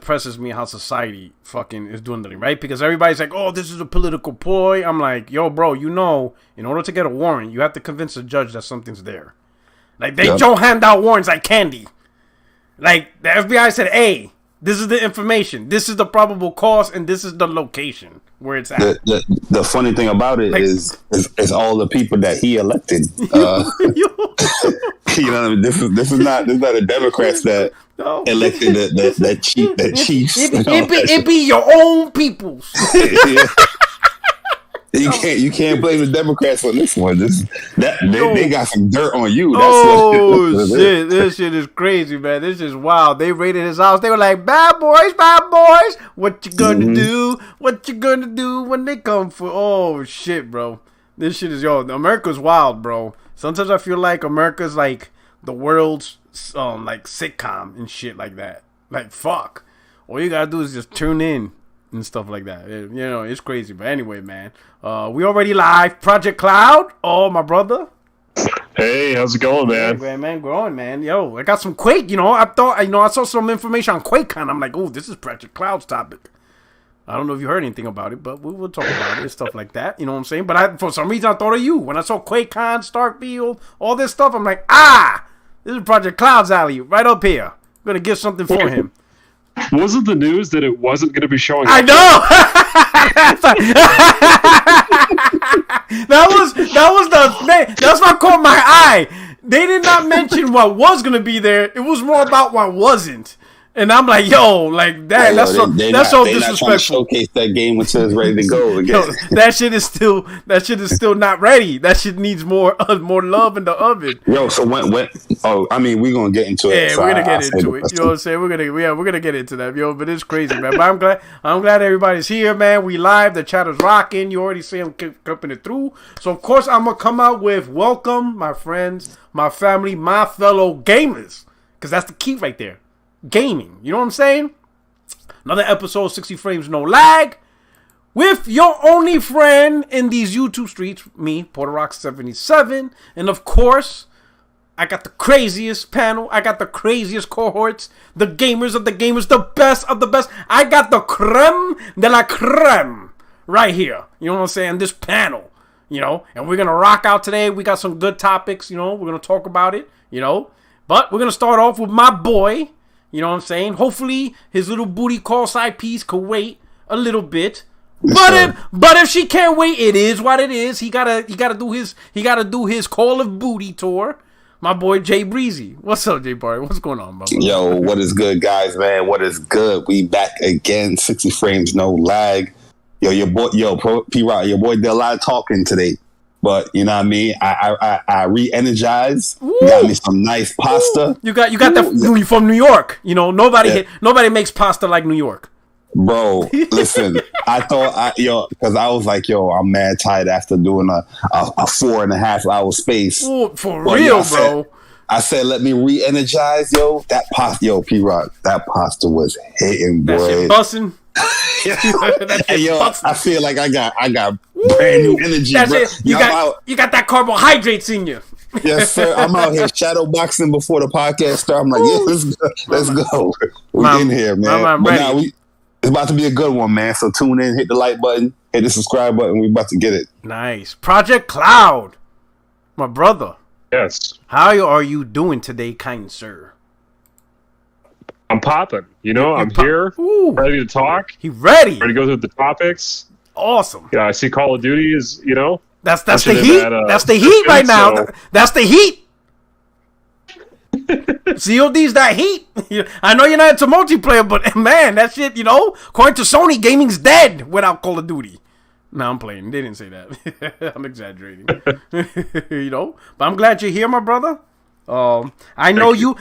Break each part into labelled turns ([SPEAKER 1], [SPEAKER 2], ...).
[SPEAKER 1] depresses me how society fucking is dwindling, right? Because everybody's like, oh, this is a political ploy. I'm like, yo, bro, in order to get a warrant, you have to convince the judge that something's there. Like, they don't hand out warrants like candy. Like, the FBI said, hey, this is the information. This is the probable cause, and this is the location where it's at.
[SPEAKER 2] The funny thing about it is all the people that he elected. You know, this is not the Democrats that elected that chiefs.
[SPEAKER 1] It be your own peoples.
[SPEAKER 2] You can't blame the Democrats on this one. They got some dirt on you.
[SPEAKER 1] That's shit! This shit is crazy, man. This is wild. They raided his house. They were like, "Bad boys, what you gonna do? What you gonna do when they come for?" Oh shit, bro. This shit is America's wild, bro. Sometimes I feel like America's like the world's like sitcom and shit like that. Like fuck, all you gotta do is just tune in and stuff like that. It's crazy. But anyway, man, we already live. Project Cloud. Oh, my brother.
[SPEAKER 3] Hey, how's it going, man?
[SPEAKER 1] Hey, man, growing, man. Yo, I got some Quake. I thought, I saw some information on QuakeCon. I'm like, oh, this is Project Cloud's topic. I don't know if you heard anything about it, but we'll talk about it and stuff like that. You know what I'm saying? But for some reason, I thought of you. When I saw QuakeCon, Starfield, all this stuff, I'm like, this is Project Cloud's alley right up here. I'm going to get something for him.
[SPEAKER 3] Wasn't the news that it wasn't going to be showing up?
[SPEAKER 1] I know. That's what caught my eye. They did not mention what was going to be there. It was more about what wasn't. And I'm like, yo, like that. That's so disrespectful.
[SPEAKER 2] Not trying to showcase that game until it's ready to go again.
[SPEAKER 1] That shit is still not ready. That shit needs more love in the oven.
[SPEAKER 2] Yo, so when? Oh, I mean, we're gonna get into it.
[SPEAKER 1] Yeah, we're gonna get into it. You know what I'm saying? We're gonna get into that, yo. But it's crazy, man. But I'm glad everybody's here, man. We live. The chat is rocking. You already see them coming it through. So of course I'm gonna come out with welcome, my friends, my family, my fellow gamers, because that's the key right there. Gaming, you know what I'm saying? Another episode, 60 frames, no lag, with your only friend in these YouTube streets, me, Porter77, and of course, I got the craziest panel, I got the craziest cohorts, the gamers of the gamers, the best of the best. I got the creme de la creme right here. You know what I'm saying? This panel, and we're gonna rock out today. We got some good topics, we're gonna talk about it, but we're gonna start off with my boy. You know what I'm saying? Hopefully his little booty call side piece could wait a little bit. But if she can't wait, it is what it is. He gotta do his Call of Booty tour. My boy Jay Breezy. What's up, Jay Barry? What's going on, brother?
[SPEAKER 2] Yo, what is good, guys, man? What is good? We back again. 60 frames, no lag. Yo, P-Rock, your boy did a lot of talking today. But you know what I mean? I re-energized. Got me some nice pasta.
[SPEAKER 1] You got that from New York. Nobody makes pasta like New York.
[SPEAKER 2] Bro, listen, because I was like, I'm mad tired after doing a 4.5 hour space.
[SPEAKER 1] Ooh, for real, bro.
[SPEAKER 2] I said, let me re-energize, that pasta, P-Rock, that pasta was hitting, boy.
[SPEAKER 1] That shit bussin'.
[SPEAKER 2] Hey, I feel like I got brand new energy, bro.
[SPEAKER 1] You got that carbohydrates in you.
[SPEAKER 2] Yes, sir. I'm out here shadow boxing before the podcast starts. I'm like, let's go. We're in here, man. But now it's about to be a good one, man. So tune in, hit the like button, hit the subscribe button. We're about to get it.
[SPEAKER 1] Nice. Project Cloud, my brother.
[SPEAKER 3] Yes.
[SPEAKER 1] How are you doing today, kind sir?
[SPEAKER 3] I'm popping. I'm here, ready to talk.
[SPEAKER 1] He ready
[SPEAKER 3] to go through the topics.
[SPEAKER 1] Awesome.
[SPEAKER 3] Yeah, I see Call of Duty is,
[SPEAKER 1] That's the heat. That's the heat right now. So. That's the heat. COD's that heat. I know you're not into multiplayer, but man, that shit, according to Sony, gaming's dead without Call of Duty. No, I'm playing. They didn't say that. I'm exaggerating. But I'm glad you're here, my brother. I know you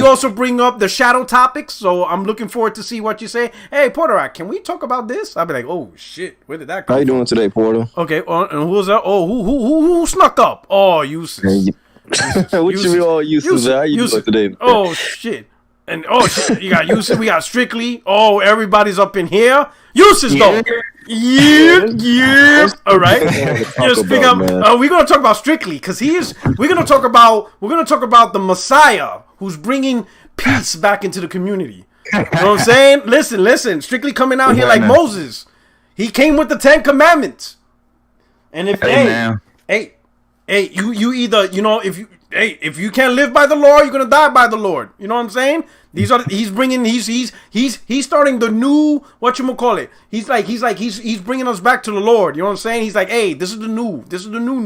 [SPEAKER 1] also bring up the shadow topics, so I'm looking forward to see what you say. Hey, Porter, can we talk about this? I'll be like, oh shit, where did that come
[SPEAKER 4] from? How you doing today, Porter?
[SPEAKER 1] Okay, and who's that? Oh, who snuck up? Oh, Uses.
[SPEAKER 4] What you mean, all Uses? How you doing today?
[SPEAKER 1] Oh shit. And you got Uses, we got Strictly. Oh, everybody's up in here. Uses though. Yeah. All right. We're gonna talk about Strictly because we're gonna talk about the Messiah who's bringing peace back into the community. You know what I'm saying? Listen. Strictly coming out here like Moses. He came with the 10 Commandments. And if you either, you know, if you can't live by the Lord, you're gonna die by the Lord. You know what I'm saying? He's starting the new whatchamacallit. He's bringing us back to the Lord. You know what I'm saying? He's like, hey, this is the new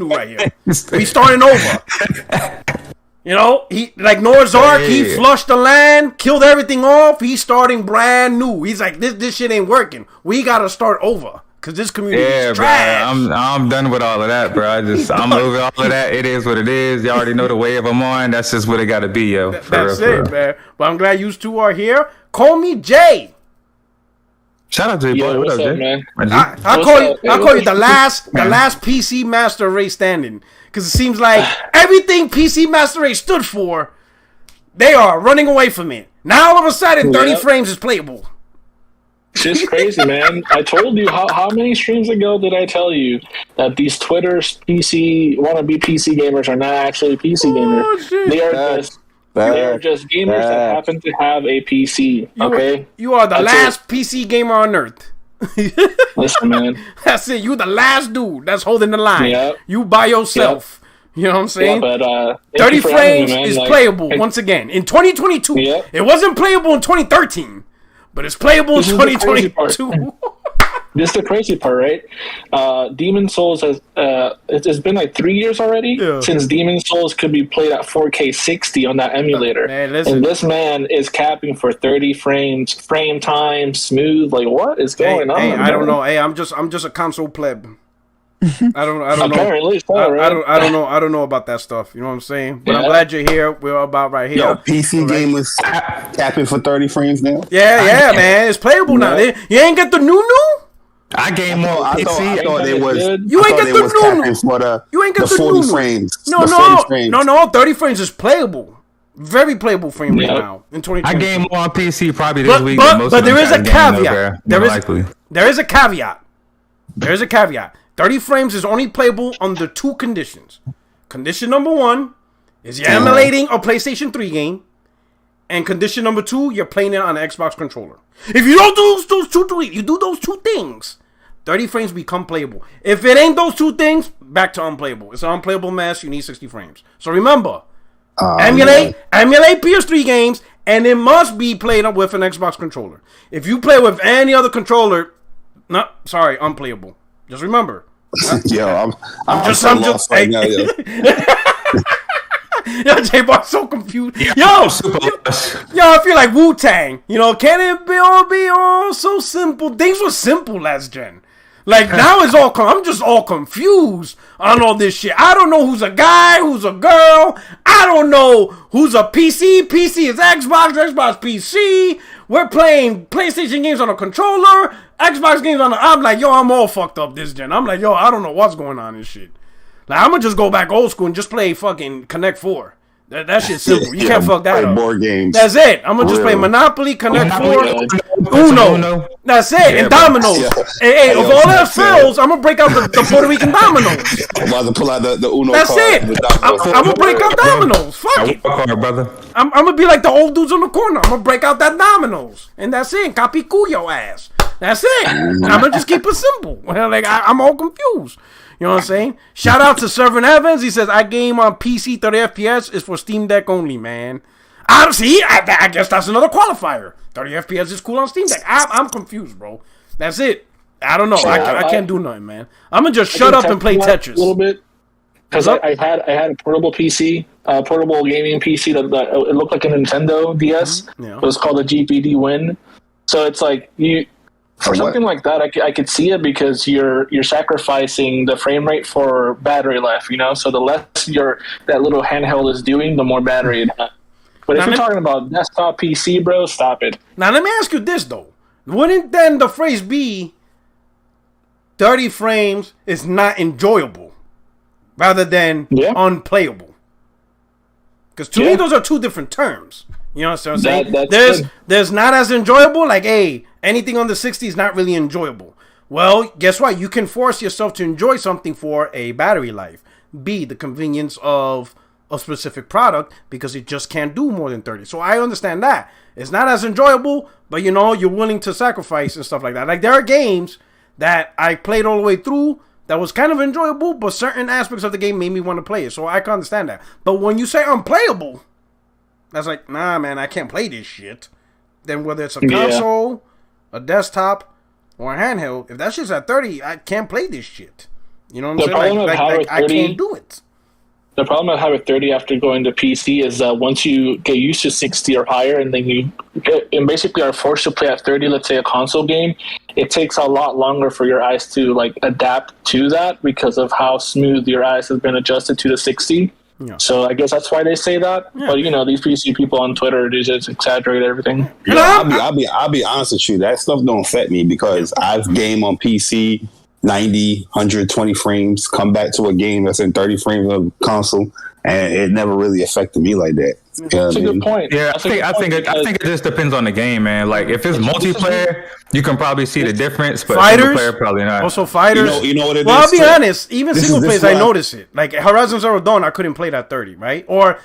[SPEAKER 1] right here. We starting over. You know, he like Noah's Ark. He flushed the land, killed everything off. He's starting brand new. He's like, this shit ain't working. We gotta start over. Cause this community is trash.
[SPEAKER 5] Bro, I'm done with all of that, bro. I'm over all of that. It is what it is. You already know the wave I'm on. That's just what it got to be, yo.
[SPEAKER 1] That's it, man. But I'm glad you two are here. Call me Jay.
[SPEAKER 5] Shout out to you, boy.
[SPEAKER 6] What's up, man?
[SPEAKER 1] I call you the last PC Master Race standing. Cause it seems like everything PC Master Race stood for, they are running away from it. Now all of a sudden, 30 frames is playable.
[SPEAKER 6] It's just crazy, man. I told you how many streams ago did I tell you that these Twitter wannabe PC gamers are not actually PC gamers? They are just gamers that happen to have a PC. Okay,
[SPEAKER 1] you are the last PC gamer on earth.
[SPEAKER 6] Listen, man.
[SPEAKER 1] That's it. You the last dude that's holding the line. Yep. You by yourself. Yep. You know what I'm saying?
[SPEAKER 6] Yeah, but
[SPEAKER 1] 30 frames is playable once again in 2022. Yep. It wasn't playable in 2013. But it's playable in 2022.
[SPEAKER 6] This is the crazy part, right? Demon Souls has it's been like 3 years already since Demon Souls could be played at 4K 60 on that emulator. Man, and this man is capping for 30 frames, frame time, smooth. Like, what is going on?
[SPEAKER 1] I don't know. Hey, I'm just a console pleb. I don't
[SPEAKER 6] Apparently
[SPEAKER 1] know. So, right? I don't know about that stuff. You know what I'm saying? But I'm glad you're here. We're about right here.
[SPEAKER 2] Yo, PC gamers capping for 30 frames now.
[SPEAKER 1] Yeah, man. It's playable now. You ain't get the new.
[SPEAKER 5] I game more.
[SPEAKER 2] I thought they was.
[SPEAKER 1] You ain't get the new. You ain't get the
[SPEAKER 2] 40 frames.
[SPEAKER 1] No. 30 frames is playable. Very playable frame rate now in 2020.
[SPEAKER 5] I game more on PC probably this week.
[SPEAKER 1] But there is a caveat. There is a caveat. There is a caveat. 30 frames is only playable under two conditions. Condition number 1 is you're emulating a PlayStation 3 game. And condition number 2, you're playing it on an Xbox controller. If you don't do those two things, 30 frames become playable. If it ain't those two things, back to unplayable. It's an unplayable mess. You need 60 frames. So remember, emulate PS3 games, and it must be played up with an Xbox controller. If you play with any other controller, unplayable. Just remember.
[SPEAKER 2] Yo, I'm just lost right now, yo.
[SPEAKER 1] Yo, J-Bar's so confused. Yo, I feel like Wu-Tang. You know, can it be all so simple? Things were simple last gen. Like, now it's all... I'm just all confused on all this shit. I don't know who's a guy, who's a girl. I don't know who's a PC. PC is Xbox, Xbox PC. We're playing PlayStation games on a controller, Xbox games on a... I'm like, yo, I'm all fucked up this gen. I'm like, yo, I don't know what's going on in this shit. Like, I'm gonna just go back old school and just play fucking Connect 4. That shit's simple. You can't fuck that up.
[SPEAKER 2] Board games.
[SPEAKER 1] That's it. I'm gonna just play Monopoly, Connect 4, Uno. That's it. And dominoes. Hey, if all else fails, I'm gonna break out the Puerto Rican dominoes.
[SPEAKER 2] I'm about to pull out the Uno
[SPEAKER 1] That's
[SPEAKER 2] card.
[SPEAKER 1] it. I'm gonna break out dominoes. Fuck it.
[SPEAKER 5] Brother.
[SPEAKER 1] I'm gonna be like the old dudes on the corner. I'm gonna break out that dominoes. And that's it. Capicu your ass. That's it. I'm gonna just keep it simple. Like, I'm all confused. You know what I'm saying? Shout out to Servant Evans. He says, I game on PC 30 FPS is for Steam Deck only, man. I guess that's another qualifier. 30 FPS is cool on Steam Deck. I'm confused, bro. That's it. I don't know. I can't do nothing, man. I'm going to just shut up and play Tetris.
[SPEAKER 6] A little bit. Because I had a portable PC, portable gaming PC that it looked like a Nintendo DS. Mm-hmm. Yeah. It was called a GPD Win. So it's like for something like that, I could see it because you're sacrificing the frame rate for battery life, you know. So the less that little handheld is doing, the more battery it has. But if you're talking about desktop PC, bro, stop it.
[SPEAKER 1] Now let me ask you this though: wouldn't then the phrase be 30 frames is not enjoyable, rather than unplayable? Because to me, those are two different terms. You know what I'm saying? There's not as enjoyable. Like, hey, anything under 60 is not really enjoyable. Well, guess what? You can force yourself to enjoy something for A, battery life, B, the convenience of a specific product because it just can't do more than 30. So I understand that. It's not as enjoyable, but you know, you're willing to sacrifice and stuff like that. Like there are games that I played all the way through that was kind of enjoyable, but certain aspects of the game made me want to play it. So I can understand that. But when you say unplayable, that's like, nah, man, I can't play this shit. Then whether it's a console, a desktop, or a handheld, if that shit's at 30, I can't play this shit. You know what I'm saying? Like I can't do it.
[SPEAKER 6] The problem I have with 30 after going to PC is that once you get used to 60 or higher, and then you basically are forced to play at 30, let's say a console game, it takes a lot longer for your eyes to like adapt to that because of how smooth your eyes have been adjusted to the 60. Yeah. So I guess that's why they say that. Yeah. But you know, these PC people on Twitter, they just exaggerate everything.
[SPEAKER 2] Yeah, I'll be honest with you. That stuff don't affect me because I've game on PC 90, 120 frames, come back to a game that's in 30 frames of console, and it never really affected me like that.
[SPEAKER 6] That's a good point.
[SPEAKER 5] Yeah, I think it just depends on the game, man. Like if it's multiplayer, you can probably see the difference, but single player probably not.
[SPEAKER 1] Also fighters.
[SPEAKER 2] You know what it is?
[SPEAKER 1] Well, I'll be honest. Even single players, I notice it. Like Horizon Zero Dawn, I couldn't play that 30, right? Or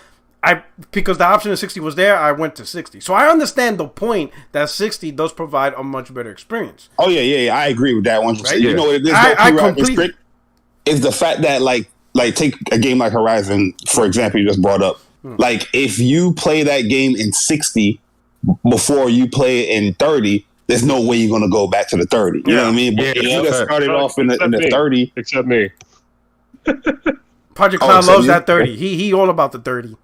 [SPEAKER 1] because the option of 60 was there, I went to 60. So I understand the point that 60 does provide a much better experience.
[SPEAKER 2] Oh yeah. I agree with that 100%. Right? You know what it is?
[SPEAKER 1] I completely
[SPEAKER 2] is the fact that like take a game like Horizon, for example, you just brought up. Like if you play that game in 60 before you play it in 30, there's no way you're gonna go back to the 30. You know what I mean? But if you just started off in the 30,
[SPEAKER 3] except me.
[SPEAKER 1] Project Cloud loves that 30. He all about the 30.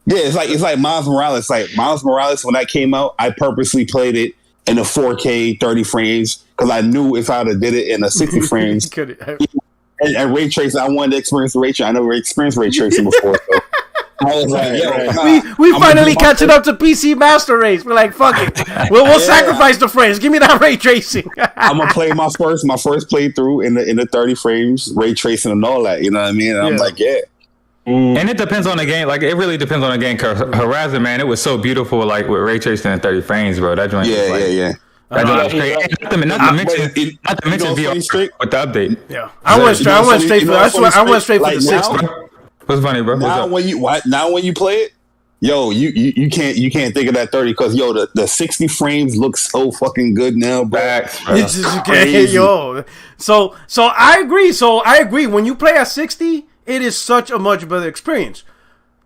[SPEAKER 2] Yeah, it's like Miles Morales. Like Miles Morales, when that came out, I purposely played it in a 4K 30 frames because I knew if I'd have did it in a 60 frames and ray tracing, I wanted to experience ray tracing. I never experienced ray tracing before. So I was like,
[SPEAKER 1] we finally catching up to PC Master Race. We're like, fuck it. We'll sacrifice the frames. Give me that ray tracing.
[SPEAKER 2] I'm gonna play my first playthrough in the 30 frames, ray tracing and all that. You know what I mean? And I'm like, yeah.
[SPEAKER 5] And it depends on the game. Like, it really depends on the game. Cause Horizon, man, it was so beautiful, like, with ray tracing in 30 frames, bro. That joint was like...
[SPEAKER 2] Yeah.
[SPEAKER 5] That joint was crazy. Not to mention VR with the update.
[SPEAKER 1] Yeah. I went straight for the 60.
[SPEAKER 5] What's funny, bro?
[SPEAKER 2] Now when you play it, yo, you can't think of that 30 because the 60 frames look so fucking good now, bro.
[SPEAKER 1] It's just crazy. Yo. So I agree. When you play at 60, it is such a much better experience.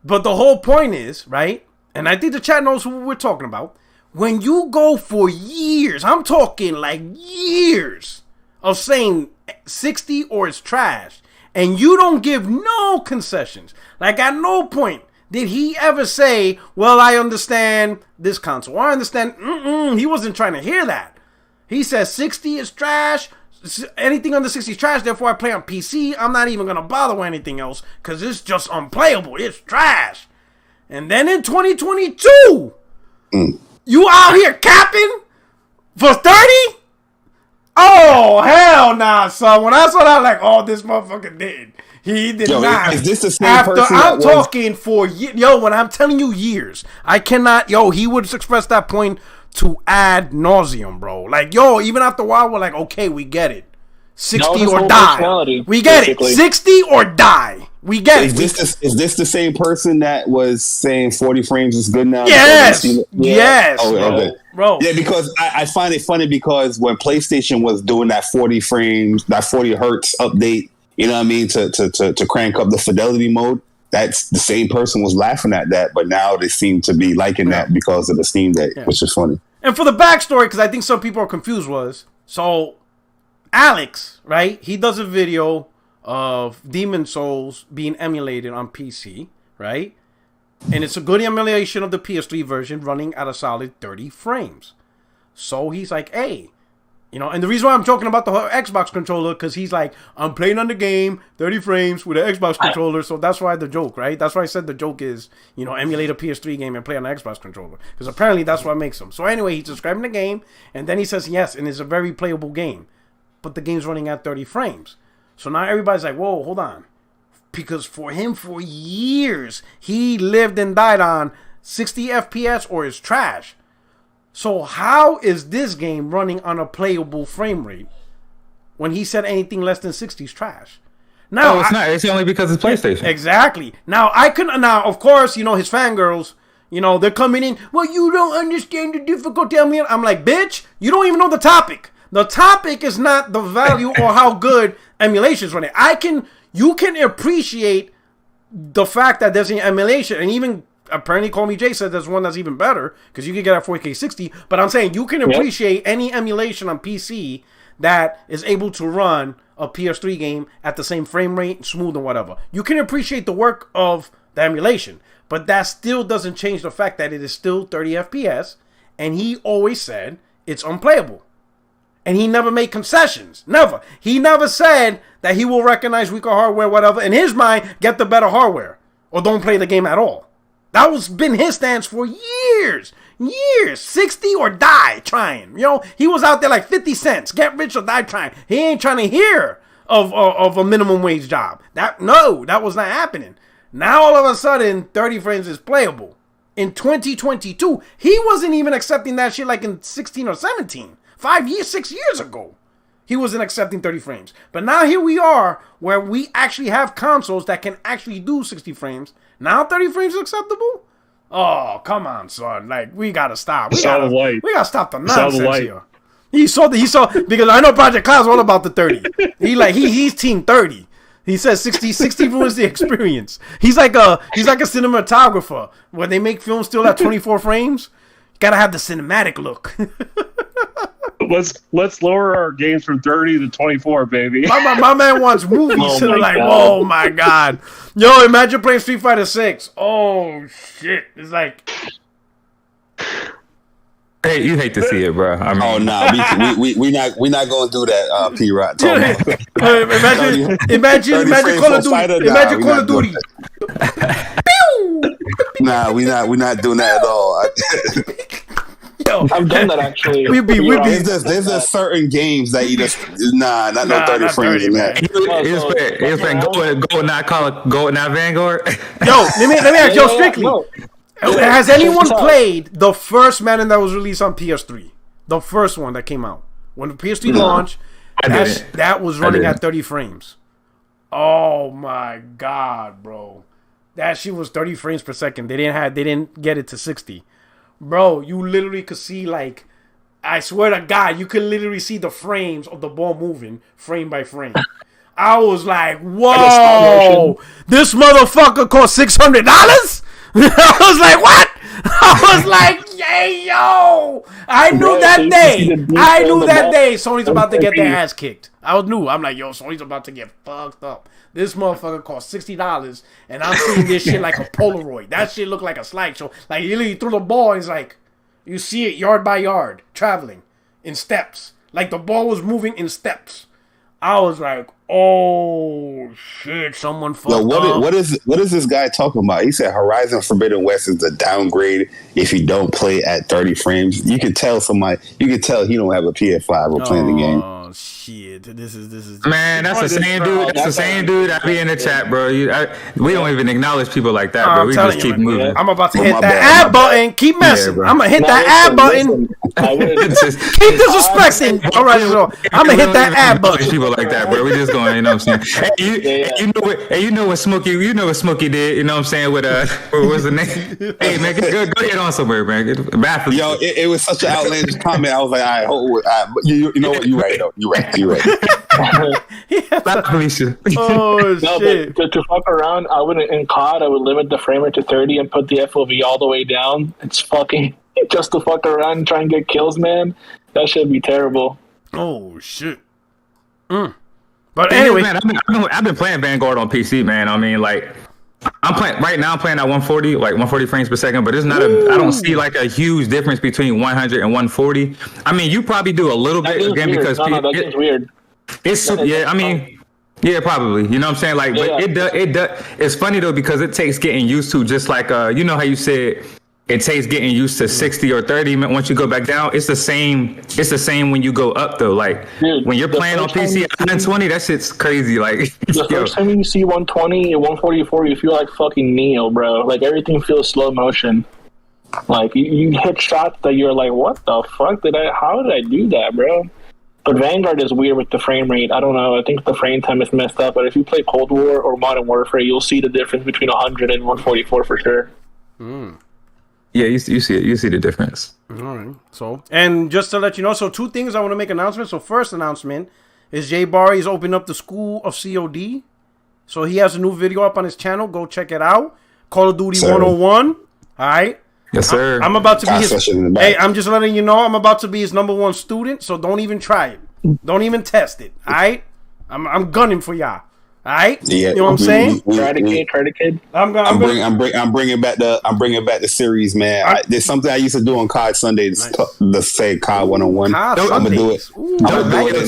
[SPEAKER 1] But the whole point is, right? And I think the chat knows who we're talking about. When you go for years, I'm talking like years of saying 60 or it's trash, and you don't give no concessions. Like at no point did he ever say, well, I understand this console. I understand. He wasn't trying to hear that. He says 60 is trash. Anything under 60 is trash. Therefore, I play on PC. I'm not even going to bother with anything else because it's just unplayable. It's trash. And then in 2022, you out here capping for 30? Oh, hell nah, son. When I saw that, I'm like, oh, this motherfucker did. He did not.
[SPEAKER 2] Is this the same person
[SPEAKER 1] I'm talking for years. Yo, when I'm telling you years, I cannot. Yo, he would express that point to ad nauseum, bro. Like, yo, even after a while, we're like, okay, we get it. 60 or die. We get it. 60 or die. We get it.
[SPEAKER 2] Is this the same person that was saying 40 frames is good now?
[SPEAKER 1] Yes. Yes.
[SPEAKER 2] Oh, okay.
[SPEAKER 1] Bro.
[SPEAKER 2] Yeah, because I find it funny because when PlayStation was doing that 40 frames, that 40 hertz update, you know what I mean, to crank up the fidelity mode, that's the same person was laughing at that, but now they seem to be liking that because of the Steam Deck, which is funny.
[SPEAKER 1] And for the backstory, because I think some people are confused, so Alex, right? He does a video of Demon Souls being emulated on PC, right? And it's a good emulation of the PS3 version running at a solid 30 frames. So he's like, hey, you know, and the reason why I'm talking about the Xbox controller, because he's like, I'm playing on the game, 30 frames with an Xbox controller, so that's why the joke, right? That's why I said the joke is, you know, emulate a PS3 game and play on an Xbox controller, because apparently that's what makes them. So anyway, he's describing the game, and then he says, yes, and it's a very playable game, but the game's running at 30 frames. So now everybody's like, whoa, hold on. Because for him, for years, he lived and died on 60 FPS or it's trash. So how is this game running on a playable frame rate when he said anything less than 60 is trash? Now
[SPEAKER 5] it's not. It's only because it's PlayStation.
[SPEAKER 1] Exactly. Now of course, his fangirls, they're coming in. Well, you don't understand the difficulty. I'm like, bitch, you don't even know the topic. The topic is not the value or how good emulation is running. You can appreciate the fact that there's an emulation, and even apparently Call Me Jay said there's one that's even better because you can get a 4K 60. But I'm saying you can appreciate any emulation on PC that is able to run a PS3 game at the same frame rate, smooth and whatever. You can appreciate the work of the emulation, but that still doesn't change the fact that it is still 30 FPS, and he always said it's unplayable. And he never made concessions. Never. He never said that he will recognize weaker hardware, whatever. In his mind, get the better hardware or don't play the game at all. That was been his stance for years. 60 or die trying. He was out there like 50 cents. Get rich or die trying. He ain't trying to hear of a minimum wage job. That was not happening. Now all of a sudden 30 frames is playable. In 2022, he wasn't even accepting that shit like in 16 or 17. 6 years ago. He wasn't accepting 30 frames. But now here we are where we actually have consoles that can actually do 60 frames. Now 30 frames is acceptable? Oh, come on, son. Like, we gotta stop. We gotta stop the nonsense here. He saw because I know Project Cloud's all about the 30. He's team 30. He says 60 ruins the experience. He's like a cinematographer. When they make films still at 24 frames, you gotta have the cinematic look.
[SPEAKER 3] Let's lower our games from 30 to 24, baby.
[SPEAKER 1] My man wants movies. Oh my god. Yo, imagine playing Street Fighter 6. Oh shit. It's like,
[SPEAKER 5] hey, you hate to see it, bro. I mean,
[SPEAKER 2] we not gonna do that. P-Rod.
[SPEAKER 1] Imagine Call of Duty. Imagine Call of Duty.
[SPEAKER 2] Nah, we not doing that at all.
[SPEAKER 6] I've done that actually.
[SPEAKER 2] There's just certain games that you just not 30 frames in that.
[SPEAKER 5] He was playing Gold Not Vanguard.
[SPEAKER 1] Yo, let me ask you strictly. Has anyone played the first Madden that was released on PS3? The first one that came out when the PS3 launched. That was running at 30 frames. Oh my god, bro! That shit was 30 frames per second. They didn't get it to 60. Bro, you literally could see, like, I swear to God, you could literally see the frames of the ball moving frame by frame. I was like, whoa, this motherfucker cost $600? I was like, what? I was like, yay, yo. I knew that day Sony's about to get their ass kicked. I'm like, yo, Sony's about to get fucked up. This motherfucker cost $60, and I'm seeing this shit like a Polaroid. That shit looked like a slideshow. Like, he literally threw the ball, and it's like, you see it yard by yard, traveling in steps. Like, the ball was moving in steps. I was like, oh, shit, someone fucked up.
[SPEAKER 2] What is this guy talking about? He said Horizon Forbidden West is a downgrade if you don't play at 30 frames. You can tell he don't have a PS5 or playing the game.
[SPEAKER 1] Oh, shit. This is
[SPEAKER 5] man, that's the same dude. That's the same dude I be in the chat, bro. We don't even acknewledge people like that, bro. We just keep moving.
[SPEAKER 1] I'm about to hit that add button. Keep messing. I'm going to hit that add button. Keep disrespecting. All right, I'm going to hit that add button.
[SPEAKER 5] People like that, bro. We just going, you know what I'm saying? You know what Smokey did, you know what I'm saying, with what's the name? Hey man, go get on somewhere, man.
[SPEAKER 2] Yo, it was such an outlandish comment. I was like, all right, you know what, you're right though. You're right.
[SPEAKER 1] Oh shit.
[SPEAKER 6] But to fuck around, I wouldn't in COD. I would limit the frame rate to 30 and put the FOV all the way down. It's fucking just to fuck around and try and get kills, man. That should be terrible.
[SPEAKER 1] Oh shit. But anyway,
[SPEAKER 5] man, I've been playing Vanguard on PC, man. I mean, like, I'm playing at 140 frames per second, but it's not I don't see like a huge difference between 100 and 140. I mean, you probably do a little bit again weird. Because
[SPEAKER 6] that's weird.
[SPEAKER 5] Yeah, probably. You know what I'm saying? Like, but it does. It's funny though because it takes getting used to. Just like you know how you said it takes getting used to 60 or 30 once you go back down. It's the same when you go up though. Like, dude, when you're playing on PC at 120, that shit's crazy. Like,
[SPEAKER 6] the first time you see 120 and 144, you feel like fucking Neo, bro. Like, everything feels slow motion. Like, you hit shots that you're like, what the fuck how did I do that, bro? But Vanguard is weird with the frame rate. I don't know. I think the frame time is messed up. But if you play Cold War or Modern Warfare, you'll see the difference between 100 and 144 for sure.
[SPEAKER 5] Yeah, you see it. You see the difference.
[SPEAKER 1] All right. So, and just to let you know, so 2 things I want to make announcements. So, first announcement is Jay Barry's opened up the School of COD. So, he has a new video up on his channel. Go check it out. Call of Duty 101. All right.
[SPEAKER 5] Yes, sir.
[SPEAKER 1] I'm about to be his. Hey, I'm just letting you know I'm about to be his #1 student. So don't even try it. Don't even test it. All right. I'm gunning for y'all. All right.
[SPEAKER 2] Yeah.
[SPEAKER 1] You know what I'm saying?
[SPEAKER 6] Try to kid.
[SPEAKER 2] I'm bringing back the series, man. There's something I used to do on COD Sundays. Let's say COD 101. I'm gonna do it. I'm gonna do it in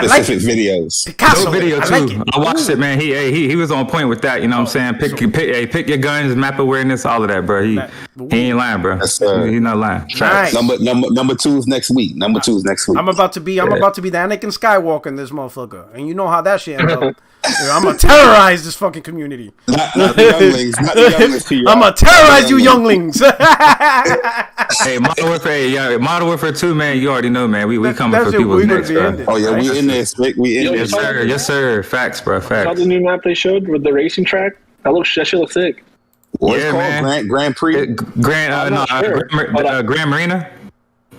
[SPEAKER 2] specific videos.
[SPEAKER 1] Picasso
[SPEAKER 5] video too.
[SPEAKER 1] like
[SPEAKER 5] I watched it, man. He was on point with that. You know what I'm saying? Pick your guns, map awareness, all of that, bro. He ain't lying, bro.
[SPEAKER 2] Yes,
[SPEAKER 5] He's not lying.
[SPEAKER 1] Nice.
[SPEAKER 2] Number 2 is next week. Number 2 is next week.
[SPEAKER 1] I'm about to be the Anakin Skywalker in this motherfucker, and you know how that shit ends up. I'm gonna terrorize this fucking community.
[SPEAKER 2] Not the younglings. Not the younglings.
[SPEAKER 1] I'm gonna terrorize you younglings.
[SPEAKER 5] Hey, Modern Warfare 2, man. You already know, man. We coming for people's necks, bro.
[SPEAKER 2] Oh yeah, we in this. We in this.
[SPEAKER 5] Yes, sir. Facts, bro. Facts.
[SPEAKER 6] Saw the new map they showed with the racing track. That shit looks sick.
[SPEAKER 2] What's it called?
[SPEAKER 5] Man.
[SPEAKER 2] Grand Prix.
[SPEAKER 5] Grand Marina.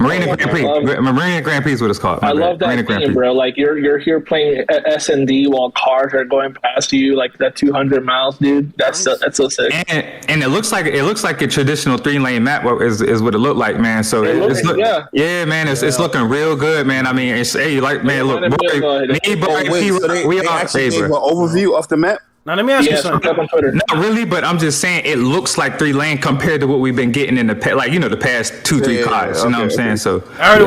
[SPEAKER 5] Marina Grand Prix. Marina Grand Prix is what it's called.
[SPEAKER 6] I love that thing, bro. Like you're here playing S&D while cars are going past you, like that 200 miles, dude. That's so sick.
[SPEAKER 5] And it looks like a traditional 3-lane map is what it looked like, man. So it's looking real good, man. I mean, it's look, we are
[SPEAKER 2] actually an overview of the map.
[SPEAKER 1] Now let me ask you something.
[SPEAKER 5] Not really, but I'm just saying it looks like 3-lane compared to what we've been getting in the the past 2-3 cars. You know what I'm saying? So
[SPEAKER 1] I heard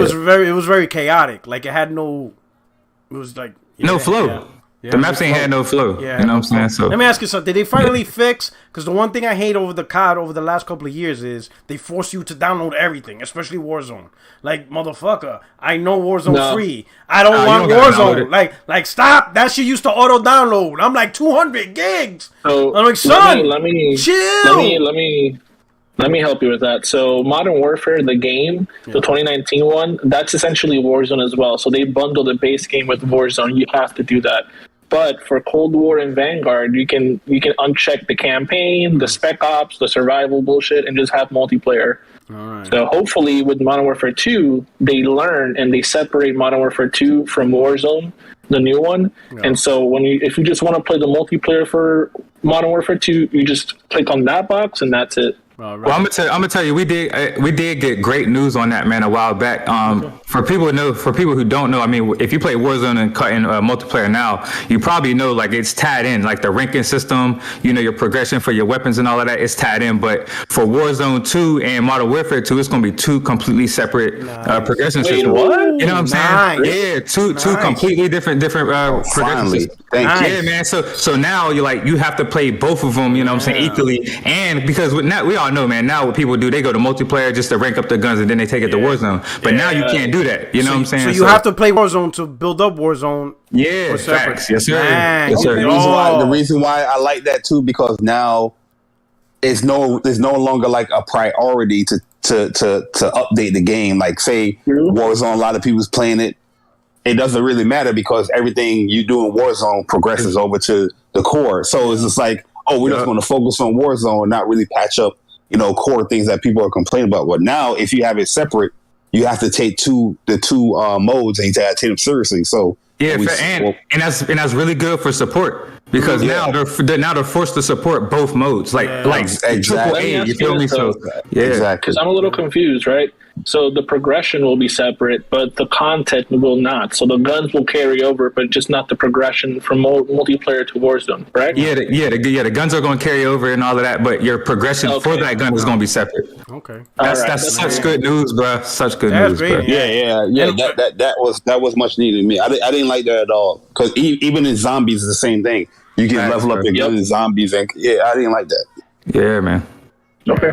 [SPEAKER 1] it was very chaotic. Like it was like
[SPEAKER 5] no flow. The maps ain't had no flow.
[SPEAKER 1] Yeah,
[SPEAKER 5] you know what I'm saying? So
[SPEAKER 1] let me ask you something. Did they finally fix? Because the one thing I hate over the COD over the last couple of years is they force you to download everything, especially Warzone. Like motherfucker, I know Warzone free. I don't want Warzone. Like stop. That shit used to auto download. I'm like 200 gigs.
[SPEAKER 6] So
[SPEAKER 1] I'm like, son,
[SPEAKER 6] let me
[SPEAKER 1] chill.
[SPEAKER 6] Let me help you with that. So Modern Warfare, the game, the 2019 one, that's essentially Warzone as well. So they bundle the base game with Warzone. You have to do that. But for Cold War and Vanguard, you can uncheck the campaign, the spec ops, the survival bullshit, and just have multiplayer.
[SPEAKER 1] All right.
[SPEAKER 6] So hopefully with Modern Warfare 2, they learn and they separate Modern Warfare 2 from Warzone, the new one. Yeah. And so if you just want to play the multiplayer for Modern Warfare 2, you just click on that box and that's it.
[SPEAKER 1] Right.
[SPEAKER 5] Well, I'm gonna tell you, we did get great news on that, man, a while back. For people who don't know, I mean, if you play Warzone and multiplayer now, you probably know like it's tied in, like the ranking system, your progression for your weapons and all of that is tied in. But for Warzone 2 and Modern Warfare 2, it's gonna be 2 completely separate progression systems.
[SPEAKER 6] What?
[SPEAKER 5] You know what I'm saying? Yeah, two completely different progression systems.
[SPEAKER 2] Thank you.
[SPEAKER 5] Yeah, man. So now you have to play both of them. You know what I'm saying, equally, and because now we all know, man, now what people do, they go to multiplayer just to rank up the guns and then they take it to Warzone. But now you can't do that. You know what I'm saying?
[SPEAKER 1] So you have to play Warzone to build up Warzone.
[SPEAKER 5] Yeah, facts. Yes, sir.
[SPEAKER 2] Yes, sir. The reason why I like that too, because now it's no longer like a priority to update the game. Like say Warzone, a lot of people's playing it. It doesn't really matter because everything you do in Warzone progresses over to the core. So it's just like, we're just going to focus on Warzone and not really patch up, core things that people are complaining about. But now, if you have it separate, you have to take the two modes and you have to take them seriously. So
[SPEAKER 5] and that's really good for support because now they're forced to support both modes, like
[SPEAKER 2] exactly.
[SPEAKER 5] AAA. You feel me? So
[SPEAKER 2] exactly.
[SPEAKER 6] Because I'm a little confused, right? So the progression will be separate, but the content will not. So the guns will carry over, but just not the progression from multiplayer to Warzone, right?
[SPEAKER 5] Yeah, the guns are going to carry over and all of that, but your progression for that gun is going to be separate.
[SPEAKER 1] Okay,
[SPEAKER 5] that's such good news, bro. Such good news, bro.
[SPEAKER 2] Yeah. That was much needed to me. I didn't like that at all because even in zombies, it's the same thing. You can level up your guns in zombies, and I didn't like that.
[SPEAKER 5] Yeah, man.
[SPEAKER 6] Okay.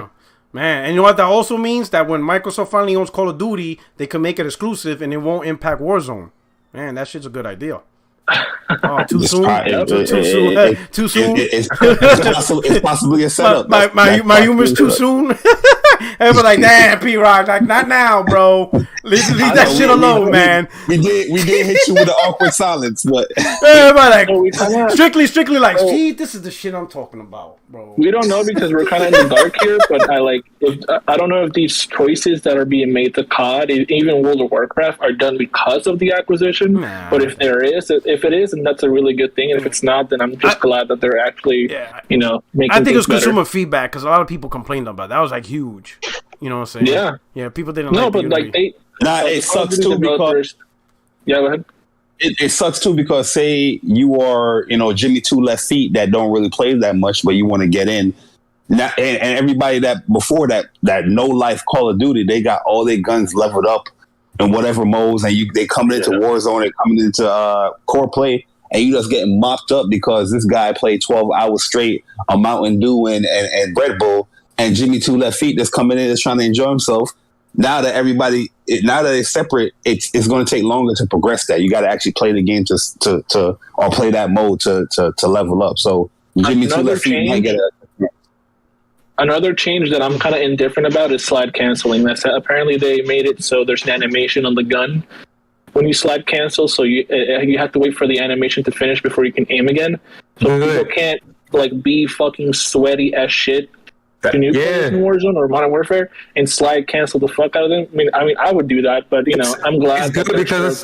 [SPEAKER 1] Man, and you know what that also means? That when Microsoft finally owns Call of Duty, they can make it exclusive and it won't impact Warzone. Man, that shit's a good idea. Oh, too soon? Too soon?
[SPEAKER 2] It's possibly a setup.
[SPEAKER 1] My humor's too soon? Everyone's like, damn, P-Rock, like, not now, bro. Leave that shit alone, man.
[SPEAKER 2] We did hit you with an awkward silence, but
[SPEAKER 1] everybody like, strictly like, see, this is the shit I'm talking about, bro.
[SPEAKER 6] We don't know because we're kind of in the dark here, but I don't know if these choices that are being made to COD, even World of Warcraft, are done because of the acquisition.
[SPEAKER 1] Nah.
[SPEAKER 6] But if it is, then that's a really good thing. And if it's not, then I'm just glad that they're actually, making.
[SPEAKER 1] I think it's consumer feedback because a lot of people complained about it. That was like huge. You know what I'm saying?
[SPEAKER 6] Yeah,
[SPEAKER 1] people didn't.
[SPEAKER 6] No, but like
[SPEAKER 2] it sucks too because.
[SPEAKER 6] Yeah, go ahead.
[SPEAKER 2] It sucks too because say you are, Jimmy Two Left Feet that don't really play that much, but you want to get in. Now, and everybody that before that no life Call of Duty, they got all their guns leveled up in whatever modes, and they coming into Warzone, they coming into core play, and you just getting mopped up because this guy played 12 hours straight on Mountain Dew and Red Bull, and Jimmy Two Left Feet that's coming in is trying to enjoy himself. Now that it's separate, it's going to take longer to progress that. You got to actually play the game to or play that mode to level up. So Jimmy Two Left Feet might get
[SPEAKER 6] another change that I'm kind of indifferent about is slide canceling. That's apparently they made it so there's an animation on the gun when you slide cancel, so you have to wait for the animation to finish before you can aim again. So people can't like be fucking sweaty as shit. Can you play in Warzone or Modern Warfare and slide cancel the fuck out of them? I mean, I would do that, but I'm glad.
[SPEAKER 5] It's good because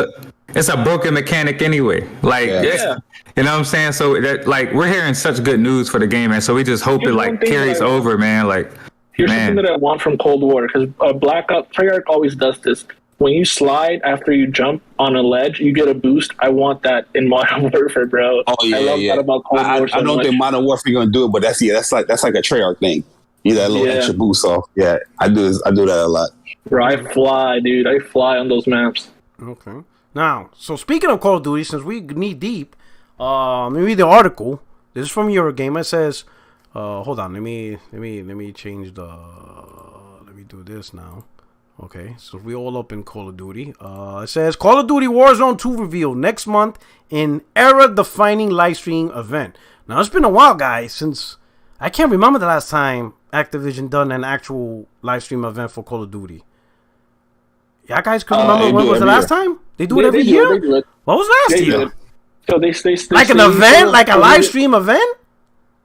[SPEAKER 5] it's a broken mechanic anyway. Like, you know what I'm saying? So that we're hearing such good news for the game, man. So we just hope it carries over, man. Like,
[SPEAKER 6] here's something that I want from Cold War because Black Ops Treyarch always does this. When you slide after you jump on a ledge, you get a boost. I want that in Modern Warfare, bro.
[SPEAKER 2] Oh yeah, I love that about Cold War. I don't think Modern Warfare gonna do it, but that's like a Treyarch thing. You get that little extra boost off. Yeah, I do that a lot.
[SPEAKER 6] Bro, I fly, dude. I fly on those maps.
[SPEAKER 1] Okay. Now, so speaking of Call of Duty, since we knee deep, let me read the article. This is from Eurogamer. It says, hold on, let me change the. Let me do this now. Okay, so we all up in Call of Duty. It says Call of Duty Warzone 2 revealed next month in era-defining live stream event. Now it's been a while, guys, since I can't remember the last time Activision done an actual live stream event for Call of Duty. Y'all guys can remember when was the last time? They do it every year? What was last year?
[SPEAKER 6] So they
[SPEAKER 1] like an event? Like a live stream event?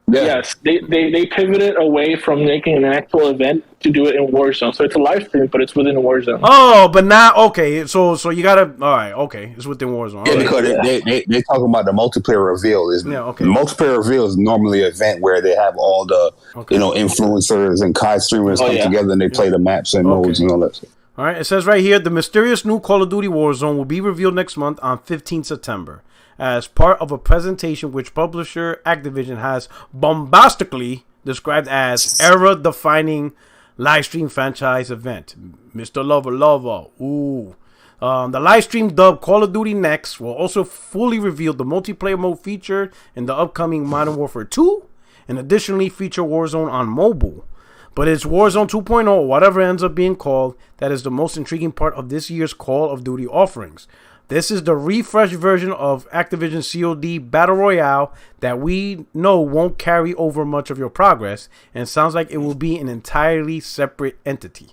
[SPEAKER 6] Yeah. Yes, they pivoted away from making an actual event to do it in Warzone. So it's a live stream, but it's within Warzone.
[SPEAKER 1] Oh, but now, okay. So you gotta, all right, okay. It's within Warzone.
[SPEAKER 2] Yeah, because they're talking about the multiplayer reveal. The multiplayer reveal is normally an event where they have all the, influencers and COD streamers come together and they play the maps and modes and all that stuff.
[SPEAKER 1] All right, it says right here, the mysterious new Call of Duty Warzone will be revealed next month on 15 September. As part of a presentation which publisher Activision has bombastically described as era-defining live stream franchise event. Mr. Lover. Ooh. The live stream dubbed Call of Duty Next will also fully reveal the multiplayer mode featured in the upcoming Modern Warfare 2 and additionally feature Warzone on mobile. But it's Warzone 2.0, or whatever ends up being called, that is the most intriguing part of this year's Call of Duty offerings. This is the refreshed version of Activision COD Battle Royale that we know won't carry over much of your progress and sounds like it will be an entirely separate entity.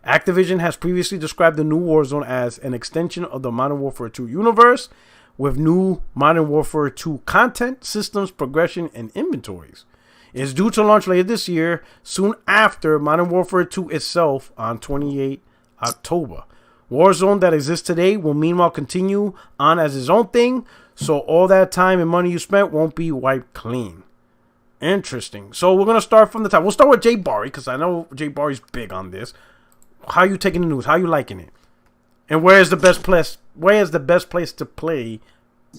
[SPEAKER 1] Activision has previously described the new Warzone as an extension of the Modern Warfare 2 universe with new Modern Warfare 2 content, systems, progression, and inventories. It's due to launch later this year, soon after Modern Warfare 2 itself on 28 October. Warzone that exists today will meanwhile continue on as its own thing, so all that time and money you spent won't be wiped clean. Interesting. So we're going to start from the top. We'll start with Jay Barry, because I know Jay Barry's big on this. How are you taking the news? How are you liking it? And where is the best place to play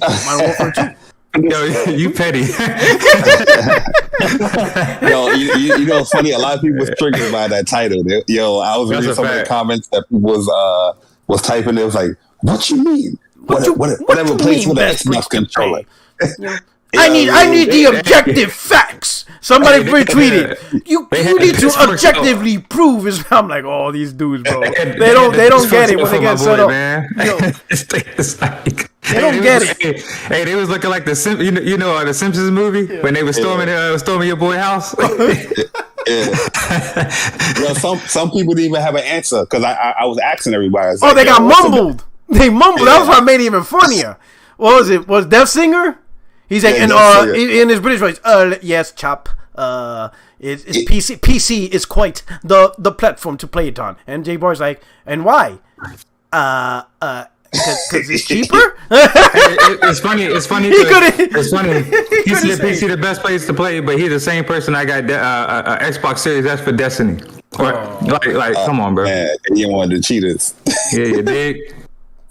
[SPEAKER 1] Modern Warfare 2?
[SPEAKER 5] Yo, you petty.
[SPEAKER 2] Yo, you know, it's funny. A lot of people was triggered by that title. I was reading some of the comments that people was typing. It was like, "What you mean? Whatever place with an Xbox controller."
[SPEAKER 1] I need the objective facts. Somebody retweeted. You need to objectively prove is. I'm like, oh, these dudes, bro. They don't get it when they get set up. They don't get it.
[SPEAKER 5] Hey, they was looking like the Simpsons movie when they were storming your boy house.
[SPEAKER 2] Some people didn't even have an answer because I was asking everybody.
[SPEAKER 1] Oh, like, they got mumbled. They mumbled. That was what made it even funnier. What was it? Was Death Singer? He's like, in his British voice, yes, chap. It's PC. PC is quite the platform to play it on. And J Boy's like, and why? Because it's cheaper.
[SPEAKER 5] It's funny. It's funny. He said PC the best place to play, but he's the same person I got Xbox Series S for Destiny. Come on, bro.
[SPEAKER 2] Man, you want the cheaters?
[SPEAKER 5] Yeah, you dig.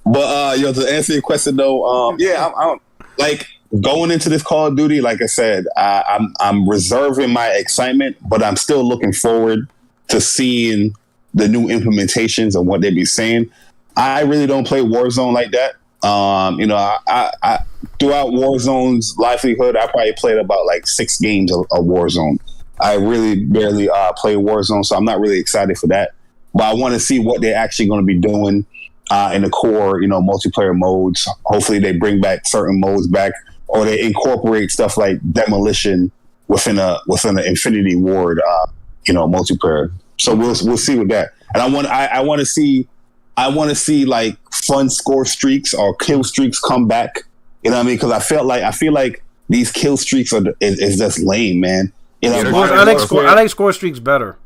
[SPEAKER 2] But to answer your question though, I'm like going into this Call of Duty. Like I said, I'm reserving my excitement, but I'm still looking forward to seeing the new implementations and what they be saying. I really don't play Warzone like that. I throughout Warzone's livelihood, I probably played about like 6 games of Warzone. I really barely play Warzone, so I'm not really excited for that. But I want to see what they're actually going to be doing in the core, multiplayer modes. Hopefully, they bring back certain modes back, or they incorporate stuff like demolition within an Infinity Ward, multiplayer. So we'll see with that. And I want to see like fun score streaks or kill streaks come back. You know what I mean? Because I feel like these kill streaks is just lame, man.
[SPEAKER 1] I like score streaks better.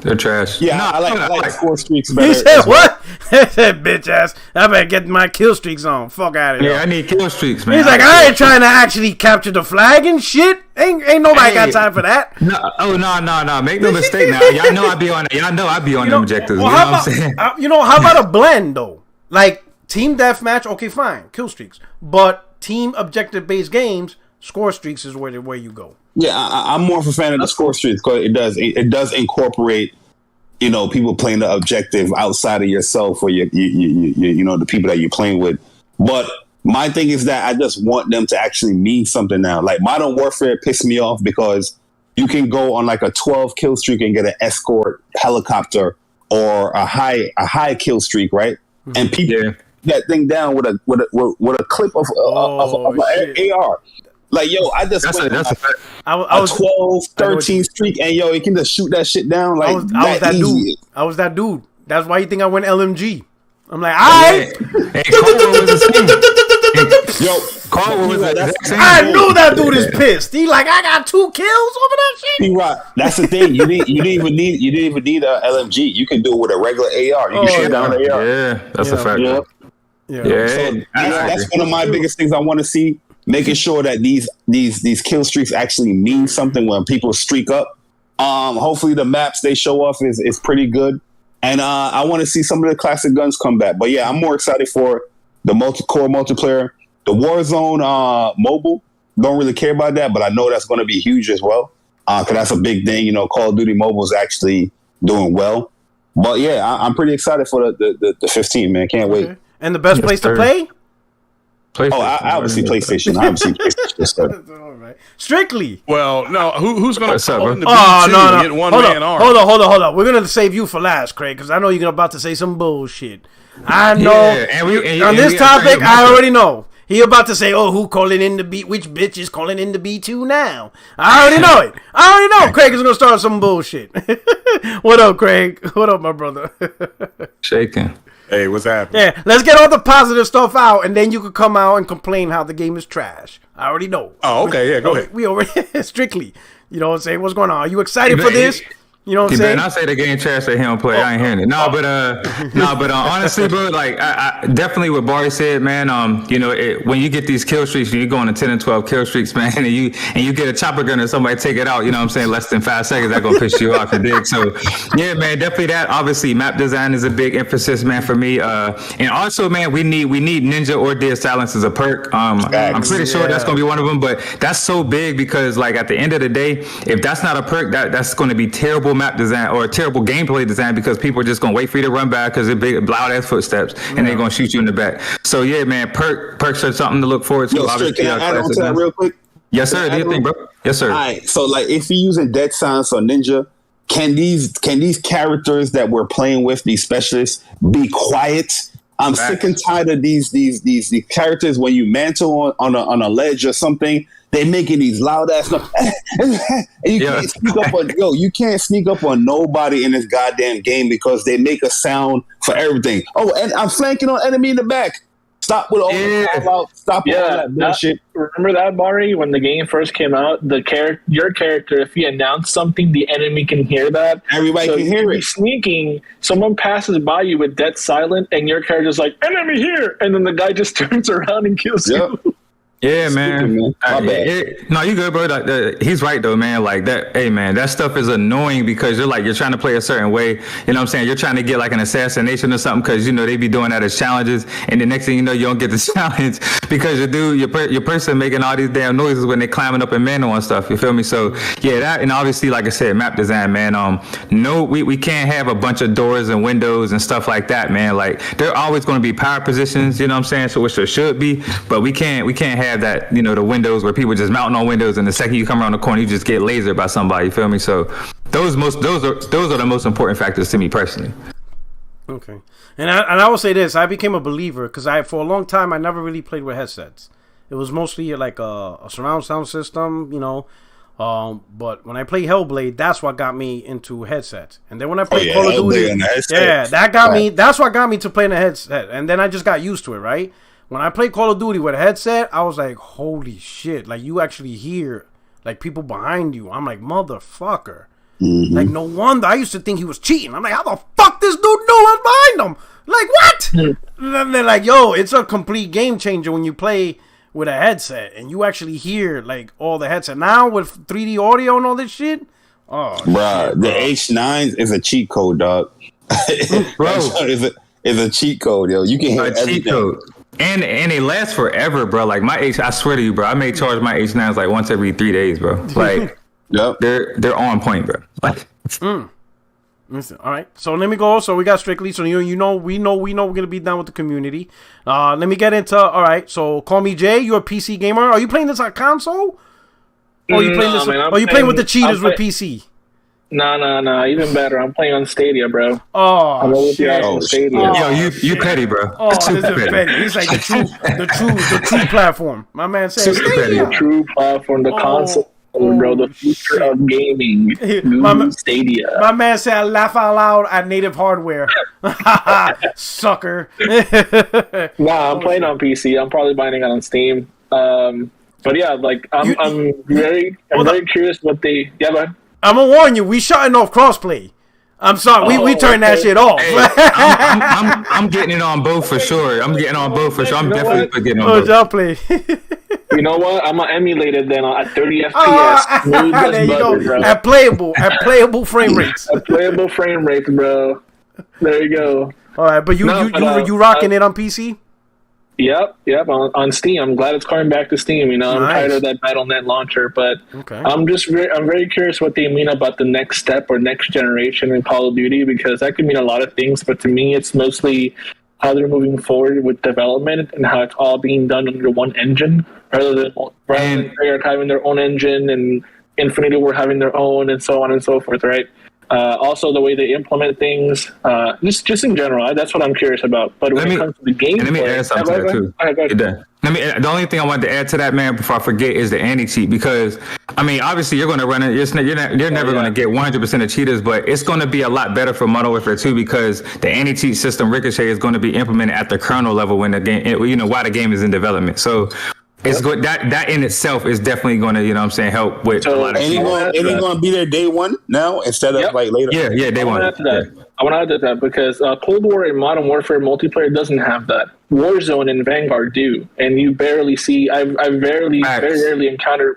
[SPEAKER 5] They're trash.
[SPEAKER 2] Yeah, I like score streaks better.
[SPEAKER 1] He said what? That bitch ass. I better get my kill streaks on. Fuck out of here.
[SPEAKER 5] Yeah, I need kill streaks, man.
[SPEAKER 1] He's like, I ain't trying to actually capture the flag and shit. Ain't nobody got time for that.
[SPEAKER 5] No. Make no mistake now. Y'all know I be on it. Y'all know I be on them objectives.
[SPEAKER 1] Well, how about a blend though? Like team deathmatch, okay, fine, kill streaks. But team objective based games, score streaks is where you go.
[SPEAKER 2] Yeah, I'm more of a fan of the score streaks because it does incorporate, people playing the objective outside of yourself or the people that you're playing with. But my thing is that I just want them to actually mean something now. Like Modern Warfare pissed me off because you can go on like a 12 kill streak and get an escort helicopter or a high kill streak, right? Mm-hmm. And people that thing down with a clip of an AR. Like, yo, I just went a 12, 13 streak, and yo, you can just shoot that shit down. Like,
[SPEAKER 1] I was that dude. That's why you think I went LMG. I'm like, I knew that dude is pissed. He like, I got 2 kills over that shit.
[SPEAKER 2] P-Rock, that's the thing. You didn't even need a LMG. You can do it with a regular AR. You can shoot down an AR.
[SPEAKER 5] Yeah, that's a fact.
[SPEAKER 2] Yeah. So that's one of my biggest things I want to see. Making sure that these kill streaks actually mean something when people streak up. Hopefully the maps they show off is pretty good. And I want to see some of the classic guns come back. But yeah, I'm more excited for the core multiplayer. The Warzone mobile, don't really care about that, but I know that's going to be huge as well. Because that's a big thing. Call of Duty Mobile is actually doing well. But yeah, I'm pretty excited for the 15, man. Can't wait.
[SPEAKER 1] And the best place to play?
[SPEAKER 2] Obviously PlayStation.
[SPEAKER 1] All right. Strictly.
[SPEAKER 7] Well, no. Who's going to call in the
[SPEAKER 1] no.
[SPEAKER 7] Get one man arm?
[SPEAKER 1] Hold on. We're going to save you for last, Craig, because I know you're about to say some bullshit. I know. On this topic, I already know. He about to say, who calling in the B? Which bitch is calling in the B2 now? I already know it. I already know. Craig is going to start some bullshit. What up, Craig? What up, my brother?
[SPEAKER 5] Shaking.
[SPEAKER 7] Hey, what's happening?
[SPEAKER 1] Yeah, let's get all the positive stuff out, and then you could come out and complain how the game is trash. I already know.
[SPEAKER 7] Oh, okay, yeah, go ahead.
[SPEAKER 1] We already strictly. You know what I'm saying? What's going on? Are you excited for this? You know what I'm saying?
[SPEAKER 5] Man, I say the game trash that he don't play. I ain't hearing it. But honestly, bro, like I definitely what Barry said, man. When you get these kill streaks, when you go on 10 and 12 kill streaks, man, and you get a chopper gun or somebody take it out, you know what I'm saying, less than 5 seconds, that's gonna piss you off, you dig? So yeah, man, definitely that. Obviously, map design is a big emphasis, man, for me. And also, man, we need Ninja or Dead Silence as a perk. I'm pretty sure that's gonna be one of them, but that's so big because like at the end of the day, if that's not a perk, that's gonna be terrible map design or a terrible gameplay design because people are just gonna wait for you to run back because they're big loud ass footsteps and they're gonna shoot you in the back. So yeah, man, perks are something to look forward to.
[SPEAKER 2] Yo, Strick, can I add on to that real quick?
[SPEAKER 5] Yes, sir. Do you think, bro? Yes, sir.
[SPEAKER 2] All right. So like if you're using Dead Silence or Ninja, can these characters that we're playing with, these specialists, be quiet? I'm sick and tired of these characters when you mantle on a ledge or something, they making these loud ass stuff. And you can't sneak up on you can't sneak up on nobody in this goddamn game because they make a sound for everything. Oh, and I'm flanking on enemy in the back. Stop with all stop with all that bullshit.
[SPEAKER 6] Remember that, Bari? When the game first came out, your character, if you announce something, the enemy can hear that.
[SPEAKER 2] Everybody can hear it.
[SPEAKER 6] Sneaking, someone passes by you with dead silent, and your character's like, enemy here! And then the guy just turns around and kills you.
[SPEAKER 5] Yeah, man.
[SPEAKER 2] My bad.
[SPEAKER 5] No, you good, bro. Like, he's right though, man. Like that. Hey, man, that stuff is annoying because you're trying to play a certain way. You know what I'm saying? You're trying to get like an assassination or something because they be doing that as challenges, and the next thing you know, you don't get the challenge because your person making all these damn noises when they climbing up in manual and stuff. You feel me? So yeah, that, and obviously, like I said, map design, man. No, we can't have a bunch of doors and windows and stuff like that, man. Like there are always going to be power positions. You know what I'm saying? So which there should be, but we can't have that, the windows where people just mounting on windows, and the second you come around the corner, you just get lasered by somebody. You feel me? So those are the most important factors to me personally.
[SPEAKER 1] Okay, and I will say this: I became a believer because for a long time I never really played with headsets. It was mostly like a surround sound system, But when I played Hellblade, that's what got me into headsets. And then when I played Call of Duty, that got me. That's what got me to playing a headset. And then I just got used to it, right? When I played Call of Duty with a headset, I was like, holy shit. Like, you actually hear, like, people behind you. I'm like, motherfucker. Mm-hmm. Like, no wonder. I used to think he was cheating. I'm like, how the fuck this dude knew I was behind him? Like, what? And they're like, yo, it's a complete game changer when you play with a headset and you actually hear, like, all the headset. Now, with 3D audio and all this shit,
[SPEAKER 2] bruh, the H9 is a cheat code, dog. Bro, is a cheat code, yo. You can hear everything. Cheat code.
[SPEAKER 5] And it lasts forever, bro. Like I swear to you, bro, I may charge my H9s like once every 3 days, bro. Like, they're on point, bro. Like,
[SPEAKER 1] Listen, all right. So let me go. So we got Strictly. So we know we're gonna be down with the community. Let me get into. All right. So call me Jay. You're a PC gamer. Are you playing this on console? Or are you playing this? Man, are you playing with the cheaters with PC?
[SPEAKER 6] No. Even better. I'm playing on Stadia, bro.
[SPEAKER 1] Oh, shit.
[SPEAKER 6] Stadia.
[SPEAKER 5] Yo, you petty, bro.
[SPEAKER 1] Oh, this is petty. He's like the true platform. My man said Stadia.
[SPEAKER 6] The true platform, the console, bro, the future of gaming. Stadia.
[SPEAKER 1] My man said, I laugh out loud at native hardware. Sucker.
[SPEAKER 6] Nah, I'm playing on PC. I'm probably buying it on Steam. But yeah, like I'm very curious what they. Yeah, man.
[SPEAKER 1] I'm gonna warn you, we shutting off crossplay. I'm sorry, we turned that shit off.
[SPEAKER 5] Hey, I'm getting it on both for sure. I'm definitely getting on both.
[SPEAKER 1] Y'all play.
[SPEAKER 6] You know what? I'm gonna emulate it then at 30 FPS.
[SPEAKER 1] There you go. Bro. At playable frame rates.
[SPEAKER 6] At playable frame rates, bro. There you go.
[SPEAKER 1] All right, but you rocking it on PC?
[SPEAKER 6] Yep. On Steam. I'm glad it's coming back to Steam. I'm tired of that Battle.net launcher, but I'm very curious what they mean about the next step or next generation in Call of Duty, because that could mean a lot of things. But to me, it's mostly how they're moving forward with development and how it's all being done under one engine, rather than they're having their own engine and Infinity Ward having their own, and so on and so forth, right? Also, the way they implement things, just in general, that's what I'm curious about. But when it comes to the game,
[SPEAKER 5] let me add something to that too. The only thing I wanted to add to that, man, before I forget, is the anti-cheat, because obviously you're going to run it. You're never going to get 100% of cheaters, but it's going to be a lot better for Modern Warfare 2 because the anti-cheat system Ricochet is going to be implemented at the kernel level when the game, while the game is in development. So. It's good. That in itself is definitely going to, help with a lot of people.
[SPEAKER 2] And it's going to be there day one now instead of like later.
[SPEAKER 5] Yeah, day one.
[SPEAKER 6] I want to add to that because Cold War and Modern Warfare multiplayer doesn't have that. Warzone and Vanguard do, and you barely see. I very rarely encounter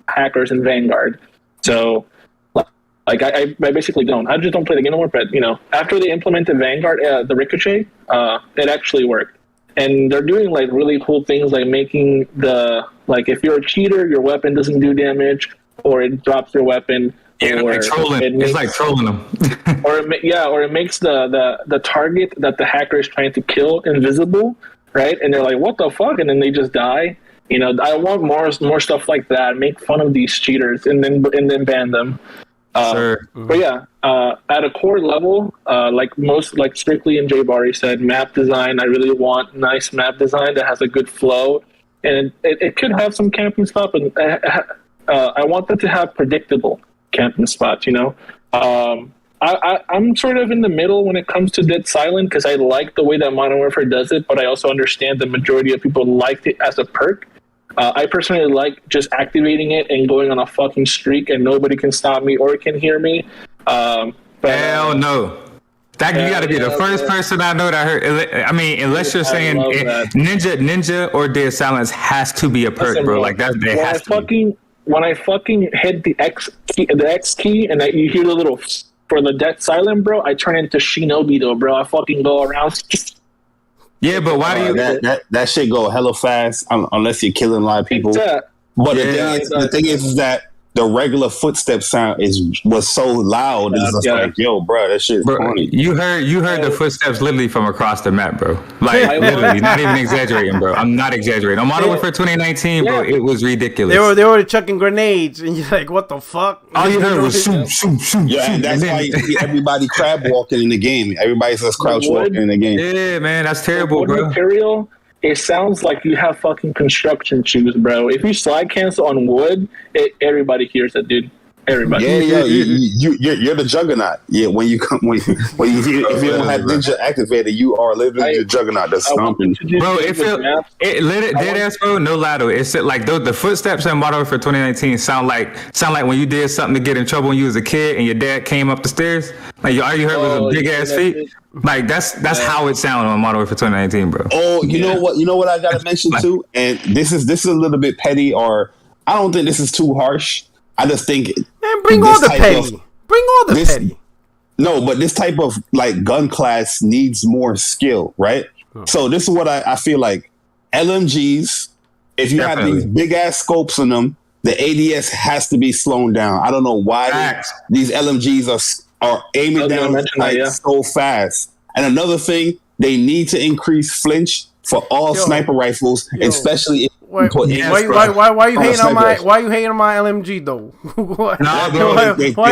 [SPEAKER 6] hackers in Vanguard. So, like I basically don't. I just don't play the game anymore. But after they implemented Vanguard, the Ricochet, it actually worked. And they're doing like really cool things, like making if you're a cheater, your weapon doesn't do damage, or it drops your weapon.
[SPEAKER 5] Yeah,
[SPEAKER 6] or
[SPEAKER 5] it's like trolling them.
[SPEAKER 6] or it makes the target that the hacker is trying to kill invisible, right? And they're like, what the fuck? And then they just die. I want more stuff like that. Make fun of these cheaters and then ban them.
[SPEAKER 5] Sure.
[SPEAKER 6] But yeah, at a core level, like Strictly and Jay Bari said, map design. I really want nice map design that has a good flow. and it could have some camping spot, but I want that to have predictable camping spots. You know, I'm sort of in the middle when it comes to Dead Silent because I like the way that Modern Warfare does it, but I also understand the majority of people liked it as a perk. I personally like just activating it and going on a fucking streak, and nobody can stop me or can hear me.
[SPEAKER 5] Hell no. You got to be the first person I know that heard. I mean, unless you're saying Ninja or Dead Silence has to be a perk, bro. Like that, it has to be. When I fucking hit the X key, and you hear the little for the Dead Silent, bro, I turn into Shinobi though, bro. I fucking go around. Yeah, but why do you?
[SPEAKER 2] That shit go hella fast unless you're killing a lot of people. But the thing is that the regular footstep sound was so loud. It's just like, yo, bro, that shit's funny.
[SPEAKER 5] You heard the footsteps literally from across the map, bro. Like literally, not even exaggerating, bro. I'm not exaggerating. On Modern Warfare 2019, bro, it was ridiculous.
[SPEAKER 1] They were chucking grenades, and you're like, what the fuck?
[SPEAKER 5] All you heard was shoot.
[SPEAKER 2] Yeah, and that's why you see everybody crab walking in the game. Everybody says crouch walking in the game.
[SPEAKER 5] Yeah, man, that's terrible, bro.
[SPEAKER 6] Material, it sounds like you have fucking construction shoes, bro. If you slide cancel on wood, everybody hears it, dude. Everybody.
[SPEAKER 2] Yeah. You're the juggernaut. Yeah, if you don't have Ninja activated, you are literally the juggernaut that's stomping.
[SPEAKER 5] Bro, dead ass, bro. No lie, it's like the footsteps in Modern Warfare 2019 sound like when you did something to get in trouble when you was a kid and your dad came up the stairs. Like all you heard was a big ass feet. Like that's how it sounded on Modern Warfare 2019, bro.
[SPEAKER 2] Oh, you know what? You know what I gotta mention too, and this is a little bit petty, or I don't think this is too harsh. I just think,
[SPEAKER 1] man, bring all the petty.
[SPEAKER 2] No, but this type of like gun class needs more skill, right? So this is what I feel like. LMGs, if you have these big ass scopes on them, the ADS has to be slowed down. I don't know why these LMGs are aiming down so fast. And another thing, they need to increase flinch for all sniper rifles, especially if
[SPEAKER 1] why you hating on my LMG though? Why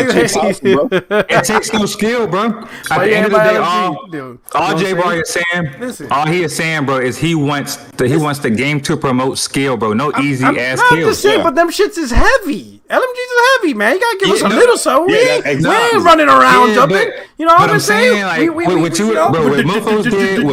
[SPEAKER 1] you hating,
[SPEAKER 5] bro? It takes no skill, bro. At the end of the day, all J-Bar is saying, all he is saying, bro, is he wants the game to promote skill, bro. No easy ass kills.
[SPEAKER 1] I'm just saying, but them shits is heavy. LMGs is heavy, man. You gotta give us a little so. We ain't running around jumping. You know what I'm saying?
[SPEAKER 5] Like, what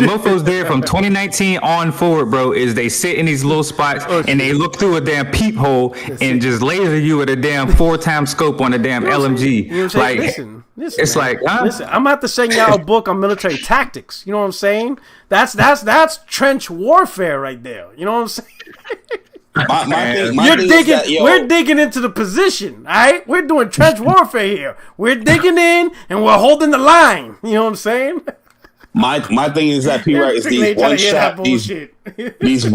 [SPEAKER 5] Mofos did from 2019 on forward, bro, is they sit in these little spots and they look through a damn peephole and just laser you with a damn 4x scope on a damn LMG.
[SPEAKER 1] You know what I'm saying? Listen,
[SPEAKER 5] it's like,
[SPEAKER 1] listen, I'm about to send y'all a book on military tactics. You know what I'm saying? That's trench warfare right there. You know what I'm saying? We're digging into the position, all right? We're doing trench warfare here. We're digging in and we're holding the line. You know what I'm saying?
[SPEAKER 2] My thing is that P-Right is these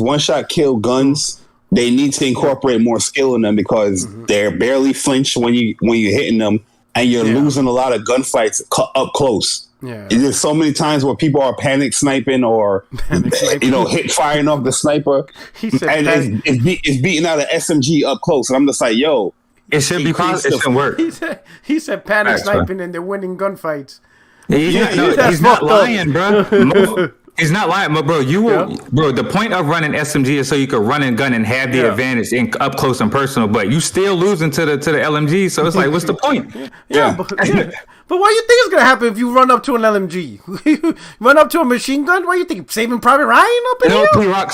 [SPEAKER 2] one shot kill guns. They need to incorporate more skill in them because they're barely flinch when you're hitting them, and you're losing a lot of gunfights up close. Yeah, there's so many times where people are panic sniping or hit firing off the sniper, and it's beating out an SMG up close, and I'm just like, yo,
[SPEAKER 5] it should be possible. It should work.
[SPEAKER 1] He said panic sniping, and they're winning gunfights.
[SPEAKER 5] He's not lying, bro. He's not lying, but bro, bro. The point of running SMG is so you can run and gun and have the advantage in up close and personal. But you still losing to the LMG, so it's like, what's the point?
[SPEAKER 1] But what do you think is gonna happen if you run up to an LMG? Run up to a machine gun? What do you think? Saving Private Ryan up in here? What are you doing? I'm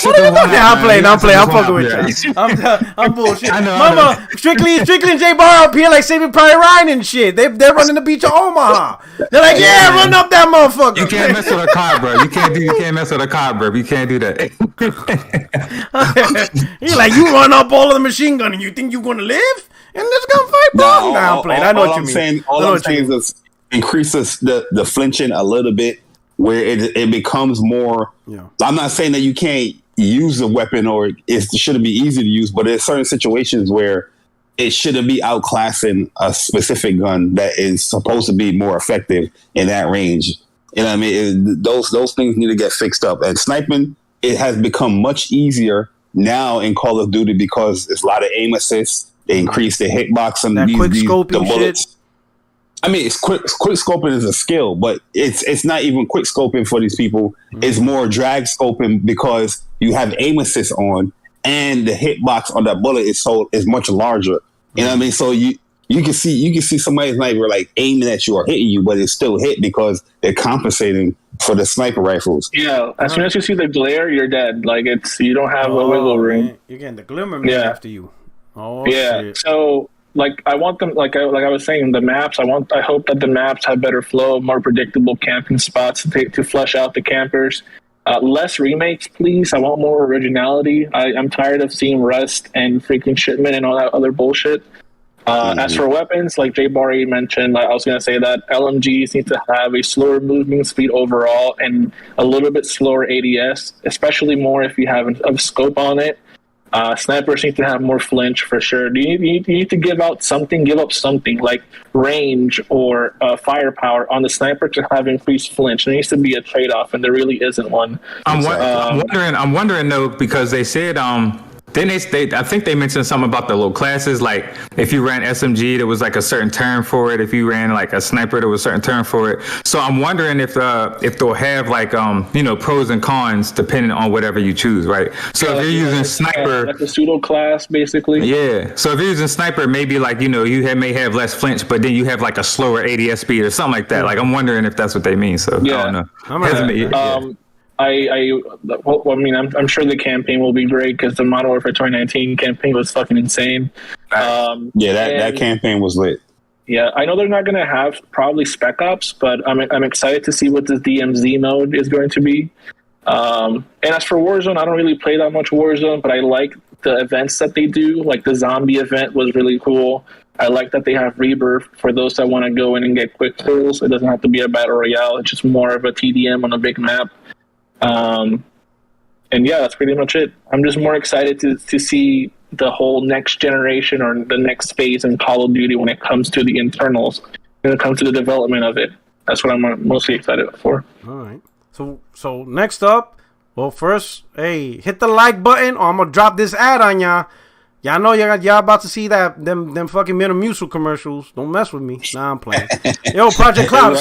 [SPEAKER 1] fucking with you. I'm bullshit. Mama, Strictly and J Bar up here like Saving Private Ryan and shit. They're running the beach of Omaha. They're like, run up that motherfucker.
[SPEAKER 5] You can't mess with a car, bro. You can't mess with a car, bro. You can't do that.
[SPEAKER 1] You're like, you run up all of the machine gun and you think you're gonna live in this gunfight, bro? I know what you mean.
[SPEAKER 2] All I'm saying is increases the flinching a little bit, where it becomes more. I'm not saying that you can't use a weapon or it shouldn't be easy to use, but there's certain situations where it shouldn't be outclassing a specific gun that is supposed to be more effective in that range. You know what I mean? Those things need to get fixed up. And sniping, it has become much easier now in Call of Duty because there's a lot of aim assists. They increase the hitbox on the bullets. I mean, it's quick scoping is a skill, but it's not even quick scoping for these people. It's more drag scoping because you have aim assist on, and the hitbox on that bullet is much larger. You know what I mean? So you can see somebody's sniper like aiming at you or hitting you, but it's still hit because they're compensating for the sniper rifles.
[SPEAKER 6] Yeah, as soon as you see the glare, you're dead. Like you don't have a wiggle room.
[SPEAKER 1] Man. You're getting the glimmer man after you. Oh
[SPEAKER 6] yeah. Shit. So. Like I want them, like I was saying, the maps. I hope that the maps have better flow, more predictable camping spots to flesh out the campers. Less remakes, please. I want more originality. I'm tired of seeing Rust and freaking Shipment and all that other bullshit. As for weapons, like Jay Barry mentioned, I was going to say that LMGs need to have a slower movement speed overall and a little bit slower ADS, especially more if you have a scope on it. Snipers need to have more flinch for sure. You need to give up something like range or firepower on the sniper to have increased flinch. There needs to be a trade-off, and there really isn't one.
[SPEAKER 5] I'm wondering though, because they said then I think they mentioned something about the low classes. Like if you ran SMG, there was like a certain term for it. If you ran like a sniper, there was a certain term for it. So I'm wondering if they'll have like pros and cons depending on whatever you choose, right? So if you're using sniper,
[SPEAKER 6] like a pseudo class, basically.
[SPEAKER 5] Yeah. So if you're using sniper, maybe like you may have less flinch, but then you have like a slower ADS speed or something like that. Like I'm wondering if that's what they mean. So I don't know.
[SPEAKER 6] I'm sure the campaign will be great because the Modern Warfare 2019 campaign was fucking insane.
[SPEAKER 2] That campaign was lit.
[SPEAKER 6] Yeah, I know they're not going to have probably Spec Ops, but I'm excited to see what this DMZ mode is going to be. And as for Warzone, I don't really play that much Warzone, but I like the events that they do. Like the zombie event was really cool. I like that they have Rebirth for those that want to go in and get quick kills. It doesn't have to be a battle royale. It's just more of a TDM on a big map. And yeah, that's pretty much it. I'm just more excited to see the whole next generation or the next phase in Call of Duty when it comes to the internals, when it comes to the development of it. That's what I'm mostly excited for.
[SPEAKER 1] All right. So next up, well, first, hey, hit the like button or I'm going to drop this ad on y'all. Y'all know y'all about to see them fucking Metamucil commercials. Don't mess with me. Nah, I'm playing. Yo, Project Cloud.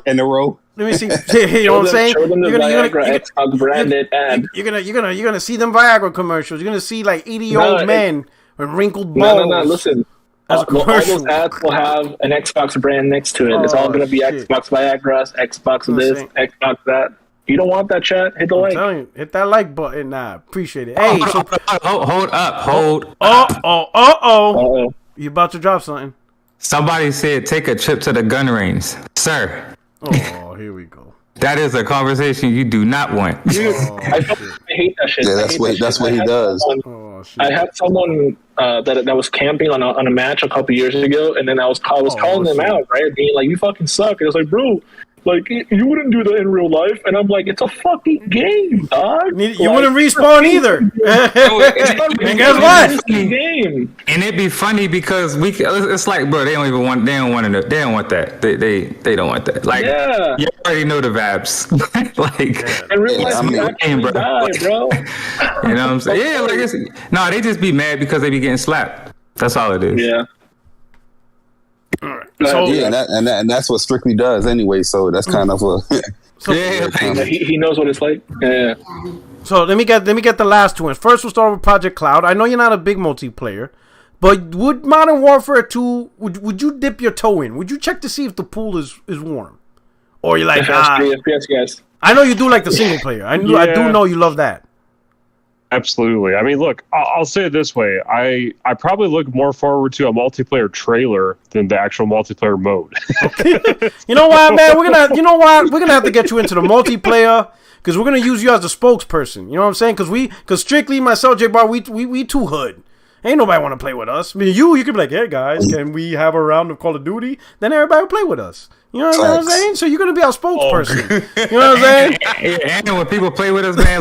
[SPEAKER 2] In a row.
[SPEAKER 1] Let me see. You know what I'm saying?
[SPEAKER 6] Show them the Viagra Xbox branded ad.
[SPEAKER 1] You're gonna see them Viagra commercials. You're gonna see like 80-year-old men with wrinkled balls.
[SPEAKER 6] No. Listen. All those ads will have an Xbox brand next to it. It's all gonna be Xbox Viagra, Xbox this, Xbox that. You don't want that, chat? Hit the like. I'm telling you,
[SPEAKER 1] hit that like button. Nah, appreciate it. Hey,
[SPEAKER 5] hold up.
[SPEAKER 1] Uh-oh. You about to drop something?
[SPEAKER 5] Somebody said take a trip to the gun range, sir.
[SPEAKER 1] Oh, here we go.
[SPEAKER 5] That is a conversation you do not want.
[SPEAKER 6] Dude, I hate that shit.
[SPEAKER 2] Yeah, that's what he does.
[SPEAKER 6] I had someone that was camping on a match a couple years ago, and then I was calling them out, right? Being like, "You fucking suck." And I was like, "Bro, like you wouldn't do that in real life." And I'm like, "It's a fucking game, dog.
[SPEAKER 1] You wouldn't respawn either." And guess what?
[SPEAKER 6] It's a game.
[SPEAKER 5] And it'd be funny because it's like, bro, they don't want that. They don't want that. Like, you already know the vibes. Like,
[SPEAKER 6] in real life, you actually die, bro.
[SPEAKER 5] You know what I'm saying? Yeah, like they just be mad because they be getting slapped. That's all it is.
[SPEAKER 6] Yeah.
[SPEAKER 1] So,
[SPEAKER 2] and that's what Strictly does anyway. So that's kind of a
[SPEAKER 6] he knows what it's like. Yeah.
[SPEAKER 1] So let me get the last two ones. First, we'll start with Project Cloud. I know you're not a big multiplayer, but would Modern Warfare 2 would you dip your toe in? Would you check to see if the pool is warm, or you're like,
[SPEAKER 6] yes.
[SPEAKER 1] I know you do like the single player. I do know you love that.
[SPEAKER 3] Absolutely. I mean, look, I'll say it this way. I probably look more forward to a multiplayer trailer than the actual multiplayer mode.
[SPEAKER 1] You know what, man? We're gonna have to get you into the multiplayer because we're gonna use you as a spokesperson. You know what I'm saying? Because Strictly, myself, J Bar, we too hood. Ain't nobody want to play with us. I mean, you could be like, hey guys, can we have a round of Call of Duty? Then everybody will play with us. You know what I'm saying? So you're gonna be our spokesperson. You know what I'm saying?
[SPEAKER 5] And when people play with us, man,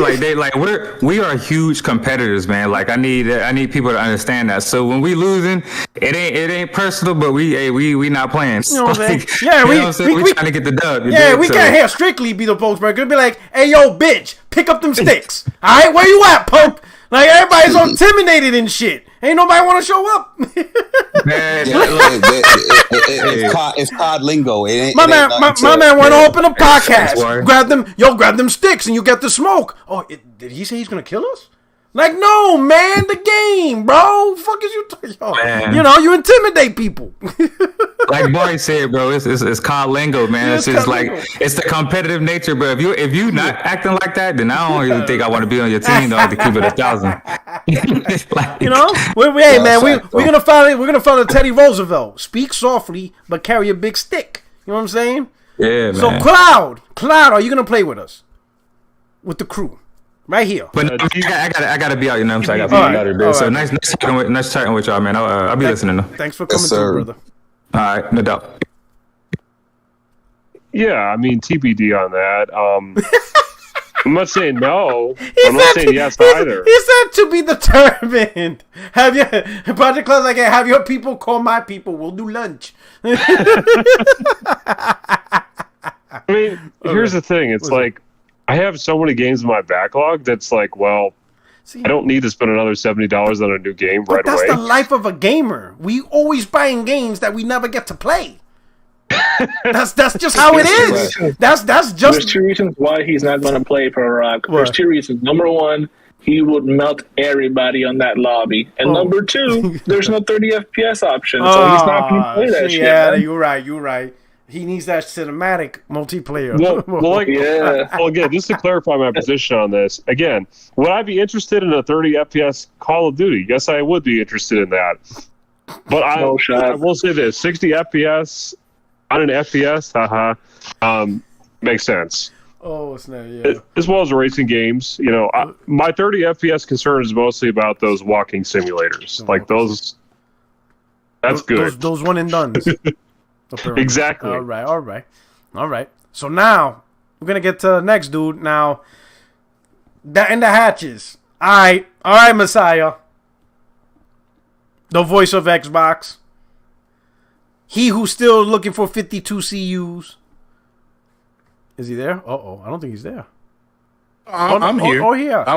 [SPEAKER 5] we are huge competitors, man. Like I need people to understand that. So when we losing, it ain't personal, but we not playing.
[SPEAKER 1] You know what I'm saying?
[SPEAKER 5] Yeah, we trying to get the dub.
[SPEAKER 1] We can't have Strictly be the spokesperson. It'll be like, hey yo, bitch, pick up them sticks. All right, where you at, Pope? Like everybody's intimidated and shit. Ain't nobody want to show up.
[SPEAKER 5] Man,
[SPEAKER 2] It's COD lingo.
[SPEAKER 1] My man want to open a podcast. Grab them sticks, and you get the smoke. Oh, did he say he's gonna kill us? Like, no, man, the game, bro. Fuck is you? You know, you intimidate people.
[SPEAKER 5] Like Barry said, bro, it's called lingo, man. It's just like it's the competitive nature, bro. If you not acting like that, then I don't even think I want to be on your team. Though, to keep it 1,000. Like,
[SPEAKER 1] you know, hey man, we're gonna follow Teddy Roosevelt. Speak softly, but carry a big stick. You know what I'm saying?
[SPEAKER 5] Yeah, man.
[SPEAKER 1] So Cloud, are you gonna play with us? With the crew? Right here.
[SPEAKER 5] But I gotta be out, you know what I'm saying? I gotta be out of there. So nice chatting with y'all, man. I'll be listening though.
[SPEAKER 1] Thanks for coming through, brother.
[SPEAKER 5] All right, no doubt.
[SPEAKER 3] Yeah, I mean TBD on that. I'm not saying no. I'm not saying yes either.
[SPEAKER 1] He said to be determined. Have your Project Cloud's like, have your people call my people. We'll do lunch.
[SPEAKER 3] I mean, here's the thing. It's like I have so many games in my backlog that's like, well, I don't need to spend another $70 on a new game right away.
[SPEAKER 1] That's the life of a gamer. We always buying games that we never get to play. That's just how it is. That's just.
[SPEAKER 6] There's two reasons why he's not going to play Pro Rock. There's two reasons. Number one, he would melt everybody on that lobby, and number two, there's no 30 FPS option, so he's not going to play that shit.
[SPEAKER 1] Yeah,
[SPEAKER 6] man.
[SPEAKER 1] you're right. He needs that cinematic multiplayer.
[SPEAKER 3] Well, again, just to clarify my position on this, again, would I be interested in a 30 FPS Call of Duty? Yes, I would be interested in that. But I will say this: 60 FPS on an FPS, makes sense.
[SPEAKER 1] Oh, snap, yeah.
[SPEAKER 3] As well as racing games, you know, my 30 FPS concern is mostly about those walking simulators, like those. That's good.
[SPEAKER 1] Those one and dones.
[SPEAKER 3] Exactly.
[SPEAKER 1] All right. So now we're gonna get to the next dude. Now, that in the hatches. All right, Messiah. The voice of Xbox. He who's still looking for 52 CUs. Is he there? I don't think he's there.
[SPEAKER 7] I'm here.
[SPEAKER 1] Here.
[SPEAKER 7] I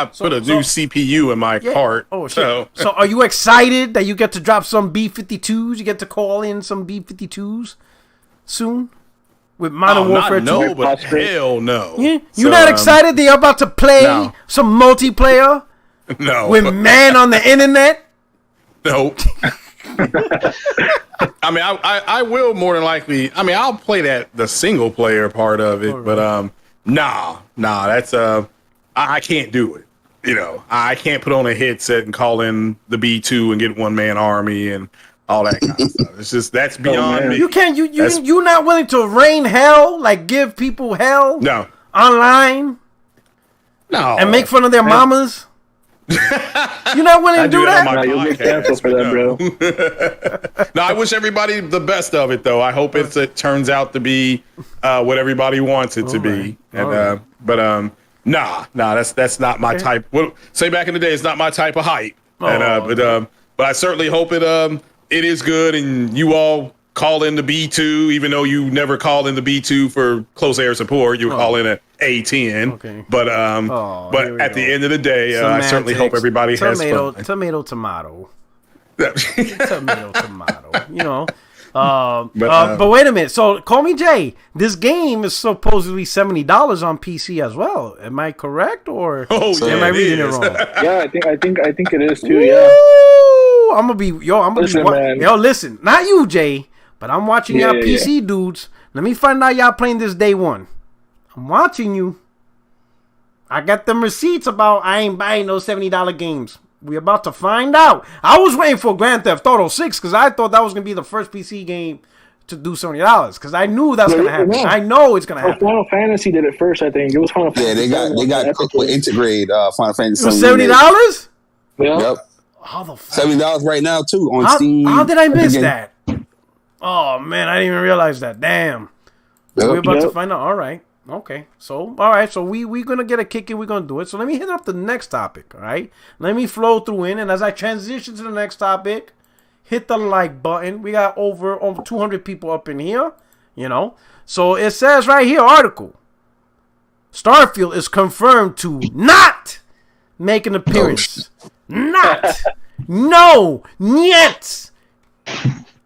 [SPEAKER 7] put a new CPU in my cart.
[SPEAKER 1] Oh, shit. So are you excited that you get to drop some B-52s? You get to call in some B-52s soon? With Modern Warfare 2?
[SPEAKER 7] No, but hell no.
[SPEAKER 1] Yeah? You're not excited that you're about to play some multiplayer?
[SPEAKER 7] No.
[SPEAKER 1] With man on the internet?
[SPEAKER 7] Nope. I mean, I will more than likely. I mean, I'll play the single player part of it, but nah, that's I can't do it. You know, I can't put on a headset and call in the B2 and get one man army and all that kind of stuff. It's just that's beyond me.
[SPEAKER 1] You can't. You're not willing to rain hell, like give people hell.
[SPEAKER 7] No.
[SPEAKER 1] Online.
[SPEAKER 7] No.
[SPEAKER 1] And make fun of their mamas. You're not willing to do that?
[SPEAKER 6] You'll get canceled for that, bro.
[SPEAKER 7] No, I wish everybody the best of it, though. I hope it turns out to be what everybody wants it to be. And nah, that's not my type. Well, say back in the day, it's not my type of hype. But I certainly hope it is good, and you all call in the B2, even though you never called in the B2 for close air support. You call in an A10.
[SPEAKER 1] Okay.
[SPEAKER 7] But at the end of the day, I certainly hope everybody has fun.
[SPEAKER 1] Tomato. Tomato. You know. But wait a minute. So, call me Jay. This game is supposedly $70 on PC as well. Am I correct, or am I reading it wrong?
[SPEAKER 6] Yeah, I think it is too. Yeah.
[SPEAKER 1] I'm gonna be listen, not you, Jay, but I'm watching y'all PC dudes. Let me find out y'all playing this day one. I'm watching you. I got them receipts about I ain't buying those $70 games. We're about to find out. I was waiting for Grand Theft Auto 6 because I thought that was going to be the first PC game to do $70 because I knew that's going to happen. I know it's going to happen.
[SPEAKER 6] Final Fantasy did it first, I think. It was Final Fantasy.
[SPEAKER 2] Yeah, they got integrate Final Fantasy.
[SPEAKER 1] It was $70?
[SPEAKER 6] Yeah.
[SPEAKER 2] Yep.
[SPEAKER 1] How the fuck?
[SPEAKER 2] $70 right now, too, on Steam.
[SPEAKER 1] How did I miss that? Oh, man, I didn't even realize that. Damn. Yep. We're about to find out. All right. Okay, so all right, so we're gonna get a kick and we're gonna do it. So let me hit up the next topic. All right, let me flow through and as I transition to the next topic, hit the like button. We got over 200 people up in here, you know. So it says right here, article: Starfield is confirmed to not make an appearance, not No. Niet.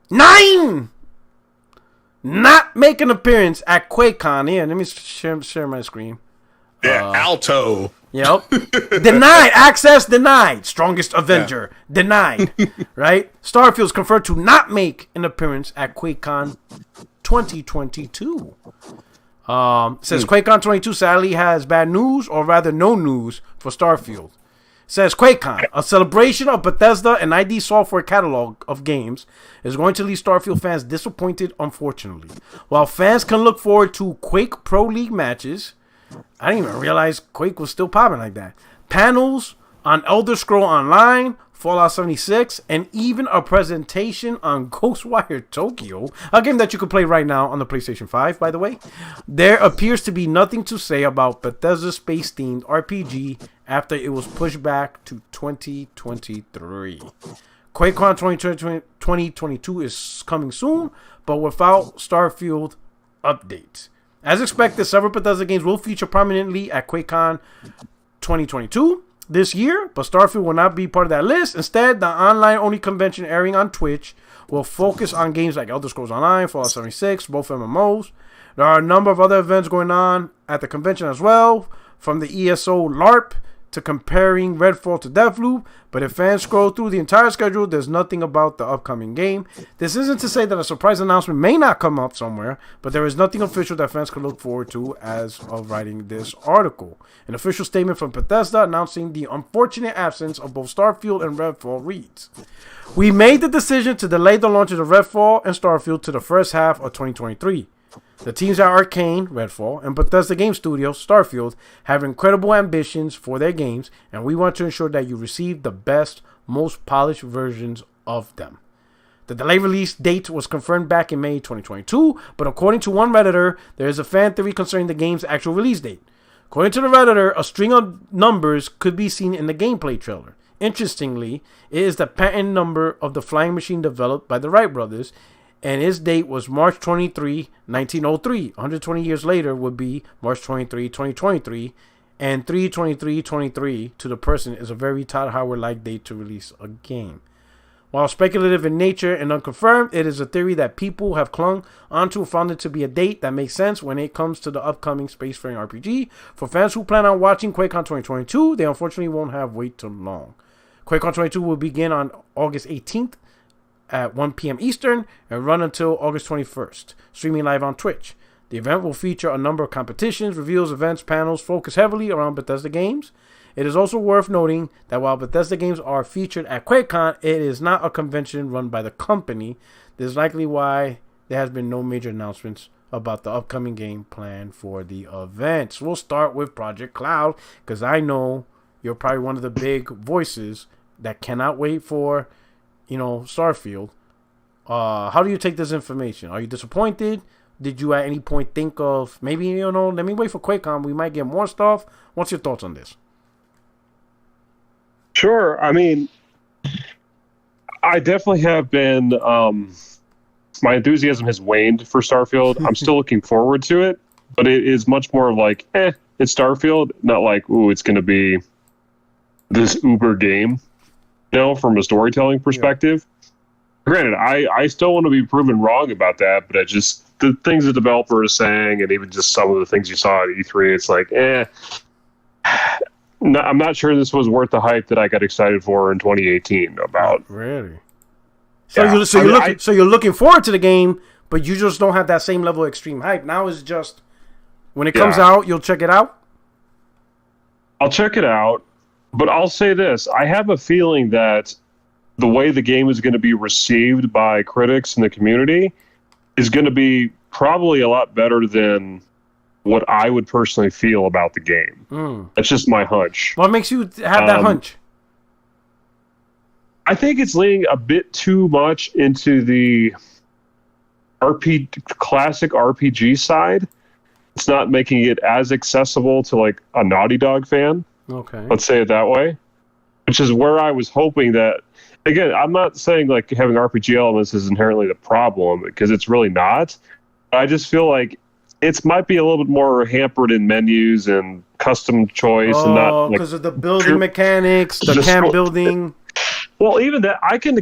[SPEAKER 1] 9. Not make an appearance at QuakeCon. Yeah, let me share my screen.
[SPEAKER 7] Yeah, Alto.
[SPEAKER 1] Yep. Denied. Access denied. Strongest Avenger. Denied. Right? Starfield's confirmed to not make an appearance at QuakeCon 2022. Says QuakeCon 22 sadly has bad news, or rather no news, for Starfield. Says QuakeCon, a celebration of Bethesda and ID Software catalog of games, is going to leave Starfield fans disappointed, unfortunately. While fans can look forward to Quake Pro League matches, I didn't even realize Quake was still popping like that. Panels on Elder Scrolls Online, Fallout 76, and even a presentation on Ghostwire Tokyo, a game that you can play right now on the PlayStation 5, by the way. There appears to be nothing to say about Bethesda's space-themed RPG after it was pushed back to 2023. QuakeCon 2022 is coming soon, but without Starfield updates. As expected, several Bethesda games will feature prominently at QuakeCon 2022 this year, but Starfield will not be part of that list. Instead, the online-only convention airing on Twitch will focus on games like Elder Scrolls Online, Fallout 76, both MMOs. There are a number of other events going on at the convention as well, from the ESO LARP to comparing Redfall to Deathloop, but if fans scroll through the entire schedule, there's nothing about the upcoming game. This isn't to say that a surprise announcement may not come up somewhere, but there is nothing official that fans can look forward to as of writing this article. An official statement from Bethesda announcing the unfortunate absence of both Starfield and Redfall reads, "We made the decision to delay the launches of Redfall and Starfield to the first half of 2023. The teams at Arcane, Redfall, and Bethesda Game Studios, Starfield, have incredible ambitions for their games, and we want to ensure that you receive the best, most polished versions of them." The delayed release date was confirmed back in May 2022, but according to one Redditor, there is a fan theory concerning the game's actual release date. According to the Redditor, a string of numbers could be seen in the gameplay trailer. Interestingly, it is the patent number of the flying machine developed by the Wright brothers, and its date was March 23, 1903. 120 years later would be March 23, 2023, and 3/23/23 to the person is a very Todd Howard-like date to release a game. While speculative in nature and unconfirmed, it is a theory that people have clung onto and found it to be a date that makes sense when it comes to the upcoming spacefaring RPG. For fans who plan on watching QuakeCon 2022, they unfortunately won't have wait too long. QuakeCon 22 will begin on August 18th at 1 p.m. Eastern and run until August 21st, streaming live on Twitch. The event will feature a number of competitions, reveals, events, panels focused heavily around Bethesda games. It is also worth noting that while Bethesda games are featured at QuakeCon, it is not a convention run by the company. This is likely why there has been no major announcements about the upcoming game plan for the event. So we'll start with Project Cloud, because I know you're probably one of the big voices that cannot wait for Starfield. How do you take this information? Are you disappointed? Did you at any point think of maybe, let me wait for QuakeCon, we might get more stuff? What's your thoughts on this?
[SPEAKER 3] Sure. I mean, I definitely have been, my enthusiasm has waned for Starfield. I'm still looking forward to it, but it is much more like, it's Starfield, not like, ooh, it's going to be this uber game. From a storytelling perspective. Yeah. Granted, I still want to be proven wrong about that, but the things the developer is saying, and even just some of the things you saw at E3, it's like, no, I'm not sure this was worth the hype that I got excited for in 2018 about.
[SPEAKER 1] Really? So you're looking forward to the game, but you just don't have that same level of extreme hype. Now it's just when it comes out, you'll check it out.
[SPEAKER 3] I'll check it out. But I'll say this, I have a feeling that the way the game is going to be received by critics in the community is going to be probably a lot better than what I would personally feel about the game. That's just my hunch.
[SPEAKER 1] What makes you have that hunch?
[SPEAKER 3] I think it's leaning a bit too much into the classic RPG side. It's not making it as accessible to like a Naughty Dog fan.
[SPEAKER 1] Okay.
[SPEAKER 3] Let's say it that way, which is where I was hoping that, again, I'm not saying like having RPG elements is inherently the problem, because it's really not. I just feel like it might be a little bit more hampered in menus and custom choice and not
[SPEAKER 1] because of the building mechanics, the camp building.
[SPEAKER 3] Well, even that I can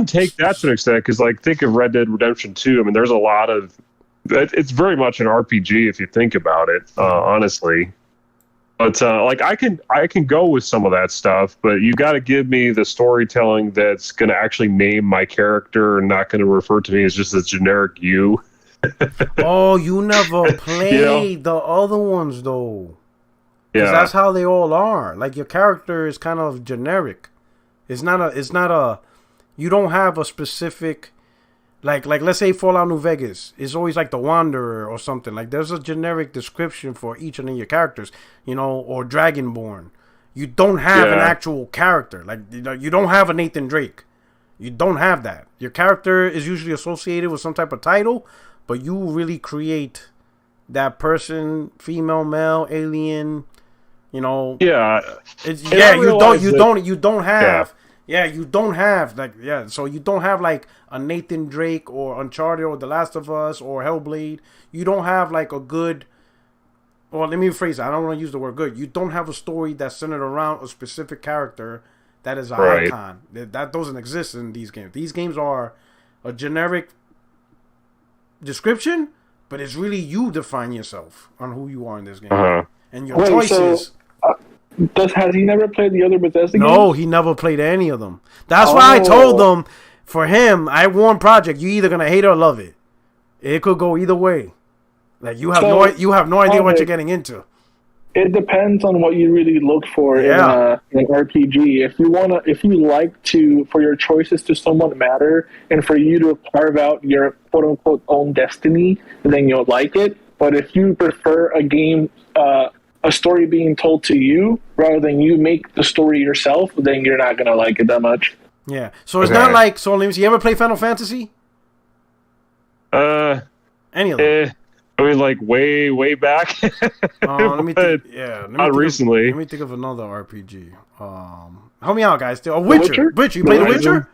[SPEAKER 3] take that to an extent because like think of Red Dead Redemption 2. I mean, there's a lot of it's very much an RPG if you think about it, honestly. But like I can go with some of that stuff, but you got to give me the storytelling that's going to actually name my character and not going to refer to me as just a generic you.
[SPEAKER 1] Oh, you never played the other ones though. Yeah, that's how they all are. Like your character is kind of generic. It's not a. You don't have a specific. Like let's say Fallout New Vegas is always like the Wanderer or something. Like there's a generic description for each of your characters, or Dragonborn. You don't have an actual character. Like you don't have a Nathan Drake. You don't have that. Your character is usually associated with some type of title, but you really create that person, female, male, alien. You don't have. Yeah, you don't have so you don't have like a Nathan Drake or Uncharted or The Last of Us or Hellblade. You don't have like a good, or let me rephrase it. I don't want to use the word good. You don't have a story that's centered around a specific character that is an icon. That doesn't exist in these games. These games are a generic description, but it's really you define yourself on who you are in this game and your choices.
[SPEAKER 6] Has he never played the other Bethesda games?
[SPEAKER 1] No, he never played any of them. That's why I told them, for him, I warned Project, you either gonna hate or love it. It could go either way. Like you have no idea what you're getting into.
[SPEAKER 6] It depends on what you really look for in an RPG. If you like for your choices to somewhat matter and for you to carve out your quote unquote own destiny, then you'll like it. But if you prefer a game, a story being told to you rather than you make the story yourself, then you're not gonna like it that much.
[SPEAKER 1] Yeah. So it's not like let me see. You ever play Final Fantasy? Any of them?
[SPEAKER 3] I mean, like way back.
[SPEAKER 1] Let me think.
[SPEAKER 3] Not recently.
[SPEAKER 1] Let me think of another RPG. Help me out, guys. Witcher. You play The Witcher?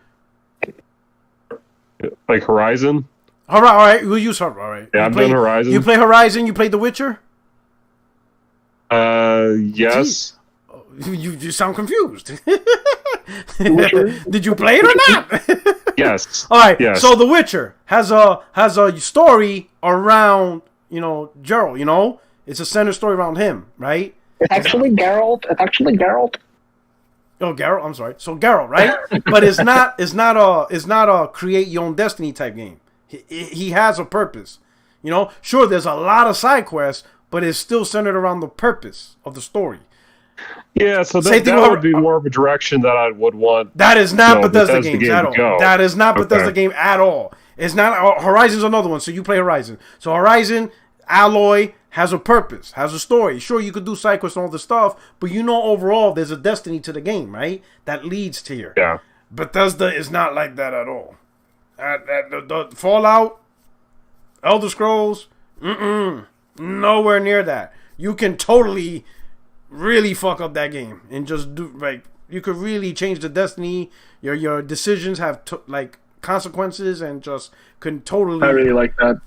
[SPEAKER 3] Like Horizon.
[SPEAKER 1] All right. We'll use Horizon. All right.
[SPEAKER 3] Yeah, I've done Horizon.
[SPEAKER 1] You play Horizon. You played The Witcher.
[SPEAKER 3] Yes.
[SPEAKER 1] You sound confused. Did you play it or not?
[SPEAKER 3] Yes.
[SPEAKER 1] All right.
[SPEAKER 3] Yes.
[SPEAKER 1] So The Witcher has a story around Geralt. It's a center story around him, right?
[SPEAKER 6] It's actually Geralt.
[SPEAKER 1] Oh, Geralt. I'm sorry. So Geralt, right? But it's not a create your own destiny type game. He has a purpose. Sure, there's a lot of side quests, but it's still centered around the purpose of the story.
[SPEAKER 3] Yeah, so that would be more of a direction that I would want.
[SPEAKER 1] That is not Bethesda games at all. That is not Bethesda game at all. It's not. Horizon's another one, so you play Horizon. So Horizon, Alloy has a purpose, has a story. Sure, you could do side quests and all this stuff, but overall there's a destiny to the game, right? That leads to here.
[SPEAKER 3] Yeah.
[SPEAKER 1] Bethesda is not like that at all. The Fallout, Elder Scrolls, nowhere near that. You can totally really fuck up that game and just do you could really change the destiny. Your decisions have consequences and just can totally.
[SPEAKER 6] I really like that.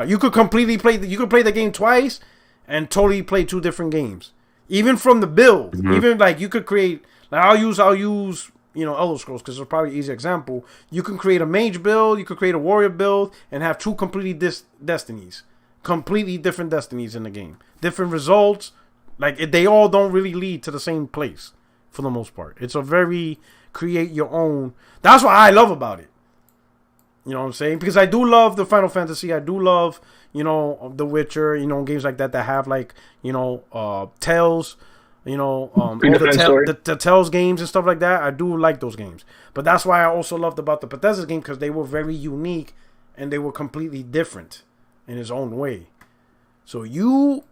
[SPEAKER 1] You could completely you could play the game twice and totally play two different games. Even from the build, even you could create. I'll use Elder Scrolls because it's probably an easy example. You can create a mage build, you could create a warrior build, and have two completely destinies. Completely different destinies in the game. Different results. They all don't really lead to the same place for the most part. It's a very create your own. That's what I love about it. You know what I'm saying? Because I do love the Final Fantasy. I do love, The Witcher, games like that have Tales, all the Tales games and stuff like that. I do like those games. But that's why I also loved about the Bethesda game because they were very unique and they were completely different in its own way. So you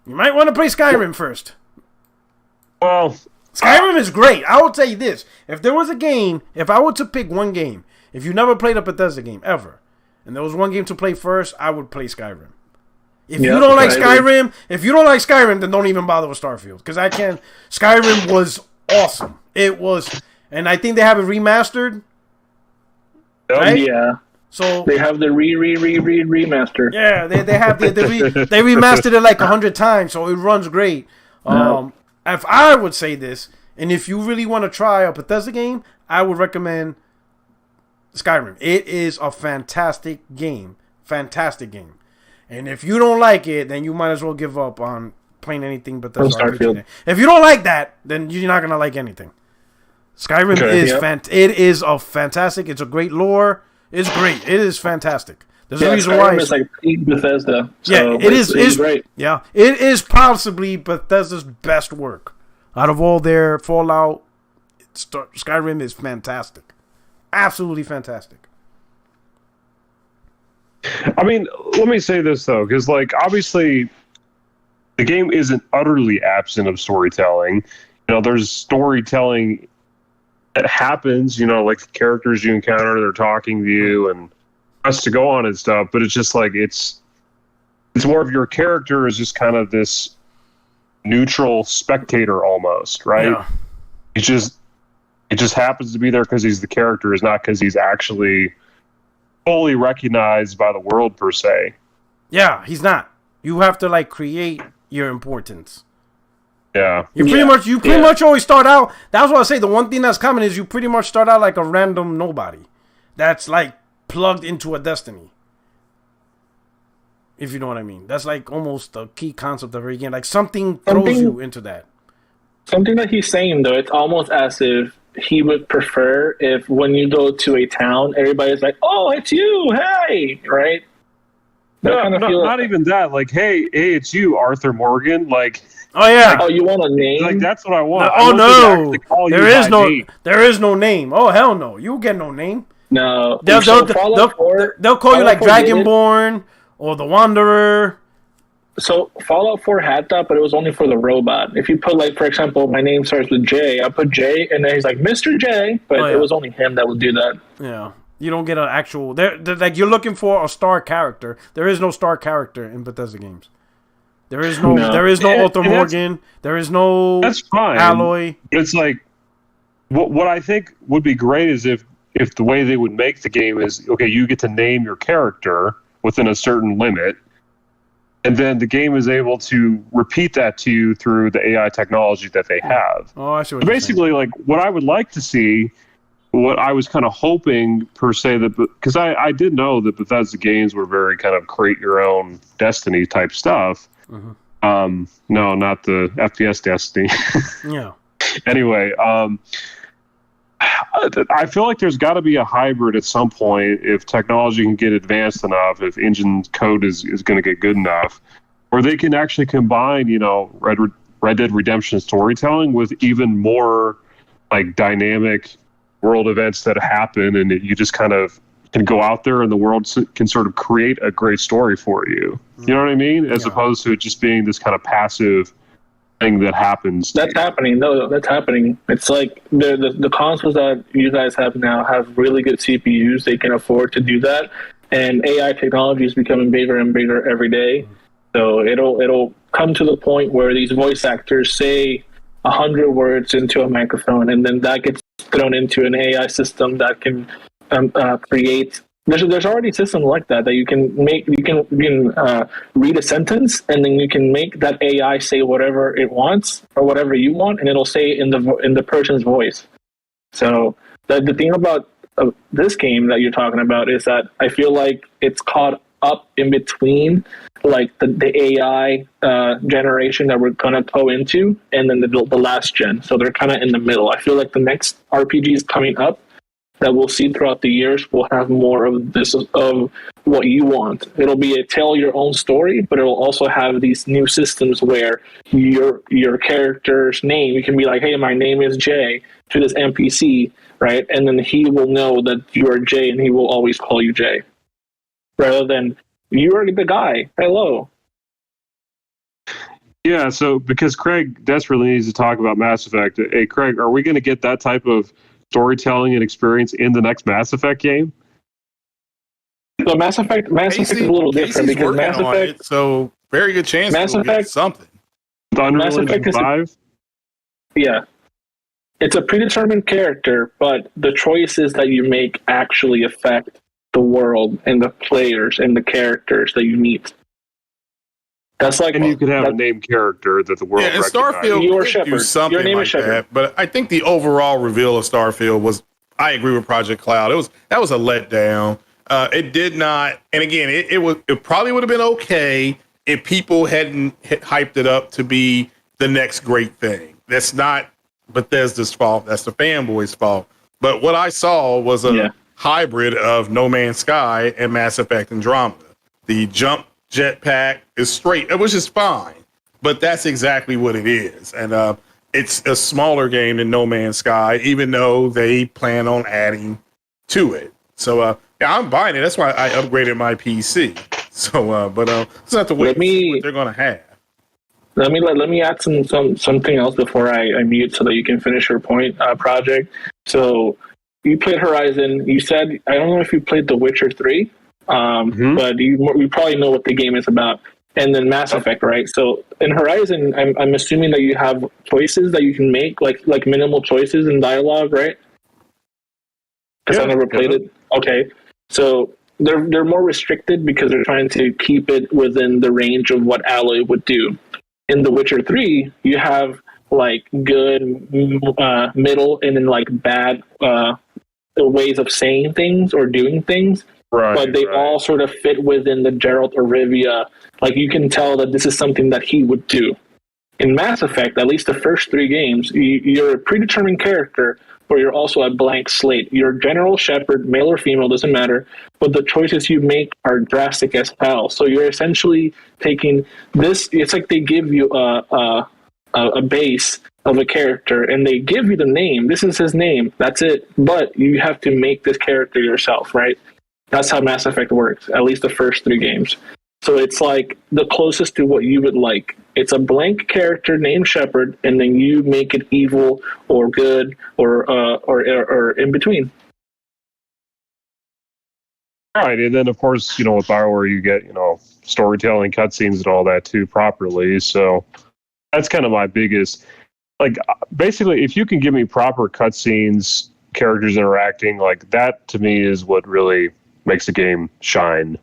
[SPEAKER 1] might want to play Skyrim first.
[SPEAKER 3] Well,
[SPEAKER 1] Skyrim is great. I will tell you this. If there was a game, if I were to pick one game, if you never played a Bethesda game ever, and there was one game to play first, I would play Skyrim. If you don't like Skyrim, then don't even bother with Starfield. Because Skyrim was awesome. It was, and I think they have it remastered.
[SPEAKER 6] Right? Yeah. So they have the remaster.
[SPEAKER 1] Yeah, they have they remastered it 100 times, so it runs great. If I would say this, And if you really want to try a Bethesda game, I would recommend Skyrim. It is a fantastic game. Fantastic game. And if you don't like it, then you might as well give up on playing anything Bethesda.
[SPEAKER 6] Starfield.
[SPEAKER 1] If you don't like that, then you're not going to like anything. Skyrim it is a fantastic. It's a great lore. It's great. It is fantastic. There's a reason why
[SPEAKER 6] it's like peak Bethesda.
[SPEAKER 1] So it's great. Yeah, it is possibly Bethesda's best work out of all their Fallout. Skyrim is fantastic, absolutely fantastic.
[SPEAKER 3] I mean, let me say this though, because like obviously, the game isn't utterly absent of storytelling. You know, there's storytelling that happens. You know, like the characters you encounter, they're talking to you and us to go on and stuff, but it's just like it's more of your character is just kind of this neutral spectator almost, right? Yeah. It just happens to be there because he's the character, is not because he's actually fully recognized by the world per se.
[SPEAKER 1] Yeah, he's not. You have to like create your importance.
[SPEAKER 3] Yeah.
[SPEAKER 1] You pretty much always start out. That's what I say. The one thing that's common is you pretty much start out like a random nobody. That's like plugged into a destiny, if you know what I mean. That's like almost the key concept of every game. Like something throws you into that.
[SPEAKER 6] Something that he's saying though, it's almost as if he would prefer if when you go to a town, everybody's like, "Oh, it's you, hey!" Right?
[SPEAKER 3] Not even that. Like, hey, it's you, Arthur Morgan. Like,
[SPEAKER 1] oh yeah.
[SPEAKER 6] Oh, you want a name?
[SPEAKER 3] Like that's what I want.
[SPEAKER 1] There is no name. Oh hell no, you get no name.
[SPEAKER 6] No,
[SPEAKER 1] they'll call you like Dragonborn or the Wanderer.
[SPEAKER 6] So Fallout 4 had that, but it was only for the robot. If you put like, for example, my name starts with J, I put J, and then he's like Mr. J, but it was only him that would do that.
[SPEAKER 1] Yeah, you don't get an actual. Like you're looking for a star character. There is no star character in Bethesda games. There is no Arthur Morgan. There is no.
[SPEAKER 3] That's fine.
[SPEAKER 1] Alloy.
[SPEAKER 3] It's like what I think would be great is if the way they would make the game is, okay, you get to name your character within a certain limit, and then the game is able to repeat that to you through the AI technology that they have.
[SPEAKER 1] Oh, I see what
[SPEAKER 3] you're basically saying. Like what I would like to see, what I was kind of hoping per se, that because I did know that Bethesda games were very kind of create your own Destiny type stuff. Mm-hmm. No, not the FPS Destiny.
[SPEAKER 1] Yeah.
[SPEAKER 3] Anyway, I feel like there's got to be a hybrid at some point if technology can get advanced enough, if engine code is going to get good enough, where they can actually combine, you know, Red Dead Redemption storytelling with even more like dynamic world events that happen, and you just kind of can go out there and the world can sort of create a great story for you. You know what I mean? As opposed to it just being this kind of passive thing that happens.
[SPEAKER 6] That's happening. No, that's happening. It's like the consoles that you guys have now have really good CPUs. They can afford to do that, and AI technology is becoming bigger and bigger every day. So it'll come to the point where these voice actors say 100 words into a microphone, and then that gets thrown into an AI system that can create. There's already systems like that you can make. You can read a sentence, and then you can make that AI say whatever it wants or whatever you want, and it'll say in the person's voice. So the thing about this game that you're talking about is that I feel like it's caught up in between like the AI generation that we're gonna go into, and then the last gen. So they're kind of in the middle. I feel like the next RPGs coming up that we'll see throughout the years will have more of this of what you want. It'll be a tell your own story, but it'll also have these new systems where your character's name, you can be like, hey, my name is Jay to this NPC, right? And then he will know that you're Jay, and he will always call you Jay, rather than you're the guy. Hello.
[SPEAKER 3] Yeah, so because Craig desperately needs to talk about Mass Effect. Hey, Craig, are we going to get that type of storytelling and experience in the next Mass Effect game?
[SPEAKER 6] So Mass Effect is a little different because Mass Effect.
[SPEAKER 7] So very good chance
[SPEAKER 6] Mass Effect
[SPEAKER 3] something. Mass Effect is 5.
[SPEAKER 6] Yeah, it's a predetermined character, but the choices that you make actually affect the world and the players and the characters that you meet. That's like,
[SPEAKER 3] and you could have a named character that the world.
[SPEAKER 7] Yeah, and Starfield could do something like that. But I think the overall reveal of Starfield was. I agree with Project Cloud. That was a letdown. It did not, and again, it probably would have been okay if people hadn't hyped it up to be the next great thing. That's not Bethesda's fault. That's the fanboys' fault. But what I saw was a hybrid of No Man's Sky and Mass Effect Andromeda. The jump jetpack is straight. It was just fine, but that's exactly what it is. And it's a smaller game than No Man's Sky, even though they plan on adding to it. So yeah, I'm buying it. That's why I upgraded my PC. So, but just have to wait and see what they're gonna have.
[SPEAKER 6] Let me add something else before I mute so that you can finish your point, Project. So you played Horizon. You said, I don't know if you played The Witcher 3, but you probably know what the game is about. And then Mass Effect, right? So in Horizon, I'm assuming that you have choices that you can make, like minimal choices in dialogue, right? Because I never played it. Okay, so they're more restricted because they're trying to keep it within the range of what Alloy would do. In The Witcher 3, you have like good, middle, and then like bad ways of saying things or doing things. Right, but they all sort of fit within the Geralt of Rivia. Like, you can tell that this is something that he would do. In Mass Effect, at least the first 3 games, you're a predetermined character, but you're also a blank slate. You're General Shepard, male or female, doesn't matter, but the choices you make are drastic as hell. So you're essentially taking this, it's like they give you a base of a character, and they give you the name. This is his name. That's it. But you have to make this character yourself, right? That's how Mass Effect works, at least the first 3 games. So it's like the closest to what you would like. It's a blank character named Shepard, and then you make it evil or good or in between.
[SPEAKER 3] All right, and then of course, with BioWare you get storytelling, cutscenes, and all that too properly. So that's kind of my biggest. Like, basically, if you can give me proper cutscenes, characters interacting, like that, to me is what really makes the game shine.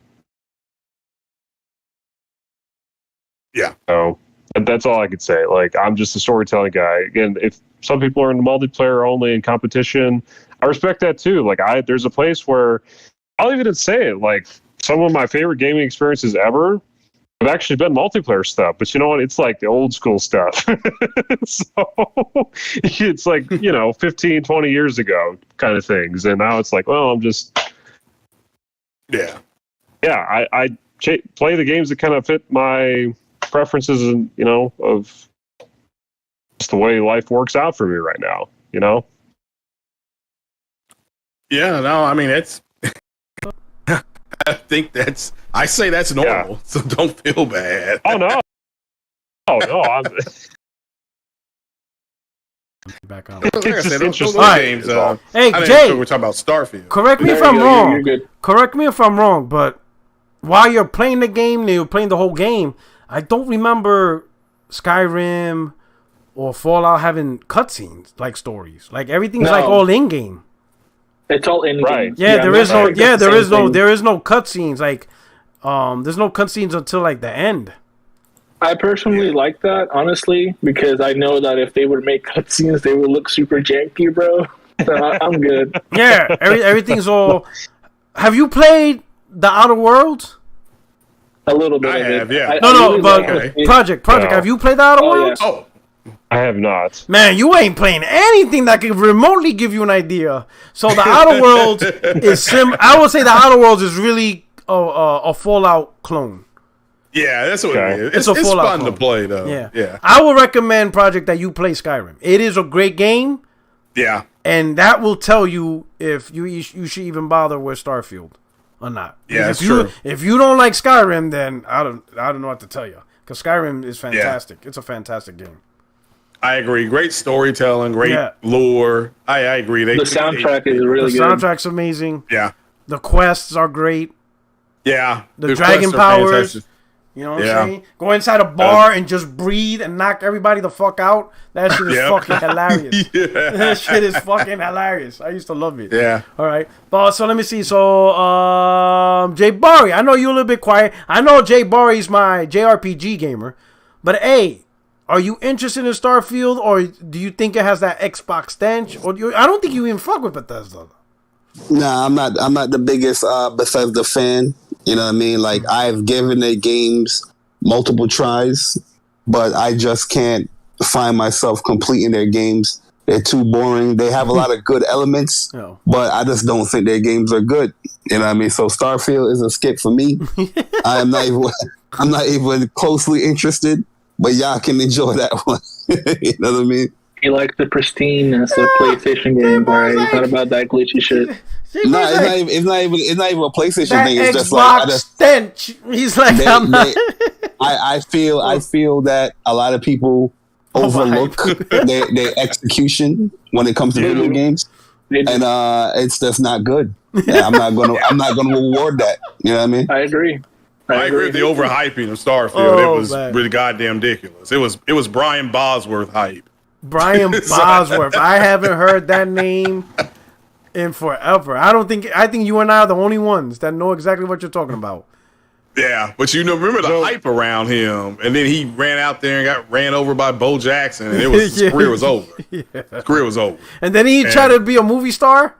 [SPEAKER 7] Yeah.
[SPEAKER 3] So that's all I could say. Like, I'm just a storytelling guy. Again, if some people are in multiplayer only in competition, I respect that too. Like, there's a place where I'll even say it. Like, some of my favorite gaming experiences ever have actually been multiplayer stuff. But you know what? It's like the old school stuff. So it's like 15, 20 years ago kind of things, and now it's like, well, I'm just. Yeah, I play the games that kind of fit my preferences and, of just the way life works out for me right now,
[SPEAKER 7] Yeah, no, I mean, it's, I think I say that's normal, so don't feel bad.
[SPEAKER 3] Oh, no. Oh, no. I'm
[SPEAKER 1] back on.
[SPEAKER 7] Like I said, those games,
[SPEAKER 1] hey, Jay,
[SPEAKER 7] we're talking about Starfield.
[SPEAKER 1] Correct me if I'm wrong. Correct me if I'm wrong, but while you're playing the game, you're playing the whole game, I don't remember Skyrim or Fallout having cutscenes like stories. Like, everything's like all in game.
[SPEAKER 6] It's all in game.
[SPEAKER 3] Right.
[SPEAKER 1] Yeah, there is no cutscenes. Like, there's no cutscenes until like the end.
[SPEAKER 6] I personally like that, honestly, because I know that if they would make cutscenes, they would look super janky, bro. So I'm good.
[SPEAKER 1] Yeah, everything's all. Have you played The Outer Worlds?
[SPEAKER 6] A little bit.
[SPEAKER 7] I
[SPEAKER 6] of it.
[SPEAKER 7] have, yeah.
[SPEAKER 1] But Project. Have you played The Outer Worlds?
[SPEAKER 6] Yeah.
[SPEAKER 7] Oh,
[SPEAKER 3] I have not.
[SPEAKER 1] Man, you ain't playing anything that could remotely give you an idea. So The Outer Worlds is I would say The Outer Worlds is really a Fallout clone.
[SPEAKER 7] Yeah, that's what it is.
[SPEAKER 1] It's
[SPEAKER 7] fun
[SPEAKER 1] clone.
[SPEAKER 7] to play, though.
[SPEAKER 1] Yeah. I would recommend, Project, that you play Skyrim. It is a great game.
[SPEAKER 7] Yeah.
[SPEAKER 1] And that will tell you if you should even bother with Starfield or not.
[SPEAKER 7] Yeah, that's
[SPEAKER 1] true.
[SPEAKER 7] true.
[SPEAKER 1] If you don't like Skyrim, then I don't know what to tell you. Because Skyrim is fantastic. Yeah. It's a fantastic game.
[SPEAKER 7] I agree. Great storytelling, great lore. I agree.
[SPEAKER 6] The soundtrack is really good.
[SPEAKER 1] The soundtrack's amazing.
[SPEAKER 7] Yeah.
[SPEAKER 1] The quests are great.
[SPEAKER 7] Yeah.
[SPEAKER 1] The dragon powers. You know what I'm saying? Go inside a bar and just breathe and knock everybody the fuck out. That shit is fucking hilarious. That shit is fucking hilarious. I used to love it.
[SPEAKER 7] Yeah.
[SPEAKER 1] All right. But so let me see. So Jay Barry, I know you're a little bit quiet. I know Jay Barry's my JRPG gamer. But hey, are you interested in Starfield, or do you think it has that Xbox stench? Or I don't think you even fuck with Bethesda.
[SPEAKER 2] Nah, I'm not the biggest Bethesda fan. You know what I mean? Like, I've given their games multiple tries, but I just can't find myself completing their games. They're too boring. They have a lot of good elements, but I just don't think their games are good. You know what I mean? So Starfield is a skip for me. I'm not even closely interested, but y'all can enjoy that one. You know what I mean?
[SPEAKER 6] You like the pristineness of PlayStation games, right? It's not about that glitchy shit.
[SPEAKER 2] It's not even a PlayStation thing. It's just
[SPEAKER 1] like stench. He's like,
[SPEAKER 2] I feel that a lot of people overlook their execution when it comes to video games, and it's just not good. I'm not gonna reward that. You know what I mean?
[SPEAKER 6] I agree.
[SPEAKER 7] I agree with the overhyping of Starfield. It was really goddamn ridiculous. It was Brian Bosworth hype.
[SPEAKER 1] Brian Bosworth. I haven't heard that name in forever. I think you and I are the only ones that know exactly what you're talking about.
[SPEAKER 7] Yeah, but remember the hype around him, and then he ran out there and got ran over by Bo Jackson, and his career was over. His career was over.
[SPEAKER 1] And then he tried to be a movie star.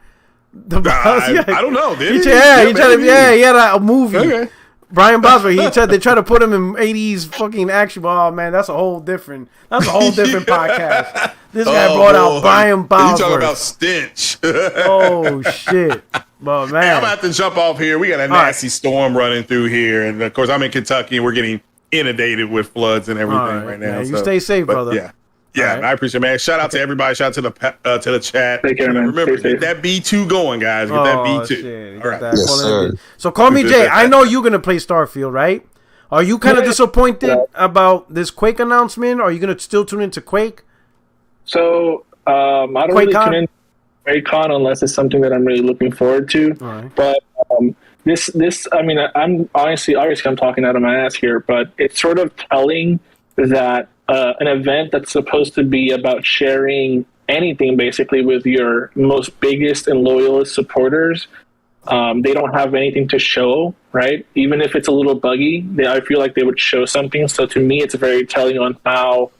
[SPEAKER 7] I don't know.
[SPEAKER 1] He had a movie. Okay. Brian Bosworth, they try to put him in 80s fucking action. Oh man, that's a whole different podcast. This guy brought out Brian Bosworth.
[SPEAKER 7] You talking about stench?
[SPEAKER 1] Oh shit! But man,
[SPEAKER 7] hey, I'm gonna have to jump off here. We got a nasty storm running through here, and of course I'm in Kentucky, and we're getting inundated with floods and everything right now.
[SPEAKER 1] Man, you stay safe, brother.
[SPEAKER 7] Yeah, right. I appreciate it, man. Shout out to everybody. Shout out to the chat.
[SPEAKER 6] Take care, man.
[SPEAKER 7] Remember, get that B2 going, guys. Get that B2.
[SPEAKER 1] Shit. All right. Yes, sir. So call me Jay. I know you're going to play Starfield, right? Are you kind of disappointed about this Quake announcement? Or are you going to still tune into Quake?
[SPEAKER 6] So, I don't really tune into QuakeCon unless it's something that I'm really looking forward to. Right. But this, I mean, I'm obviously I'm talking out of my ass here, but it's sort of telling that an event that's supposed to be about sharing anything basically with your most biggest and loyalist supporters, they don't have anything to show, right? Even if it's a little buggy, I feel like they would show something. So to me, it's very telling on how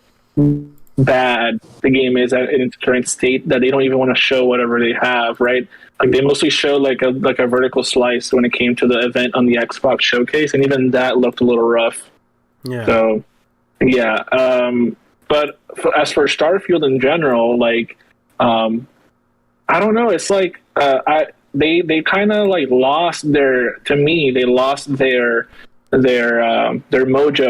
[SPEAKER 6] bad the game is in its current state that they don't even want to show whatever they have, right? Like they mostly showed like a vertical slice when it came to the event on the Xbox showcase, and even that looked a little rough. Yeah. So. Yeah, but as for Starfield in general, like, I don't know. It's like they kind of like lost their mojo,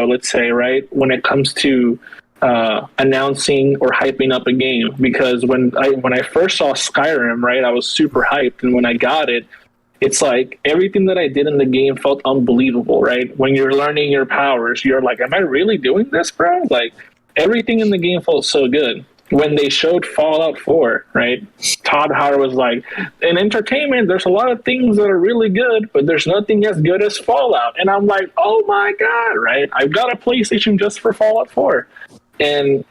[SPEAKER 6] let's say, right, when it comes to announcing or hyping up a game. Because when I first saw Skyrim, right, I was super hyped, and when I got it, it's like everything that I did in the game felt unbelievable, right? When you're learning your powers, you're like, am I really doing this, bro? Like, everything in the game felt so good. When they showed Fallout 4, right? Todd Howard was like, in entertainment, there's a lot of things that are really good, but there's nothing as good as Fallout. And I'm like, oh my God, right? I've got a PlayStation just for Fallout 4. And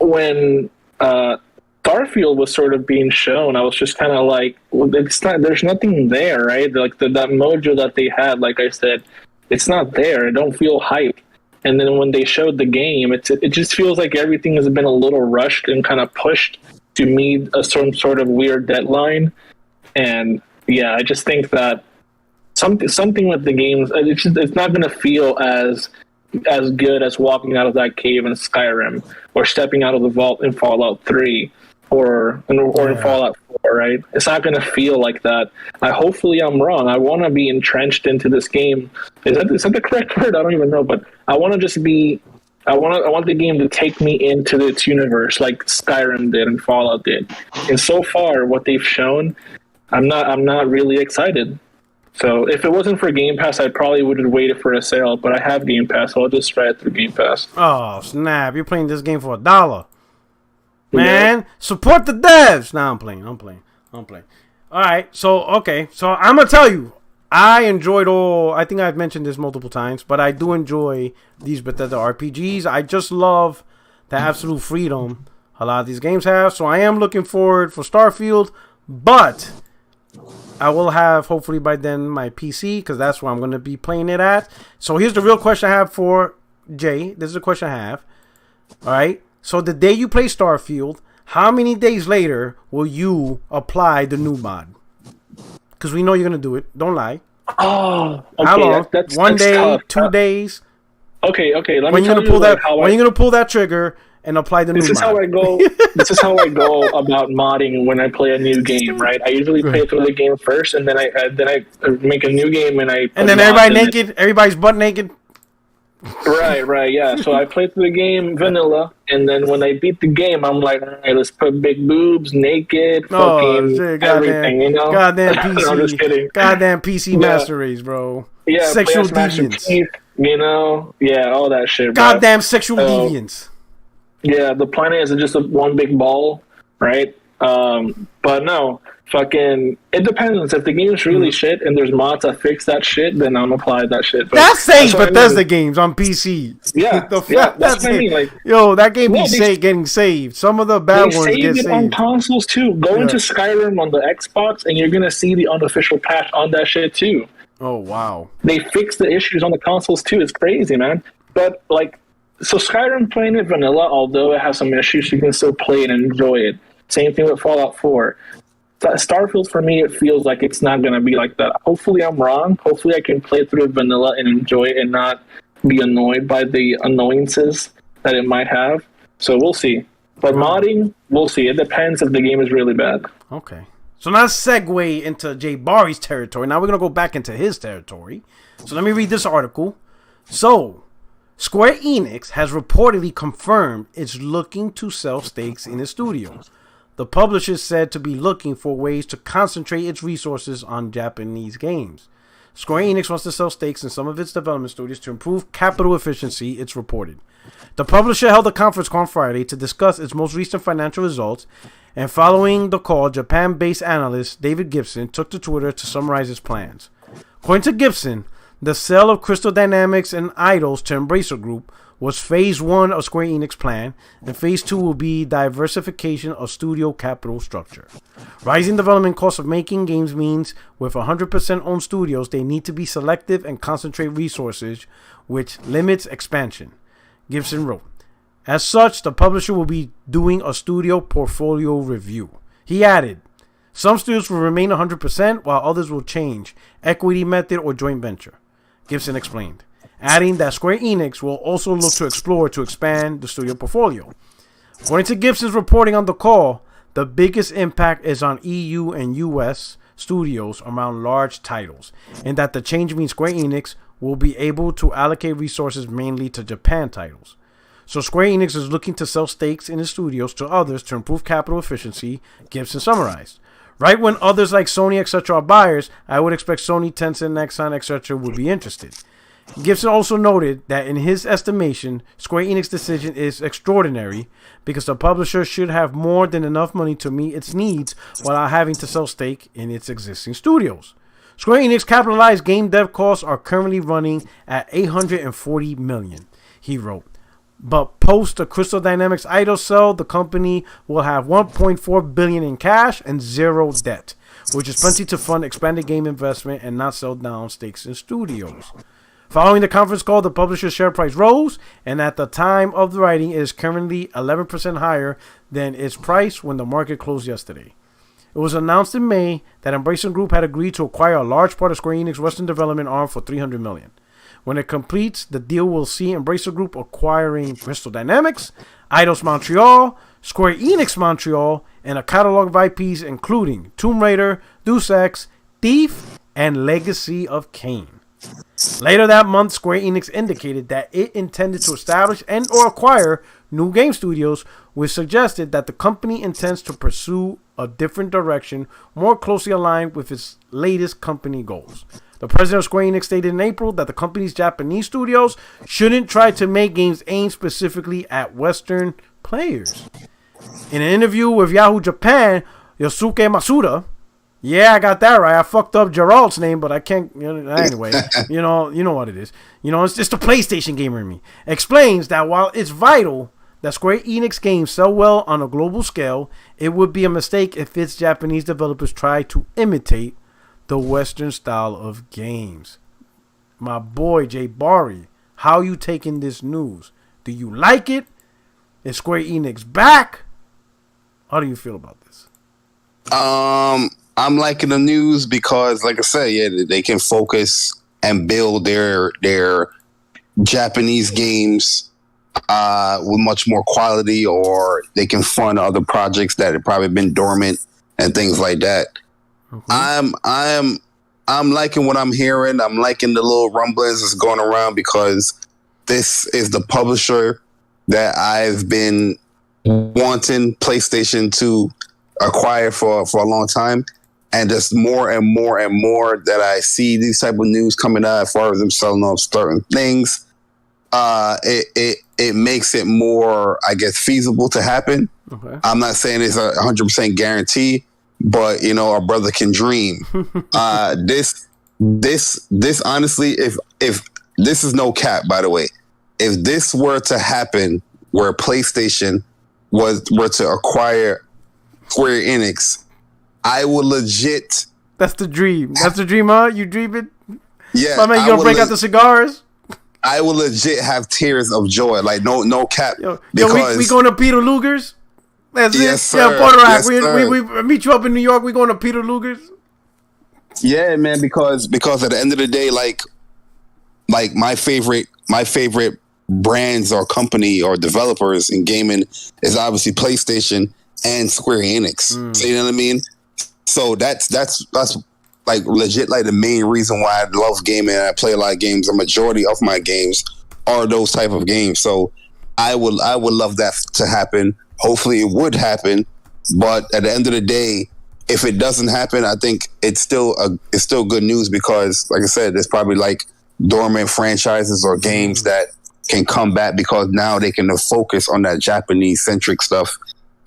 [SPEAKER 6] when Starfield was sort of being shown, I was just kind of like, well, there's nothing there, right? Like that mojo that they had, like I said, it's not there. I don't feel hype. And then when they showed the game, it just feels like everything has been a little rushed and kind of pushed to meet some sort of weird deadline. And yeah, I just think that something with the games, it's not going to feel as good as walking out of that cave in Skyrim or stepping out of the vault in Fallout 3. Or in Fallout 4, right? It's not going to feel like that. Hopefully I'm wrong. I want to be entrenched into this game. Is that the correct word? I don't even know. But I want to just be... I want the game to take me into its universe like Skyrim did and Fallout did. And so far, what they've shown, I'm not really excited. So if it wasn't for Game Pass, I probably would have waited for a sale. But I have Game Pass, so I'll just try it through Game Pass.
[SPEAKER 1] Oh, snap. You're playing this game for $1. Man, support the devs. Nah, I'm playing. All right, so, okay. So, I'm going to tell you. I enjoyed all. I think I've mentioned this multiple times, but I do enjoy these Bethesda RPGs. I just love the absolute freedom a lot of these games have. So I am looking forward for Starfield, but I will have hopefully by then my PC because that's where I'm going to be playing it at. So here's the real question I have for Jay. This is the question I have. All right. So the day you play Starfield, how many days later will you apply the new mod? Because we know you're gonna do it. Don't lie.
[SPEAKER 6] Oh, okay.
[SPEAKER 1] How long?
[SPEAKER 6] That's
[SPEAKER 1] One day,
[SPEAKER 6] tough.
[SPEAKER 1] 2 days.
[SPEAKER 6] Okay. Let
[SPEAKER 1] when
[SPEAKER 6] me
[SPEAKER 1] you
[SPEAKER 6] tell
[SPEAKER 1] gonna pull
[SPEAKER 6] you
[SPEAKER 1] that? When you gonna pull that trigger and apply the new mod?
[SPEAKER 6] This is how I go. This is how I go about modding when I play a new game. Right. I usually play through the game first, and then I make a new game and I.
[SPEAKER 1] And then everybody naked. Everybody's butt naked.
[SPEAKER 6] Right, yeah. So I played through the game vanilla, and then when I beat the game, I'm like, all right, let's put big boobs, naked, fucking
[SPEAKER 1] shit,
[SPEAKER 6] everything, you know?
[SPEAKER 1] Goddamn PC.
[SPEAKER 6] No, I'm just kidding.
[SPEAKER 1] Goddamn PC master race, bro.
[SPEAKER 6] Yeah,
[SPEAKER 1] Sexual
[SPEAKER 6] Master
[SPEAKER 1] deviance.
[SPEAKER 6] Chief, you know? Yeah, all that shit, bro.
[SPEAKER 1] Goddamn sexual deviance.
[SPEAKER 6] Yeah, the planet is just one big ball, right? But no, fucking, it depends. If the game's really shit and there's mods that fix that shit, then I'm apply that shit. But
[SPEAKER 1] that saves
[SPEAKER 6] what
[SPEAKER 1] Bethesda games on PC.
[SPEAKER 6] Yeah, that's what I mean. Like,
[SPEAKER 1] yo, that game getting saved. Some of the bad ones get saved.
[SPEAKER 6] On consoles too. Go into Skyrim on the Xbox, and you're gonna see the unofficial patch on that shit too.
[SPEAKER 1] Oh wow!
[SPEAKER 6] They fix the issues on the consoles too. It's crazy, man. But like, so Skyrim playing it vanilla, although it has some issues, you can still play it and enjoy it. Same thing with Fallout 4. Starfield, for me, it feels like it's not going to be like that. Hopefully, I'm wrong. Hopefully, I can play through vanilla and enjoy it and not be annoyed by the annoyances that it might have. So we'll see. But modding, we'll see. It depends if the game is really bad.
[SPEAKER 1] Okay. So now let's segue into Jay Barry's territory. Now we're going to go back into his territory. So let me read this article. So, Square Enix has reportedly confirmed it's looking to sell stakes in its studio. The publisher is said to be looking for ways to concentrate its resources on Japanese games. Square Enix wants to sell stakes in some of its development studios to improve capital efficiency, it's reported. The publisher held a conference call on Friday to discuss its most recent financial results, and following the call, Japan-based analyst David Gibson took to Twitter to summarize his plans. According to Gibson, the sale of Crystal Dynamics and Idols to Embracer Group was phase 1 of Square Enix plan, and phase 2 will be diversification of studio capital structure. Rising development costs of making games means with 100% owned studios, they need to be selective and concentrate resources, which limits expansion, Gibson wrote. As such, the publisher will be doing a studio portfolio review. He added, some studios will remain 100% while others will change, equity method or joint venture, Gibson explained, adding that Square Enix will also look to explore to expand the studio portfolio. According to Gibson's reporting on the call, the biggest impact is on EU and US studios around large titles, and that the change means Square Enix will be able to allocate resources mainly to Japan titles. So Square Enix is looking to sell stakes in its studios to others to improve capital efficiency, Gibson summarized. Right when others like Sony, etc. are buyers, I would expect Sony, Tencent, Nexon, etc. would be interested. Gibson also noted that in his estimation, Square Enix's decision is extraordinary because the publisher should have more than enough money to meet its needs without having to sell stake in its existing studios. Square Enix capitalized game dev costs are currently running at $840 million, he wrote. But post the Crystal Dynamics Idol sale, the company will have $1.4 billion in cash and zero debt, which is plenty to fund expanded game investment and not sell down stakes in studios. Following the conference call, the publisher's share price rose, and at the time of the writing, it is currently 11% higher than its price when the market closed yesterday. It was announced in May that Embracer Group had agreed to acquire a large part of Square Enix Western development arm for $300 million. When it completes, the deal will see Embracer Group acquiring Crystal Dynamics, Eidos Montreal, Square Enix Montreal, and a catalog of IPs including Tomb Raider, Deus Ex, Thief, and Legacy of Kain. Later that month, Square Enix indicated that it intended to establish and or acquire new game studios, which suggested that the company intends to pursue a different direction more closely aligned with its latest company goals. The president of Square Enix stated in April that the company's Japanese studios shouldn't try to make games aimed specifically at Western players. In an interview with Yahoo Japan, Yosuke Masuda, Yeah, I got that right. I fucked up Gerald's name, but I can't. Anyway, you know what it is. It's just the PlayStation gamer in me. Explains that while it's vital that Square Enix games sell well on a global scale, it would be a mistake if its Japanese developers try to imitate the Western style of games. My boy Jay Barry, how you taking this news? Do you like it? Is Square Enix back? How do you feel about this?
[SPEAKER 2] I'm liking the news because, like I said, yeah, they can focus and build their Japanese games with much more quality, or they can fund other projects that have probably been dormant and things like that. Mm-hmm. I'm liking what I'm hearing. I'm liking the little rumblings that's going around because this is the publisher that I've been wanting PlayStation to acquire for a long time. And just more and more and more that I see these type of news coming out as far as them selling off certain things, it makes it more, I guess, feasible to happen. Okay. I'm not saying it's 100% guarantee, but our brother can dream. This honestly, if this is no cap, by the way, if this were to happen, where PlayStation were to acquire Square Enix, I will legit.
[SPEAKER 1] That's the dream. That's the dream, huh? You dream it?
[SPEAKER 2] Yeah.
[SPEAKER 1] My man, you gonna break out the cigars?
[SPEAKER 2] I will legit have tears of joy. Like, no cap.
[SPEAKER 1] Yo, we going to Peter Luger's? That's
[SPEAKER 2] yes,
[SPEAKER 1] it?
[SPEAKER 2] Sir.
[SPEAKER 1] Yeah, Puerto
[SPEAKER 2] Yes,
[SPEAKER 1] we meet you up in New York. We going to Peter Luger's?
[SPEAKER 2] Yeah, man, because at the end of the day, like my favorite brands or company or developers in gaming is obviously PlayStation and Square Enix. So, you know what I mean? So that's like legit, like the main reason why I love gaming and I play a lot of games. A majority of my games are those type of games. So I would love that to happen. Hopefully it would happen. But at the end of the day, if it doesn't happen, I think it's still good news because, like I said, there's probably like dormant franchises or games that can come back because now they can focus on that Japanese centric stuff.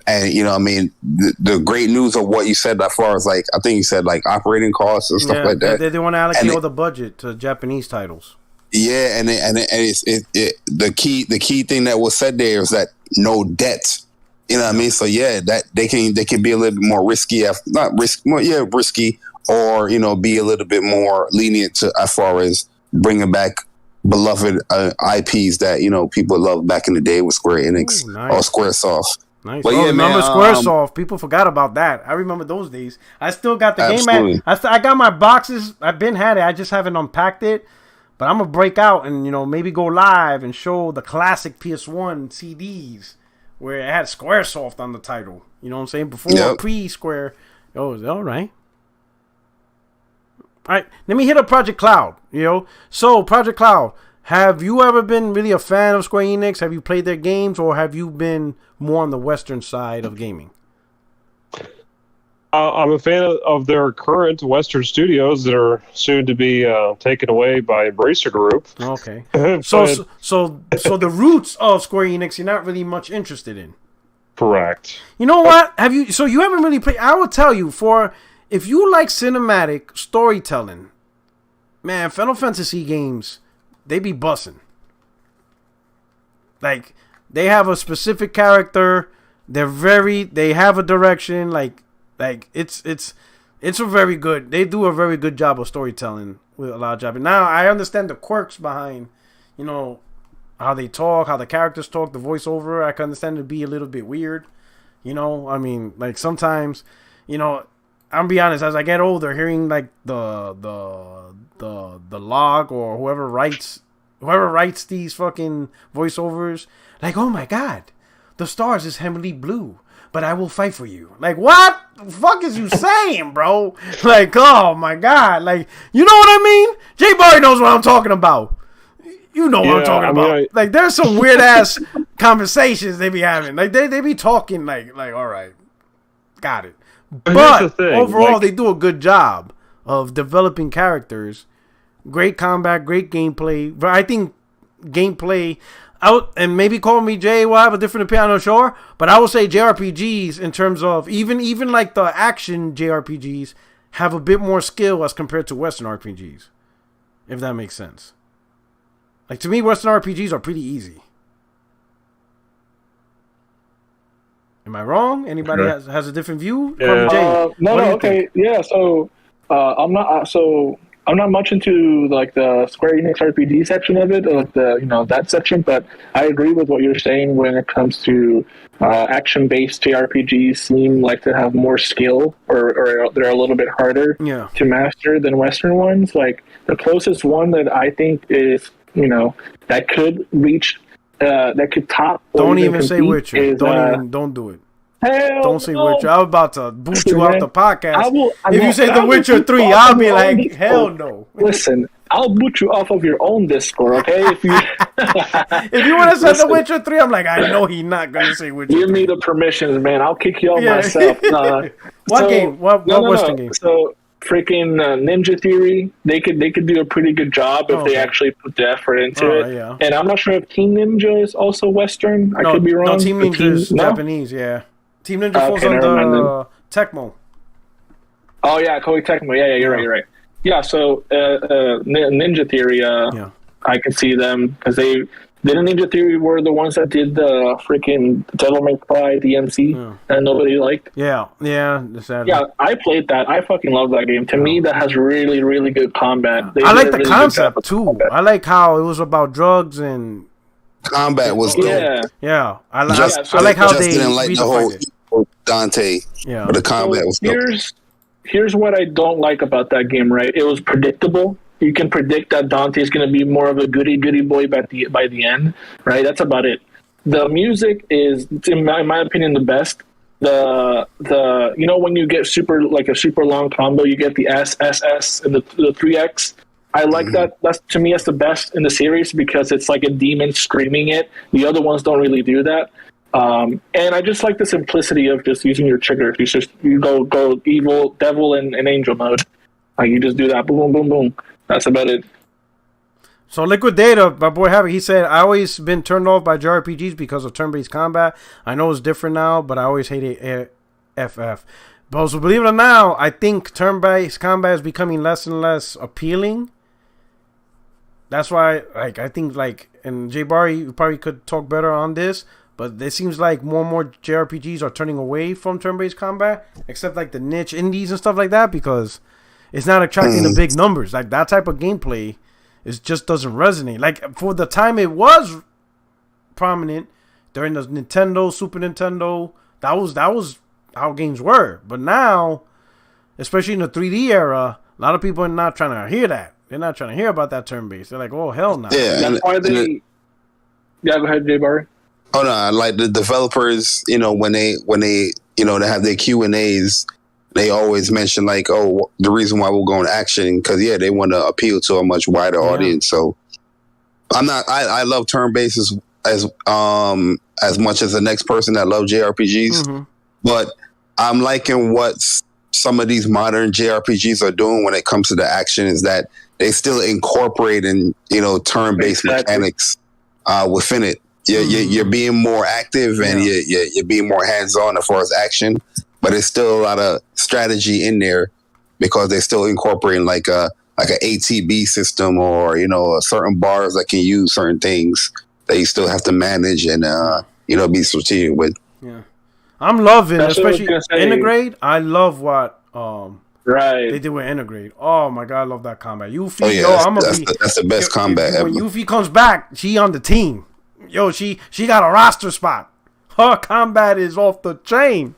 [SPEAKER 2] And I mean, the great news of what you said as far as like, I think you said like operating costs and stuff like that.
[SPEAKER 1] They want to allocate all the budget to Japanese titles.
[SPEAKER 2] Yeah, and it's the key thing that was said there is that no debt. You know what I mean? So yeah, that they can be a little bit more risky, risky, or be a little bit more lenient to as far as bringing back beloved IPs that people loved back in the day with Square Enix or Squaresoft.
[SPEAKER 1] Nice. But remember Squaresoft? People forgot about that. I remember those days. I still got the game. I got my boxes. I've been had it. I just haven't unpacked it. But I'm gonna break out and maybe go live and show the classic PS1 CDs where it had Squaresoft on the title. You know what I'm saying? Before pre-Square. Oh, is that all right? All right. Let me hit up Project Cloud. So Project Cloud. Have you ever been really a fan of Square Enix? Have you played their games, or have you been more on the Western side of gaming?
[SPEAKER 3] I'm a fan of their current Western studios that are soon to be taken away by Embracer Group.
[SPEAKER 1] Okay. So the roots of Square Enix, you're not really much interested in.
[SPEAKER 3] Correct.
[SPEAKER 1] You know what? So you haven't really played. I will tell you, if you like cinematic storytelling, man, Final Fantasy games, they be bussing. Like, they have a specific character. They have a direction. Like it's a very good. They do a very good job of storytelling with a lot of Japanese. Now I understand the quirks behind, how they talk, how the characters talk, the voiceover. I can understand it be a little bit weird. I mean, like sometimes, I'm be honest. As I get older, hearing like the log or whoever writes these fucking voiceovers, like, oh my god, the stars is heavily blue, but I will fight for you. Like, what the fuck is you saying, bro? Like, oh my god, like, you know what I mean? Jay Barry knows what I'm talking about. You know what I'm talking about. Like, there's some weird ass conversations they be having. Like, they be talking like, all right, got it. But overall, they do a good job of developing characters. Great combat, great gameplay. But I think gameplay out, and maybe call me Jay, will have a different opinion, I'm not sure. But I will say JRPGs in terms of even like the action JRPGs have a bit more skill as compared to Western RPGs, if that makes sense. Like, to me, Western RPGs are pretty easy. Am I wrong? Anybody has a different view?
[SPEAKER 6] Yeah. Okay. Yeah. So I'm not much into like the Square Enix RPG section of it, like that section. But I agree with what you're saying when it comes to action-based JRPGs. Seem like to have more skill, or they're a little bit harder to master than Western ones. Like the closest one that I think is that could reach. That could top.
[SPEAKER 1] Don't even say Witcher. Don't do it. Don't say Witcher. I'm about to boot you off the podcast. If you say The Witcher 3, I'll be like, hell no.
[SPEAKER 6] Listen, I'll boot you off of your own Discord, okay? If you
[SPEAKER 1] want to say The Witcher 3, I'm like, I know he's not gonna say Witcher 3.
[SPEAKER 6] Give me the permissions, man. I'll kick you off myself.
[SPEAKER 1] What game? What Western game?
[SPEAKER 6] So freaking Ninja Theory, they could do a pretty good job if they actually put the effort into it. Yeah. And I'm not sure if Team Ninja is also Western. I could be wrong.
[SPEAKER 1] No, Team Ninja is Japanese. Yeah, Team Ninja falls under Tecmo.
[SPEAKER 6] Oh yeah, Koei Tecmo. Yeah, you're right. Yeah, so Ninja Theory. I can see them because Ninja Theory were the ones that did the freaking Devil May Cry DMC that nobody liked.
[SPEAKER 1] Yeah.
[SPEAKER 6] Yeah, I played that. I fucking love that game. To me, that has really, really good combat.
[SPEAKER 1] I like the really concept too. I like how it was about drugs and
[SPEAKER 2] combat was dope.
[SPEAKER 1] Yeah. I like how they
[SPEAKER 2] didn't like the whole Dante.
[SPEAKER 1] Yeah,
[SPEAKER 2] but the combat was dope.
[SPEAKER 6] Here's what I don't like about that game. Right, it was predictable. You can predict that Dante is going to be more of a goody boy by the end, right? That's about it. The music is, in my opinion, the best. The when you get a super long combo, you get the SSS and the 3X. I like that. That's to me, that's the best in the series because it's like a demon screaming it. The other ones don't really do that. And I just like the simplicity of just using your trigger. You go evil, devil, and angel mode. Like you just do that, boom, boom, boom, boom. That's about it.
[SPEAKER 1] So Liquid Data, my boy Havoc, he said, I always been turned off by JRPGs because of turn-based combat. I know it's different now, but I always hated FF. But so believe it or not, I think turn-based combat is becoming less and less appealing. That's why, I think, and Jay Barry, you probably could talk better on this, but it seems like more and more JRPGs are turning away from turn-based combat, except the niche indies and stuff like that, because it's not attracting the big numbers. Like that type of gameplay, just doesn't resonate. Like for the time it was prominent during the Nintendo, Super Nintendo, that was how games were. But now, especially in the 3D era, a lot of people are not trying to hear that. They're not trying to hear about that turn based. They're like, oh hell no.
[SPEAKER 2] Yeah,
[SPEAKER 6] that's why they. Yeah, go ahead, Jay Barry.
[SPEAKER 2] Oh no, like the developers, when they they have their Q&As. They always mention the reason why we're going action because they want to appeal to a much wider audience. So I love turn based as much as the next person that loves JRPGs, but I'm liking what some of these modern JRPGs are doing when it comes to the action is that they still incorporating turn based mechanics within it. You're being more active and you're being more hands on as far as action. But there's still a lot of strategy in there because they're still incorporating like an ATB system or certain bars that can use certain things that you still have to manage and be strategic with.
[SPEAKER 1] Yeah, I'm loving, especially Integrate. I love what they did with Integrate. Oh my god, I love that combat. Yuffie,
[SPEAKER 2] that's the best combat ever.
[SPEAKER 1] When Yuffie comes back, she on the team. She got a roster spot. Her combat is off the chain.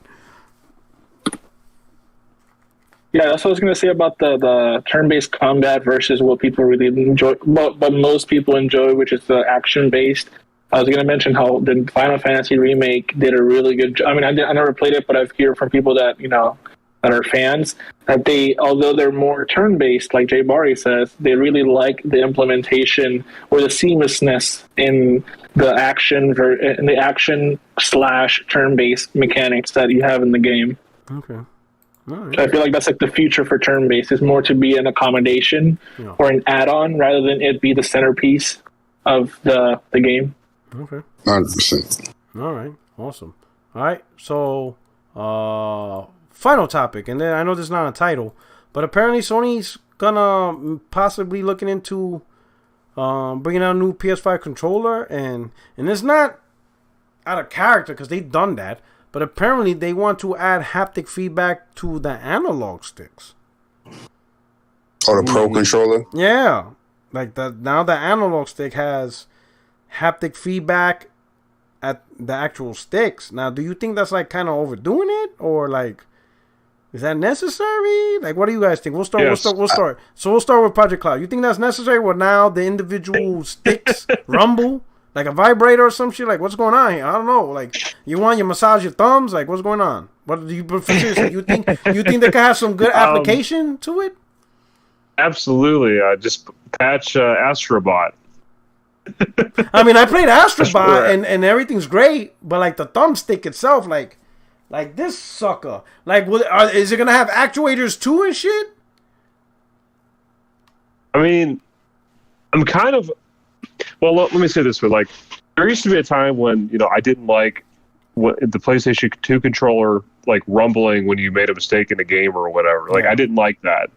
[SPEAKER 6] Yeah, that's what I was going to say about the turn-based combat versus what people really enjoy, but most people enjoy, which is the action-based. I was going to mention how the Final Fantasy remake did a really good job. I mean, I never played it, but I've heard from people that that are fans that although they're more turn-based, like Jay Barry says, they really like the implementation or the seamlessness in the action / turn-based mechanics that you have in the game.
[SPEAKER 1] Okay.
[SPEAKER 6] Right. So I feel like that's the future for turn-based is more to be an accommodation or an add-on rather than it be the centerpiece of the game.
[SPEAKER 1] Okay.
[SPEAKER 2] 100%.
[SPEAKER 1] All right. Awesome. All right. So, final topic, and then I know this is not a title, But apparently Sony's gonna possibly looking into bringing out a new PS5 controller, and it's not out of character because they've done that. But apparently they want to add haptic feedback to the analog sticks.
[SPEAKER 2] Or the Pro controller?
[SPEAKER 1] Yeah. Like now the analog stick has haptic feedback at the actual sticks. Now, do you think that's like kind of overdoing it, or like is that necessary? Like, what do you guys think? We'll start.
[SPEAKER 3] Yes.
[SPEAKER 1] We'll start. So we'll start with Project Cloud. You think that's necessary? Well, now the individual sticks rumble like a vibrator or some shit. Like, what's going on here? I don't know. Like, you want you massage your thumbs? Like, what's going on? What do you? Seriously, you think they could have some good application to it?
[SPEAKER 3] Absolutely. Just patch Astrobot.
[SPEAKER 1] I mean, I played Astrobot and everything's great, but like the thumbstick itself, like this sucker, like, is it gonna have actuators too and shit?
[SPEAKER 3] I mean, I'm kind of. Well, let me say this way: like, there used to be a time when I didn't like the PlayStation 2 controller like rumbling when you made a mistake in a game or whatever. Like, I didn't like that.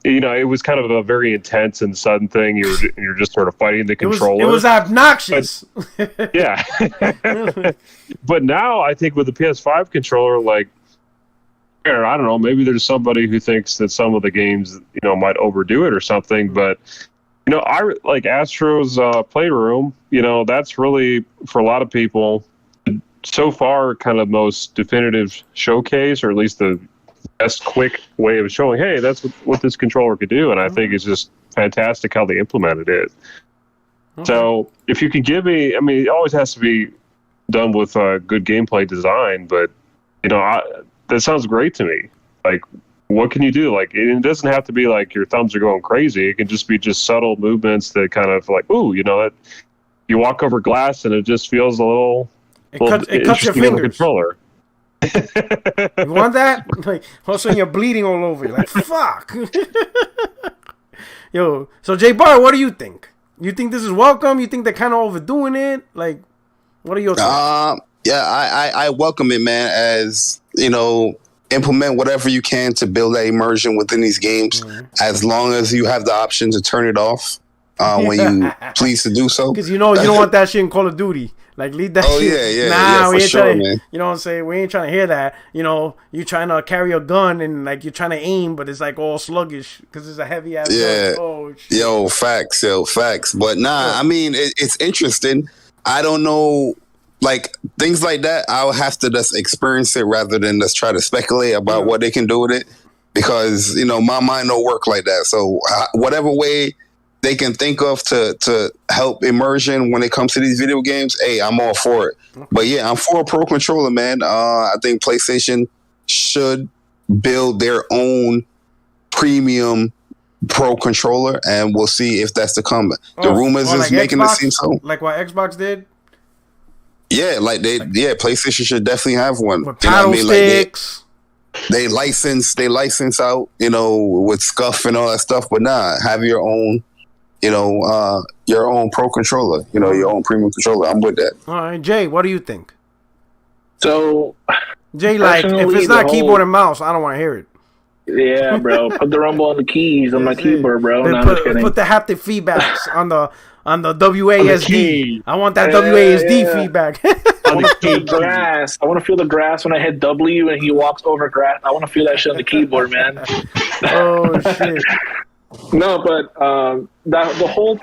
[SPEAKER 3] It was kind of a very intense and sudden thing. You're just sort of fighting the controller.
[SPEAKER 1] It was obnoxious.
[SPEAKER 3] But, yeah. But now I think with the PS5 controller, like, I don't know, maybe there's somebody who thinks that some of the games, might overdo it or something. But, I like Astro's Playroom. That's really, for a lot of people, so far kind of most definitive showcase, or at least the best quick way of showing, hey, that's what this controller could do. And I think it's just fantastic how they implemented it. Okay. So if you could give me, I mean, it always has to be done with good gameplay design, but that sounds great to me. Like, what can you do? Like, it doesn't have to be like your thumbs are going crazy. It can just be subtle movements that kind of like, ooh, that you walk over glass and it just feels a little.
[SPEAKER 1] It cuts your fingers.
[SPEAKER 3] Controller.
[SPEAKER 1] You want that? Like, all of a sudden you're bleeding all over. You're like, fuck. Yo, so J Bar, what do you think? You think this is welcome? You think they're kind of overdoing it? Like, what are your thoughts?
[SPEAKER 2] Yeah, I welcome it, man. As implement whatever you can to build that immersion within these games. Mm-hmm. As long as you have the option to turn it off when you please to do so.
[SPEAKER 1] Because you don't want that shit in Call of Duty. Like, leave that shit.
[SPEAKER 2] Yeah,
[SPEAKER 1] we ain't
[SPEAKER 2] sure,
[SPEAKER 1] man. You know what I'm saying? We ain't trying to hear that. You're trying to carry a gun and, like, you're trying to aim, but it's, like, all sluggish because it's a heavy-ass gun. Oh, shit.
[SPEAKER 2] Yo, facts. But, I mean, it's interesting. I don't know, like, things like that, I'll have to just experience it rather than just try to speculate about what they can do with it because, my mind don't work like that. So, whatever way they can think of to help immersion when it comes to these video games, hey, I'm all for it. But yeah, I'm for a Pro controller, man. I think PlayStation should build their own premium Pro controller, and we'll see if that's to come. The rumors is like making
[SPEAKER 1] Xbox,
[SPEAKER 2] it seem so.
[SPEAKER 1] Like what Xbox did?
[SPEAKER 2] Yeah, PlayStation should definitely have one.
[SPEAKER 1] With paddle sticks.
[SPEAKER 2] Like they license out, with scuff and all that stuff, but have your own. Your own Pro controller, your own premium controller. I'm with that.
[SPEAKER 1] All right, Jay, what do you think?
[SPEAKER 6] So,
[SPEAKER 1] Jay, like, if it's not keyboard and mouse, I don't want to hear it.
[SPEAKER 6] Yeah, bro. Put the rumble on the keys on my keyboard, bro.
[SPEAKER 1] Put the haptic feedbacks on the WASD. I want that WASD feedback.
[SPEAKER 6] I want to feel the grass. I want to feel the grass when I hit W and he walks over grass. I want to feel that shit on the keyboard, man.
[SPEAKER 1] Oh shit.
[SPEAKER 6] No, but the whole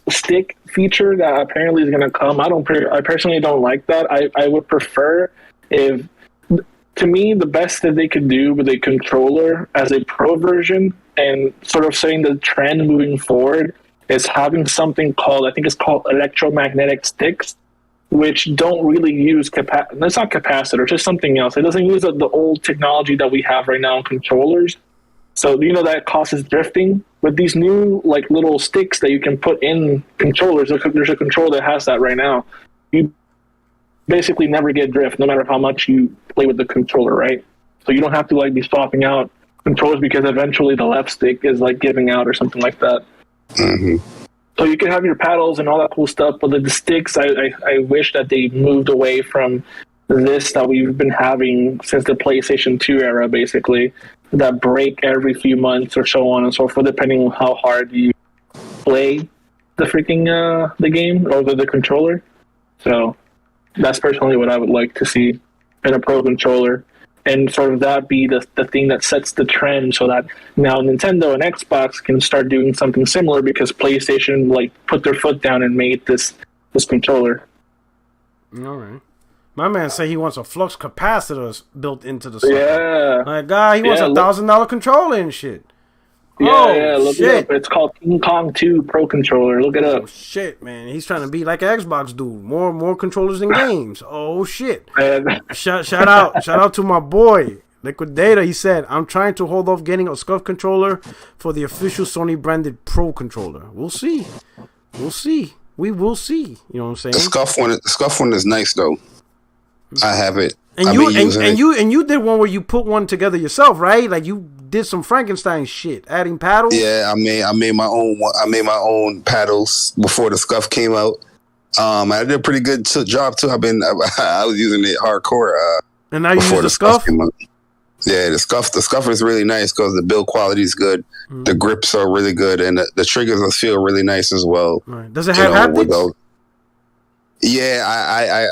[SPEAKER 6] stick feature that apparently is going to come, I personally don't like that. I would prefer if, to me, the best that they could do with a controller as a Pro version and sort of saying the trend moving forward is having something called, I think it's called electromagnetic sticks, which don't really use it's not capacitor, it's just something else. It doesn't use the old technology that we have right now in controllers. So that causes drifting. With these new little sticks that you can put in controllers, there's a controller that has that right now. You basically never get drift, no matter how much you play with the controller, right? So you don't have to be swapping out controllers because eventually the left stick is giving out or something like that.
[SPEAKER 2] Mm-hmm.
[SPEAKER 6] So you can have your paddles and all that cool stuff, but the sticks, I wish that they moved away from this that we've been having since the PlayStation 2 era, basically, that break every few months or so on and so forth, depending on how hard you play the freaking the game or the controller. So that's personally what I would like to see in a pro controller, and sort of that be the thing that sets the trend, so that now Nintendo and Xbox can start doing something similar, because PlayStation like put their foot down and made this controller.
[SPEAKER 1] All right. My man say he wants a flux capacitor built into the sucker.
[SPEAKER 6] Yeah.
[SPEAKER 1] My God, he wants $1,000 controller and shit.
[SPEAKER 6] Yeah, look it up. It's called King Kong 2 Pro Controller. Look it up.
[SPEAKER 1] Oh, shit, man. He's trying to be like an Xbox dude. More controllers than games. Oh, shit. Shout out to my boy, Liquidator. He said, I'm trying to hold off getting a SCUF controller for the official Sony branded Pro controller. We'll see. We will see. You know what I'm saying?
[SPEAKER 2] The SCUF one is nice, though. I have it.
[SPEAKER 1] And you did one where you put one together yourself, right? Like you did some Frankenstein shit, adding paddles.
[SPEAKER 2] Yeah, I made my own. I made my own paddles before the SCUF came out. I did a pretty good job too. I was using it hardcore.
[SPEAKER 1] And now you use the SCUF?
[SPEAKER 2] Came out. Yeah, the SCUF is really nice because the build quality is good. Mm-hmm. The grips are really good, and the triggers feel really nice as well.
[SPEAKER 1] Right. Does it have haptics?
[SPEAKER 2] Yeah,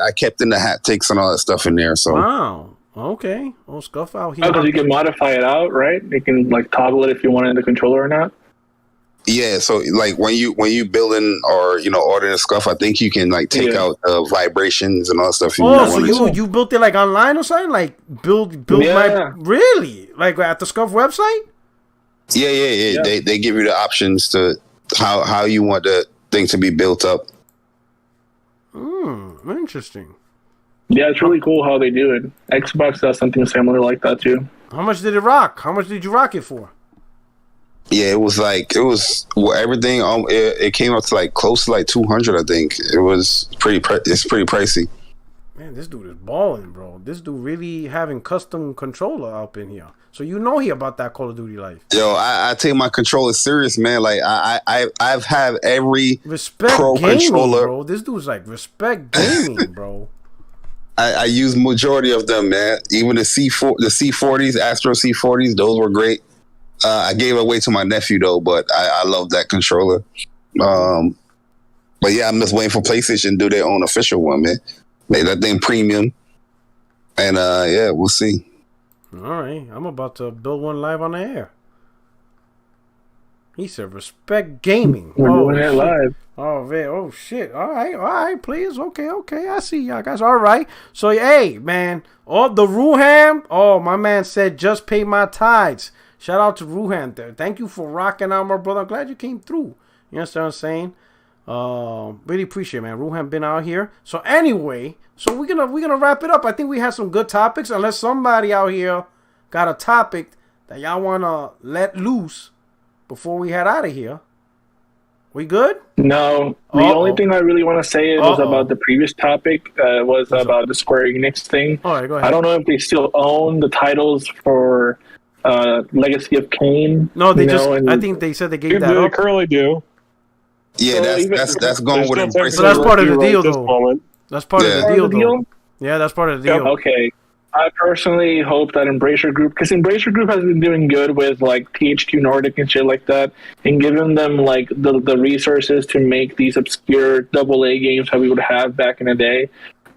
[SPEAKER 2] I kept in the haptics and all that stuff in there. So
[SPEAKER 1] wow, okay, SCUF out here.
[SPEAKER 6] Because you can modify it out, right? You can like toggle it if you want it in the controller or not.
[SPEAKER 2] Yeah, so like when you building or ordering a SCUF, I think you can like take out vibrations and all that stuff.
[SPEAKER 1] So you built it like online or something? Like build really like at the SCUF website?
[SPEAKER 2] Yeah. They give you the options to how you want the thing to be built up.
[SPEAKER 1] Interesting.
[SPEAKER 6] Yeah, it's really cool how they do it. Xbox does something similar like that too.
[SPEAKER 1] How much did it rock? How much did you rock it for?
[SPEAKER 2] Yeah, it was everything. It came up to like close to like 200. I think it was it's pretty pricey.
[SPEAKER 1] Man, this dude is balling, bro. This dude really having custom controller up in here. So he about that Call of Duty life.
[SPEAKER 2] Yo, I take my controller serious, man. Like I've had every
[SPEAKER 1] respect
[SPEAKER 2] pro
[SPEAKER 1] gaming,
[SPEAKER 2] controller,
[SPEAKER 1] bro. This dude's like respect gaming, bro.
[SPEAKER 2] I use majority of them, man. Even the C40s, Astro C40s, those were great. I gave it away to my nephew though, but I love that controller. But yeah, I'm just waiting for PlayStation to do their own official one, man. Make that thing premium, and yeah, we'll see.
[SPEAKER 1] All right, I'm about to build one live on the air. He said, "Respect gaming."
[SPEAKER 6] We're doing it live.
[SPEAKER 1] Oh man! Oh shit! All right, please. Okay. I see y'all guys. All right. So hey, man. Oh, the Ruham. Oh, my man said, "Just pay my tithes." Shout out to Ruhan there. Thank you for rocking out, my brother. I'm glad you came through. You understand what I'm saying? Really appreciate it, man. Ruhan been out here. So anyway, we're gonna wrap it up. I think we had some good topics. Unless somebody out here got a topic that y'all wanna let loose before we head out of here. We good?
[SPEAKER 6] No. The only thing I really want to say was about the previous topic. Was about the Square Enix thing.
[SPEAKER 1] All right, go ahead.
[SPEAKER 6] I don't know if they still own the titles for Legacy of Kain.
[SPEAKER 1] No, I think they said they gave that up.
[SPEAKER 3] They currently do.
[SPEAKER 2] Yeah, that's going with embrace.
[SPEAKER 1] So that's part of the deal, though. That's part of the deal, though. Yeah, that's part of the deal.
[SPEAKER 6] Okay. I personally hope that Embracer Group, because Embracer Group has been doing good with like THQ Nordic and shit like that, and giving them like the resources to make these obscure AA games that we would have back in the day.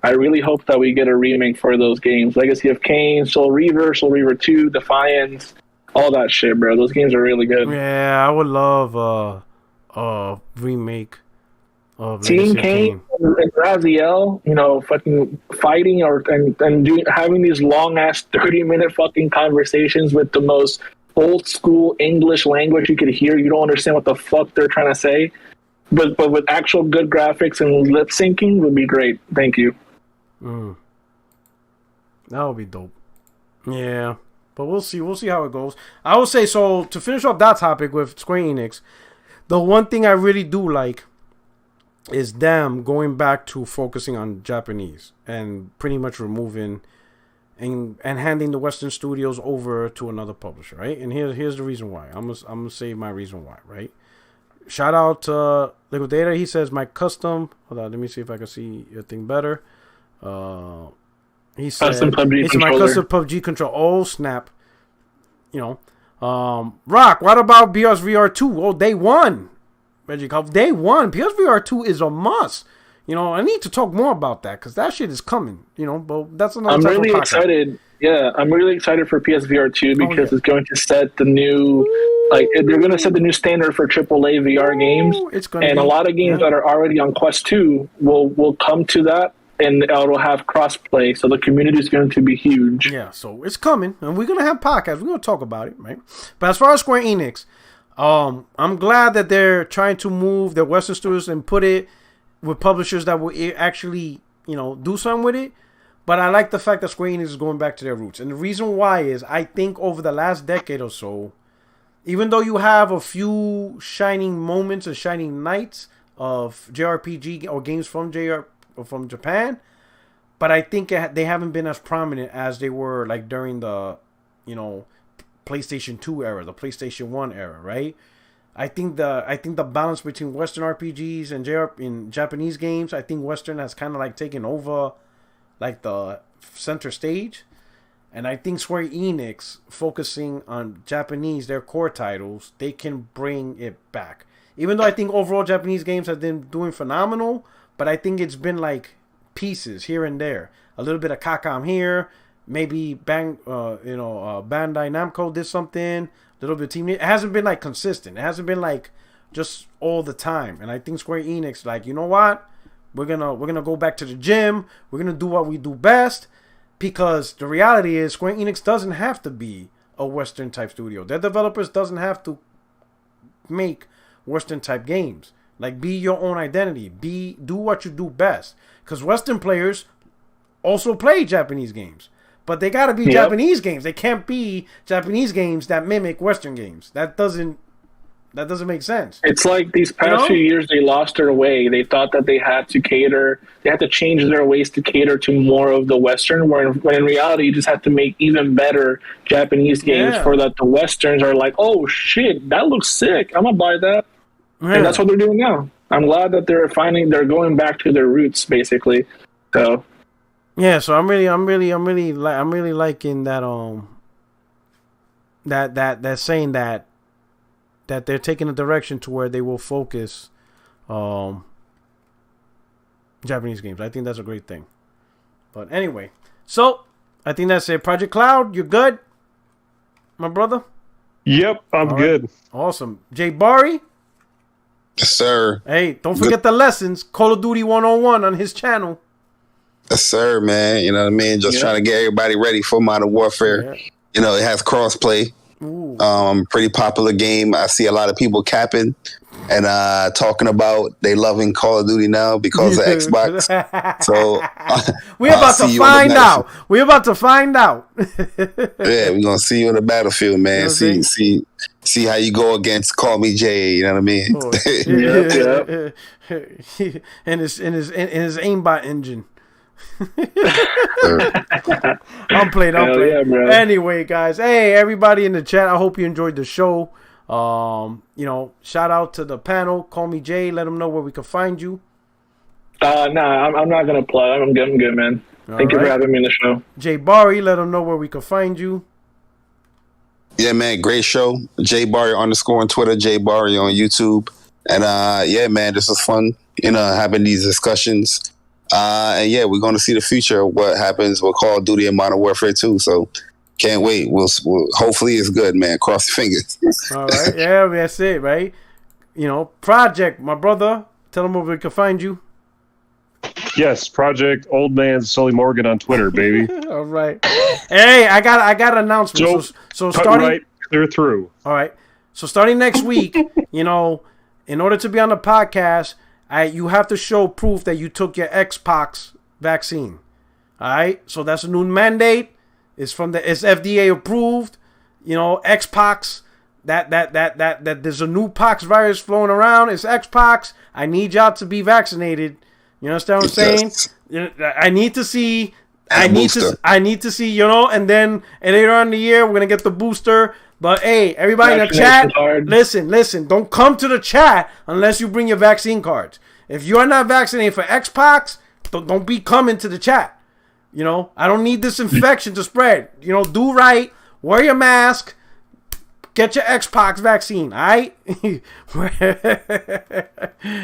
[SPEAKER 6] I really hope that we get a remake for those games. Legacy of Kain, Soul Reaver 2, Defiance, all that shit, bro. Those games are really good.
[SPEAKER 1] Yeah, I would love a remake of
[SPEAKER 6] Team Kain and Raziel, fucking fighting and having these long ass 30-minute fucking conversations with the most old school English language you could hear. You don't understand what the fuck they're trying to say, but with actual good graphics and lip syncing would be great. Thank you.
[SPEAKER 1] That would be dope. Yeah, but we'll see. We'll see how it goes. I would say, so to finish off that topic with Square Enix, the one thing I really do like is them going back to focusing on Japanese and pretty much removing and handing the Western studios over to another publisher, right? And here's the reason why. I'm gonna say my reason why, right? Shout out to Liquidator. He says my custom. Hold on, let me see if I can see your thing better. He said
[SPEAKER 6] custom PUBG
[SPEAKER 1] it's my custom PUBG control. Oh snap! Rock, what about PSVR 2? Oh, they won. Day one. PSVR 2 is a must. I need to talk more about that because that shit is coming. But that's another.
[SPEAKER 6] I'm really excited. Yeah, I'm really excited for PSVR 2 because it's going to set the new, they're going to set the new standard for AAA VR games. A lot of games that are already on Quest 2 will come to that, and it'll have crossplay. So the community is going to be huge.
[SPEAKER 1] Yeah, so it's coming, and we're going to have podcasts. We're going to talk about it, right? But as far as Square Enix, I'm glad that they're trying to move their Western studios and put it with publishers that will actually, do something with it. But I like the fact that Square Enix is going back to their roots. And the reason why is I think over the last decade or so, even though you have a few shining moments and shining nights of JRPG or games from Japan, but I think they haven't been as prominent as they were like during the, PlayStation 2 era, the PlayStation 1 era, right? I think the balance between Western RPGs and in Japanese games, I think Western has kind of like taken over like the center stage. And I think Square Enix focusing on Japanese, their core titles, they can bring it back. Even though I think overall Japanese games have been doing phenomenal, but I think it's been like pieces here and there. A little bit of Capcom here, maybe Bandai Namco did something, a little bit of Team. It hasn't been like consistent. It hasn't been like just all the time. And I think Square Enix, like, you know what? We're gonna go back to the gym. We're gonna do what we do best, because the reality is Square Enix doesn't have to be a Western type studio. Their developers doesn't have to make Western type games. Like, be your own identity. Do what you do best. Because Western players also play Japanese games, but they gotta be Japanese games. They can't be Japanese games that mimic Western games. That doesn't make sense.
[SPEAKER 6] It's like these past few years they lost their way. They thought that they had to change their ways to cater to more of the Western, when in reality you just have to make even better Japanese games for that the Westerns are like, oh shit, that looks sick, I'm gonna buy that. Yeah. And that's what they're doing now. I'm glad that they're going back to their roots, basically. So
[SPEAKER 1] yeah, so I'm really liking that that saying that they're taking a direction to where they will focus Japanese games. I think that's a great thing. But anyway, so I think that's it. Project Cloud, you're good, my brother?
[SPEAKER 3] Yep, I'm good.
[SPEAKER 1] Awesome. Jay Bari?
[SPEAKER 2] Yes, sir.
[SPEAKER 1] Hey, don't forget the lessons. Call of Duty 101 on his channel.
[SPEAKER 2] Yes, sir, man. You know what I mean? Just trying to get everybody ready for Modern Warfare. Yeah. It has crossplay. Pretty popular game. I see a lot of people capping and talking about they loving Call of Duty now because of Xbox. So
[SPEAKER 1] we're about to find out. We're about to find out.
[SPEAKER 2] Yeah, we're gonna see you in the battlefield, man. See how you go against Call Me Jay. You know what I mean?
[SPEAKER 1] And his aimbot engine. I'm playing. Yeah, anyway, guys. Hey, everybody in the chat. I hope you enjoyed the show. Shout out to the panel. Call Me Jay. Let them know where we can find you.
[SPEAKER 6] I'm not gonna plug. I'm good, man. Thank you for having me in the show.
[SPEAKER 1] Jay Bari, let them know where we can find you.
[SPEAKER 2] Yeah, man, great show. Jay Bari _on Twitter, Jay Bari on YouTube, and yeah, man, this was fun. Having these discussions. And yeah, we're going to see the future of what happens with Call of Duty and Modern Warfare 2. So can't wait. We'll hopefully it's good, man. Cross your fingers.
[SPEAKER 1] All right. Yeah, that's it, right? Project, my brother. Tell them where we can find you.
[SPEAKER 3] Yes, Project Old Man Sully Morgan on Twitter, baby.
[SPEAKER 1] All right. Hey, I got an announcement. So starting
[SPEAKER 3] right clear through.
[SPEAKER 1] All right. So starting next week, in order to be on the podcast, you have to show proof that you took your Xbox vaccine. All right, so that's a new mandate. It's FDA approved. Xbox. That there's a new pox virus flowing around. It's Xbox. I need y'all to be vaccinated. You understand what I'm saying? I need to see. I need to see. And then later on in the year we're gonna get the booster. But hey, everybody in the chat, listen. Don't come to the chat unless you bring your vaccine cards. If you are not vaccinated for Xbox, don't be coming to the chat. I don't need this infection to spread. Do right. Wear your mask. Get your Xbox vaccine, all right?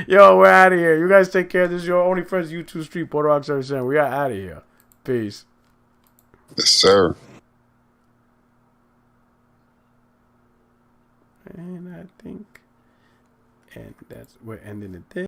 [SPEAKER 1] Yo, we're out of here. You guys take care. This is your only friends YouTube street, Porter77. We are out of here. Peace.
[SPEAKER 2] Yes, sir.
[SPEAKER 1] And I think, and we're ending it there.